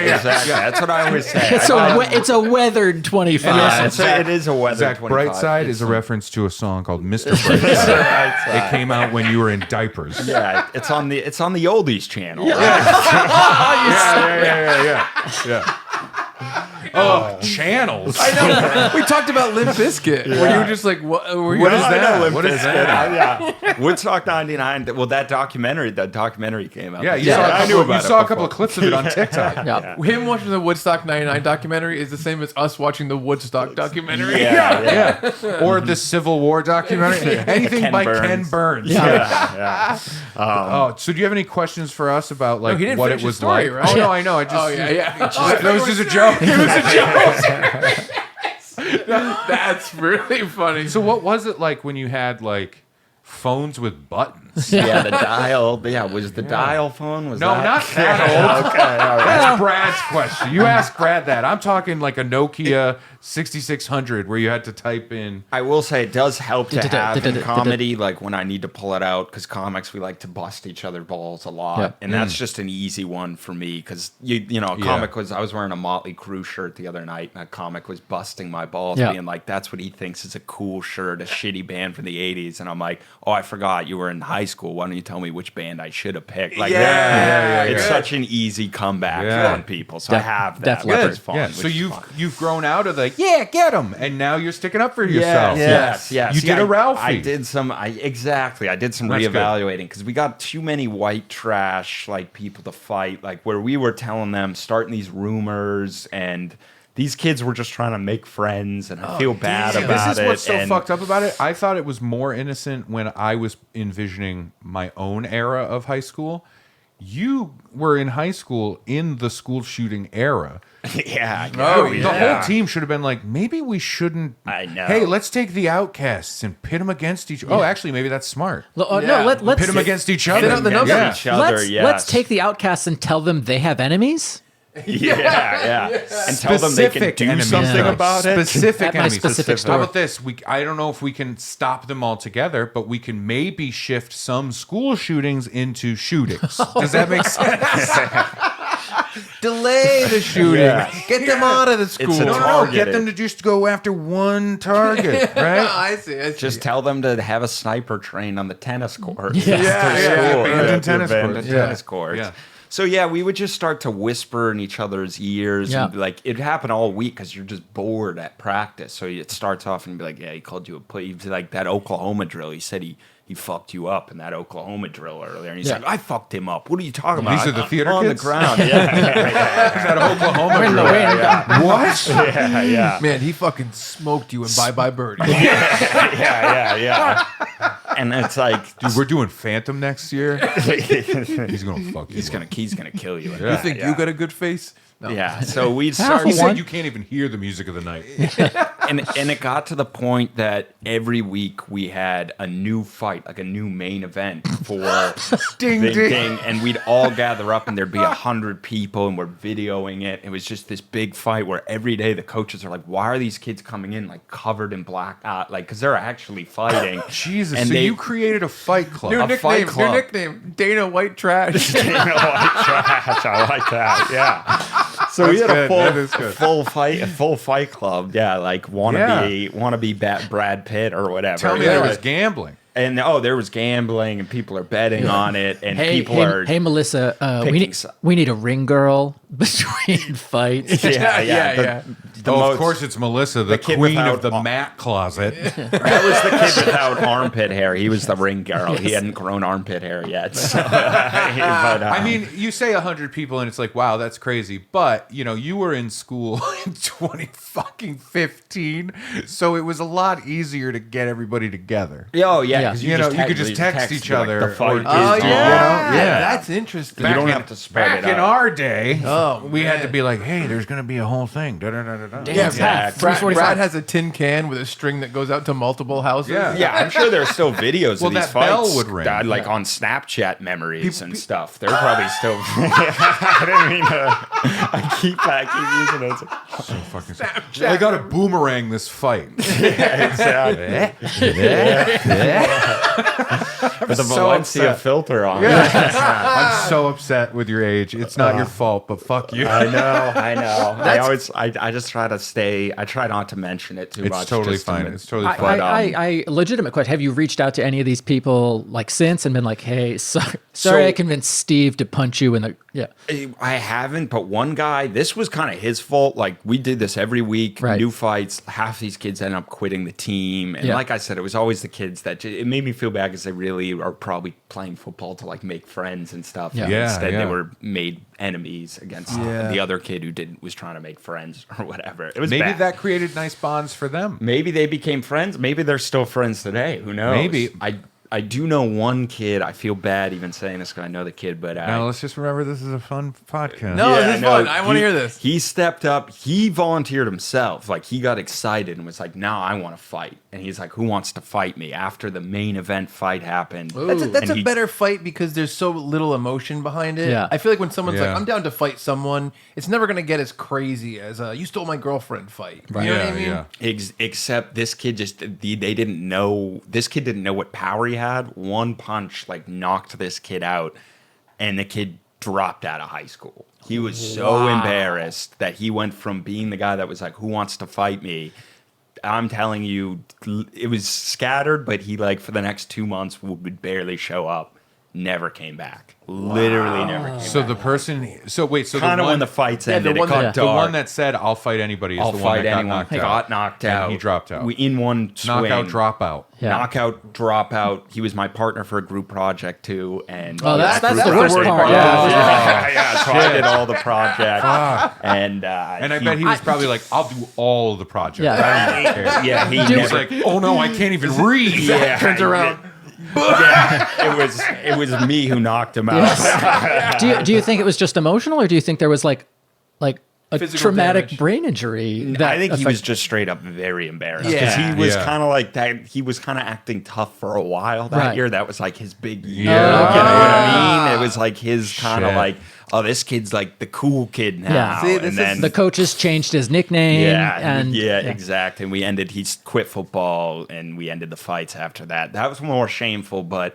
That's what I always say. It's a weathered 25. It is a weather. Zach, 25. Brightside is a reference to a song called Mr. Brightside. It came out when you were in diapers. Yeah, it's on the oldies channel. Yeah. Oh, channels. I know. We talked about Limp Bizkit. Where you were just like, what is that? What is that? Yeah, Woodstock '99. Well, that documentary came out. Yeah, you saw a couple of clips of it on TikTok. Yeah. Him watching the Woodstock '99 documentary is the same as us watching the Woodstock documentary. Yeah. Or the Civil War documentary. Anything Ken by Burns. Ken Burns. Yeah. So do you have any questions for us about like he didn't what finish it his was story, like? right? Oh no, I know. I just yeah. that was just a joke. It was a joke. That's really funny. So what was it like when you had like phones with buttons? Yeah, the dial. Yeah, was the dial phone? Was No, that? not that old. Okay, all right. That's Brad's question. You ask Brad that. I'm talking like a Nokia 6600 where you had to type in. I will say it does help to have in comedy, like when I need to pull it out, because comics, we like to bust each other balls a lot. Yeah. And that's just an easy one for me, because, you know, a comic was, I was wearing a Motley Crue shirt the other night, and a comic was busting my balls, being like, that's what he thinks is a cool shirt, a shitty band from the 80s. And I'm like, oh, I forgot you were in high school. Why don't you tell me which band I should have picked? Like, it's such an easy comeback on people. So I have that, which is fun. Yeah. So you've grown out of the get them, and now you're sticking up for yourself. Yes. You did a Ralphie. I did some. I did some That's reevaluating, because we got too many white trash like people to fight. Like where we were telling them, starting these rumors, and these kids were just trying to make friends, and I feel bad about it. This is what's so fucked up about it. I thought it was more innocent when I was envisioning my own era of high school. you were in high school in the school shooting era. Yeah. The whole team should have been like, maybe we shouldn't. I know. Hey, let's take the outcasts and pit them against each. Oh, actually, maybe that's smart. No, let's Pit them against each other. Sit out the numbers. Yeah. Each other, let's take the outcasts and tell them they have enemies. Yeah. And tell them they can Specific do enemies, something though. about it. Specific At my enemies. specific How store. about this? I don't know if we can stop them all together, but we can maybe shift some school shootings into shootings. Does that make sense? Delay the shooting. Yeah. Get them out of the school. It's a No, get targeted. them to just go after one target, right? I see. Just tell them to have a sniper trained on the tennis court. Abandoned tennis courts. Tennis courts. Yeah. So yeah, we would just start to whisper in each other's ears. Yeah. And like it happened all week because you're just bored at practice. So it starts off and be like, yeah, he called you a play. Like that Oklahoma drill. He said he fucked you up in that Oklahoma drill earlier. And he's like, I fucked him up. What are you talking about? These are the theater on kids? the ground. Yeah. Is that Oklahoma? in the drill? wind. What? Yeah. Man, he fucking smoked you in Bye Bye Birdie. Yeah. And it's like, Dude, we're doing Phantom next year. He's gonna fuck you. he's gonna kill you. You think you got a good face? No. Yeah. So we'd Half start He of said one. you can't even hear the music of the night. and it got to the point that every week we had a new fight, like a new main event for Ding, Big ding. Ding, and we'd all gather up, and there'd be 100 people, and we're videoing it. It was just this big fight where every day the coaches are like, "Why are these kids coming in like covered in black, like because they're actually fighting?" Jesus, And so they- you created a fight club. New fight nickname, club. Dana White Trash. I like that. Yeah. So we had good. That is good. a full fight club. Yeah, like wanna be Brad Pitt or whatever. Tell me Yeah. there was gambling. And there was gambling, and people are betting on it, and people are. Hey, Melissa, picking we need a ring girl between fights. Yeah. Of course, it's Melissa, the kid queen without of the mat closet. That was the kid without armpit hair. He was the ring girl. He hadn't grown armpit hair yet. So, I mean, you say 100 people, and it's like, wow, that's crazy. But you were in school in 2015, so it was a lot easier to get everybody together. oh yeah, Yeah. 'cause You could just text each like, other the fight or- is Oh, done. yeah. That's interesting. You don't in- have to spread Back it in out. our day, we had man. to be like, hey, there's going to be a whole thing. Da-da-da-da-da. Yeah, Exactly. Brad has a tin can with a string that goes out to multiple houses. Yeah. Yeah, I'm sure there's still videos Well, of these that bell fights would ring. that, like on Snapchat memories and stuff. They're probably still. I didn't mean to. I keep using it. So fucking I got to boomerang this fight. With a so Valencia upset. filter on. I'm so upset with your age. It's not your fault, but fuck you. I know. I just try to stay. I try not to mention it too much. It's totally just to fine. min- It's totally I, fine. I legitimate question. Have you reached out to any of these people like since and been like, hey, sorry, I convinced Steve to punch you in the I haven't, but one guy, this was kind of his fault. Like, we did this every week, Right. new fights. Half these kids end up quitting the team. And Yeah. like I said, it was always the kids that it made me feel bad because they really are probably playing football to like make friends and stuff. Yeah. And Yeah, instead, yeah. they were made enemies against the other kid who was trying to make friends or whatever. It was Maybe bad. that created nice bonds for them. Maybe they became friends. Maybe they're still friends today. Who knows? Maybe. I do know one kid. I feel bad even saying this because I know the kid, but Now let's just remember this is a fun podcast. No, this is fun. I want to hear this. He stepped up. He volunteered himself. Like, he got excited and was like, "Now I want to fight." And he's like, "Who wants to fight me?" After the main event fight happened. That's And a he- better fight because there's so little emotion behind it. Yeah. I feel like when someone's like, Yeah. I'm down to fight someone, it's never going to get as crazy as a you stole my girlfriend fight. You know what I mean? Except this kid they didn't know. This kid didn't know what power he had. One punch like knocked this kid out, and the kid dropped out of high school. He was so embarrassed that he went from being the guy that was like, "Who wants to fight me?" I'm telling you, it was scattered, but he like for the next 2 months would barely show up. Never came back. Literally never came So back. the person. So wait. So Kind the of one, when the fights the ended, one it got that- the dark. one that said "I'll fight anybody" is I'll the one fight that got anyone. knocked Got out. knocked And out. he dropped out. In one swing. Knockout, dropout. Yeah. Knockout, dropout. He was my partner for a group project too, and Oh, that's that's the the worst worst part. part. Yeah. yeah. So I did all the projects, and And I bet he was probably like, "I'll do all of the projects." Yeah. I don't care. yeah, he He was never. like, "Oh no, I can't even read." yeah, Turns around. it was me who knocked him out. Yes. Do you think it was just emotional, or do you think there was like a Physical traumatic damage. brain injury? That I think he was affected- just straight up very embarrassed because Yeah. he was Yeah. kind of like that. He was kind of acting tough for a while that Right. year. That was like his big year. Yeah. You know what I mean? It was like his kind of Shit. like, oh, this kid's like the cool kid now. Yeah. See, this and is then the coaches changed his nickname. yeah, and exactly. And we ended. He quit football, and we ended the fights after that. That was more shameful, but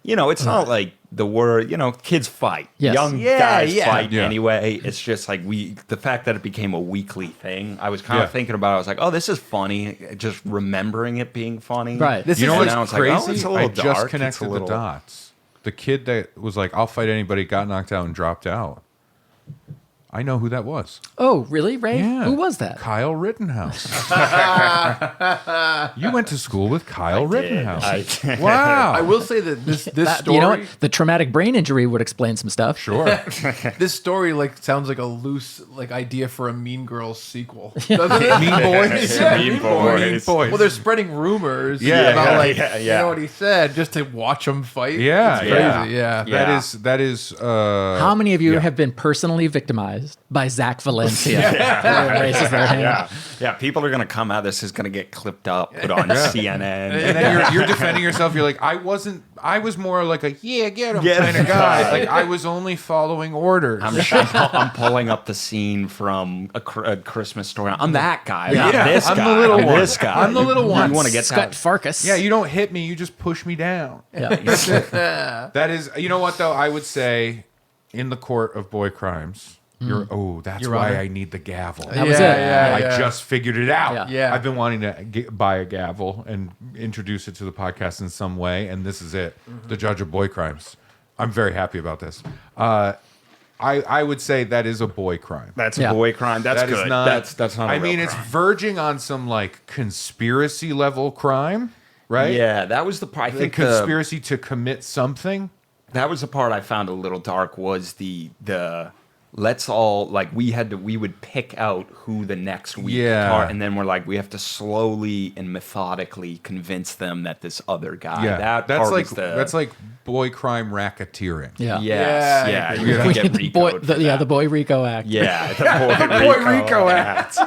you know, it's not like the word. You know, kids fight. Yes. Young Yeah, guys yeah. fight Yeah. anyway. It's just like the fact that it became a weekly thing. I was kind of thinking about it. I was like, oh, this is funny. Just remembering it being funny. Right. This You know is what's now it's like, crazy? oh, it's a little I just dark. It's connected a little- the dots. The kid that was like, "I'll fight anybody," got knocked out and dropped out. I know who that was. Oh, really, Ray? Yeah. Who was that? Kyle Rittenhouse. You went to school with Kyle Rittenhouse. Wow. I will say that this story, You know what? The traumatic brain injury would explain some stuff. Sure. this story like sounds like a loose like idea for a Mean Girls sequel. Doesn't it? Mean Boys. Yeah, Mean Mean Boys. Mean Boys. Well, they're spreading rumors Yeah, about yeah, like yeah, you yeah. know what he said just to watch them fight. Yeah, it's yeah. crazy. Yeah. Yeah. That is How many of you have been personally victimized by Zach Valencia? Everyone raises their hand. Yeah, people are gonna come out. This is gonna get clipped up, put on CNN. and then you're defending yourself. You're like, I was more like a get him Get kind him of guy. guy. Like I was only following orders. I'm pulling up the scene from a Christmas Story. I'm that guy. I'm not Yeah, this I'm guy. the little I'm one. this guy. I'm the little one. You want to get Scott that? Farkas. Yeah, you don't hit me. You just push me down. Yeah. That is, you know what though? I would say, in the court of boy crimes, that's Your why Honor. I need the gavel. That was it. I just figured it out. Yeah. Yeah. I've been wanting to buy a gavel and introduce it to the podcast in some way, and this is it. The judge of boy crimes. I'm very happy about this. I would say that is a boy crime. That's Yeah. a boy crime. That's That is good. not. That's not. I a real mean, it's crime. verging on some like conspiracy level crime, right? Yeah, that was the part. I The think conspiracy to commit something. that was the part I found a little dark. Was the let's all like we would pick out who the next week Yeah. and then we're like we have to slowly and methodically convince them that this other guy. Yeah, that that's part like was the, that's like boy crime racketeering. Yeah. Yes, Yeah, yeah, I you're gonna get The boy, RICO'd the, for yeah, that. the Boy Rico Act. Yeah, the boy Rico Act.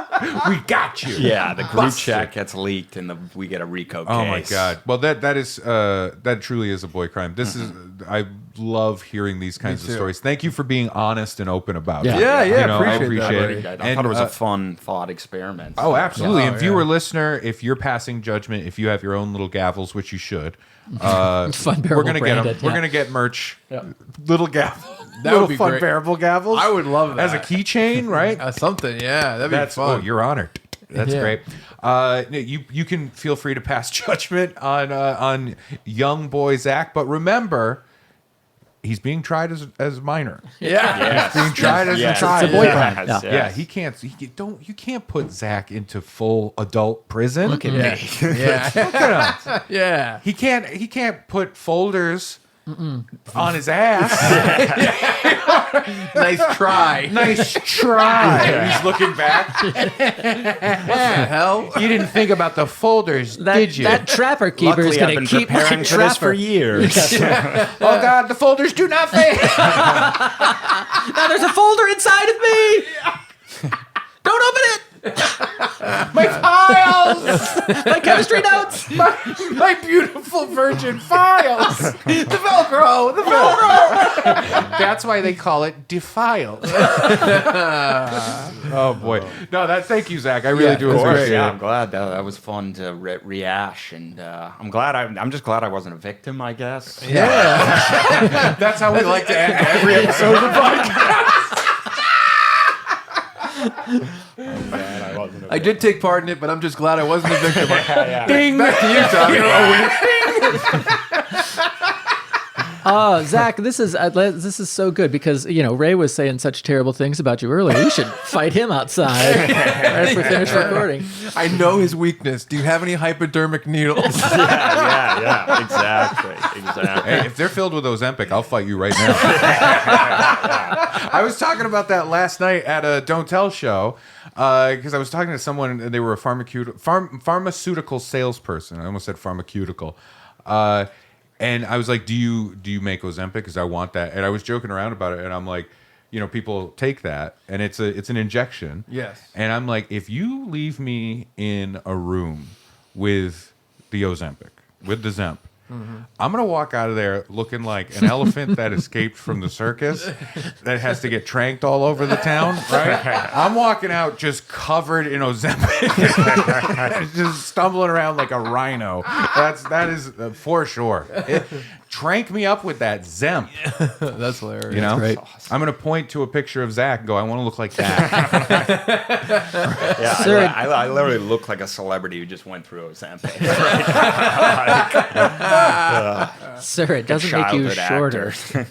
We got you. Yeah, the group Busted. chat gets leaked and we get a RICO case. Oh my god. Well, that truly is a boy crime. This is. I love hearing these kinds of too. stories. Thank you for being honest and open about Yeah. it. Yeah, yeah, You know, I appreciate that, appreciate buddy. it. I thought it was a fun thought experiment. Oh, absolutely. Yeah. And Oh, viewer, yeah. listener, if you're passing judgment, if you have your own little gavels, which you should, Funbearable we're gonna get them. branded, We're yeah. gonna get merch. Little gavel. That little would be great. Funbearable gavels. I would love that as a keychain, right? something. Yeah, that'd be That's fun. oh, you're honored. That's Yeah. great. You can feel free to pass judgment on young boy Zach, but remember, he's being tried as minor. yeah. Being tried as a child. It's a boy Yes, crime. yes. Yeah, you can't put Zach into full adult prison. Look at Yeah. me. Yeah. Look at him. Yeah. He can't put folders on his ass. Nice try. Nice try. He's looking back. What the hell? You didn't think about the folders, did you? That trapper keeper is Luckily, I've going been to keep my preparing for this for trapper. years. Oh God, the folders do not fit. Now there's a folder inside of me. Don't open it. My files, My chemistry notes. my beautiful virgin files. The Velcro. The Velcro. That's why they call it defiled. Oh boy, no, thank you, Zach. I really do Of course, appreciate yeah, it. I'm glad that was fun to rehash, and I'm just glad I wasn't a victim. I guess. Yeah. That's how we like to end every episode of the podcast. I did take part in it, but I'm just glad I wasn't a victim. Ding. Back to you, Tom. Zach, this is so good because Ray was saying such terrible things about you earlier. You should fight him outside right after we finish recording. I know his weakness. Do you have any hypodermic needles? yeah, exactly. Hey, if they're filled with Ozempic, I'll fight you right now. I was talking about that last night at a Don't Tell show because I was talking to someone and they were a pharmaceutical salesperson. I almost said pharmaceutical. And I was like, do you make Ozempic? Because I want that. And I was joking around about it. And I'm like, people take that, and it's an injection. Yes. And I'm like, if you leave me in a room with the Ozempic, with the Zemp, I'm going to walk out of there looking like an elephant that escaped from the circus that has to get tranked all over the town, right? I'm walking out just covered in Ozempic, just stumbling around like a rhino. That is for sure. Trank me up with that Zemp. That's hilarious. You know, That's great. awesome. I'm going to point to a picture of Zach and go, I want to look like that. Yeah, Sir- I literally look like a celebrity who just went through Ozempic. Sir, it doesn't make you Childhood shorter. actor.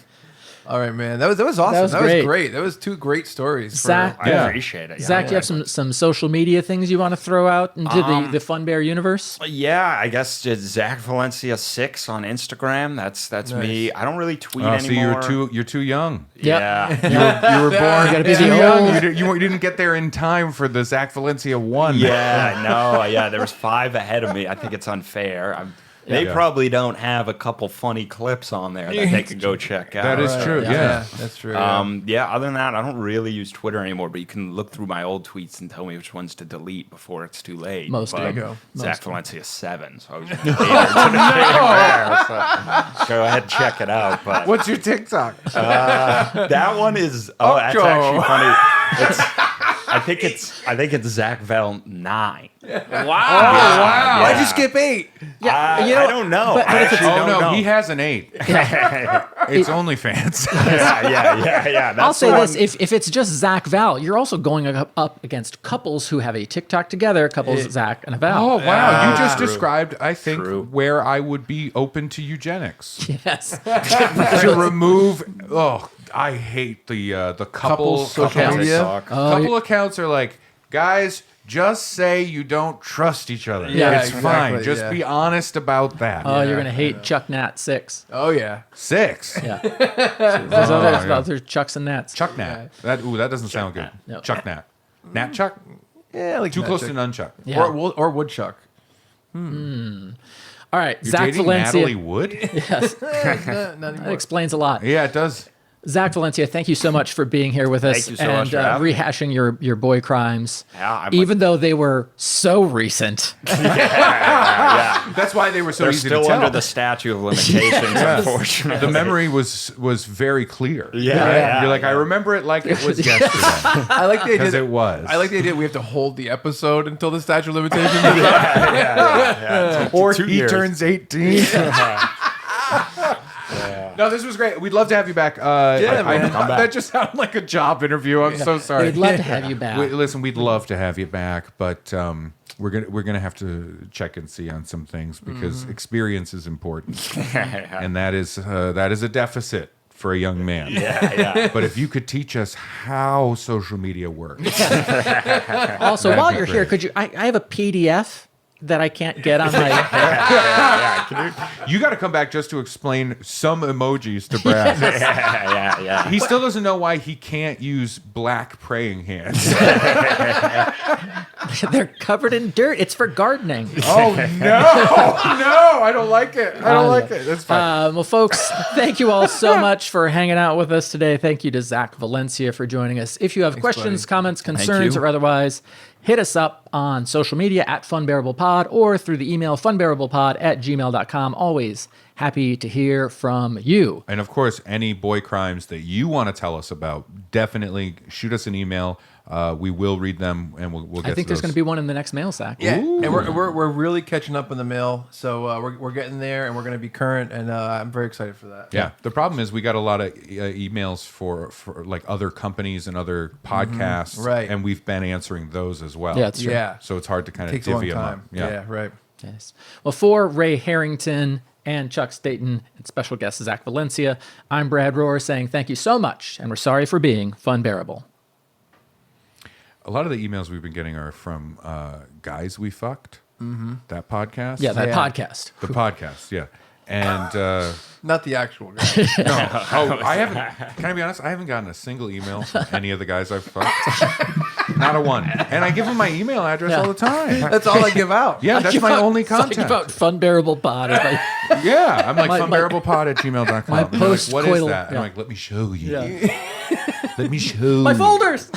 All right, man. That was awesome. That was That great. was great. That was two great stories. Zach, I appreciate it. Zach, do you have some social media things you want to throw out into the Fun Bear universe? Yeah, I guess just Zach Valencia 6 on Instagram. That's me. I don't really tweet anymore. So you're too young. Yeah. You were born gotta be too the young. old- You didn't get there in time for the Zach Valencia 1. Yeah, no, yeah, there was 5 ahead of me. I think it's unfair. They Yeah. probably don't have a couple funny clips on there that they can go check out. That is true. Yeah. That's true. Yeah, other than that, I don't really use Twitter anymore, but you can look through my old tweets and tell me which ones to delete before it's too late. Most But of them. Go. Zach Valencia 7, so I was there, so go ahead and check it out. But What's your TikTok? that one is that's actually funny. I think it's Zach Val 9. wow. Why'd you skip 8? I don't know. but I if actually Oh don't no, know. he has an 8. It's OnlyFans. yeah. That's I'll say the this: one- if it's just Zach Val, you're also going up against couples who have a TikTok together. Couples Zach and a Val. Oh wow, you just True. described, I think, True. where I would be open to eugenics. Yes. To remove. Oh, I hate the couple Couples social media? TikTok. couple accounts are like, guys, just say you don't trust each other. Yeah, it's exactly, fine. Just yeah. be honest about that. Oh, you're gonna hate Chuck Nat 6. Oh, yeah. 6. Yeah. There's other yeah. other Chucks and Nats. Chuck Nat. That doesn't sound good. No. Chuck Nat. Nat Chuck? Yeah, like Too that close chick. to nunchuck. Yeah. Or woodchuck. All right, You're Zach dating Valencia. Natalie Wood? Yes, Not that anymore. explains a lot. Yeah, it does. Zach Valencia, thank you so much for being here with us Thank you so and much for having me. rehashing your boy crimes. Yeah, I'm even though they were so recent. yeah. That's why they were so They're easy still to tell. under the statute of limitations, unfortunately. The memory was very clear. Yeah. You're like, I remember it like it was yesterday. I like the idea. Because that- it was. I like the idea we have to hold the episode until the statute of limitations is up. yeah. Or 2 he years. turns 18. No, this was great. We'd love to have you back. man. Come back. That just sounded like a job interview. I'm so sorry. We'd love to have you back. Listen, we'd love to have you back, but we're gonna have to check and see on some things because experience is important, and that is a deficit for a young man. Yeah. But if you could teach us how social media works, Also, That'd while be you're great. here, could you? I have a PDF that I can't get on my. you got to come back just to explain some emojis to Brad. Yeah. He still doesn't know why he can't use black praying hands. They're covered in dirt. It's for gardening. Oh no, I don't like it. I don't like it. That's fine. Well, folks, thank you all so much for hanging out with us today. Thank you to Zach Valencia for joining us. If you have questions, buddy. comments, concerns, you. or otherwise, hit us up on social media at FunbearablePod or through the email funbearablepod@gmail.com. Always happy to hear from you. And of course, any boy crimes that you want to tell us about, definitely shoot us an email. We will read them, and we'll get. I think there's going to be one in the next mail sack. Yeah, and we're really catching up in the mail, so we're getting there, and we're going to be current, and I'm very excited for that. Yeah. The problem is we got a lot of emails for like other companies and other podcasts, Right. And we've been answering those as well. Yeah, that's true. Yeah, So it's hard to kind of takes a long divvy them up. time. Yeah, right. Yes. Well, for Ray Harrington and Chuck Staten and special guest Zach Valencia, I'm Brad Rohr saying thank you so much, and we're sorry for being Funbearable. A lot of the emails we've been getting are from Guys We Fucked, that podcast. Yeah, that Yeah. podcast. The podcast, yeah. And Not the actual guy. no, I haven't. Can I be honest? I haven't gotten a single email from any of the guys I've fucked. Not a one. And I give them my email address all the time. That's all I give out. Yeah, that's my only contact. Think about Funbearable Pod. Yeah, I'm like funbearablepod@gmail.com. my And they're like, what is post-coital- that? And yeah. I'm like, let me show you. Yeah. Let me show My you. folders.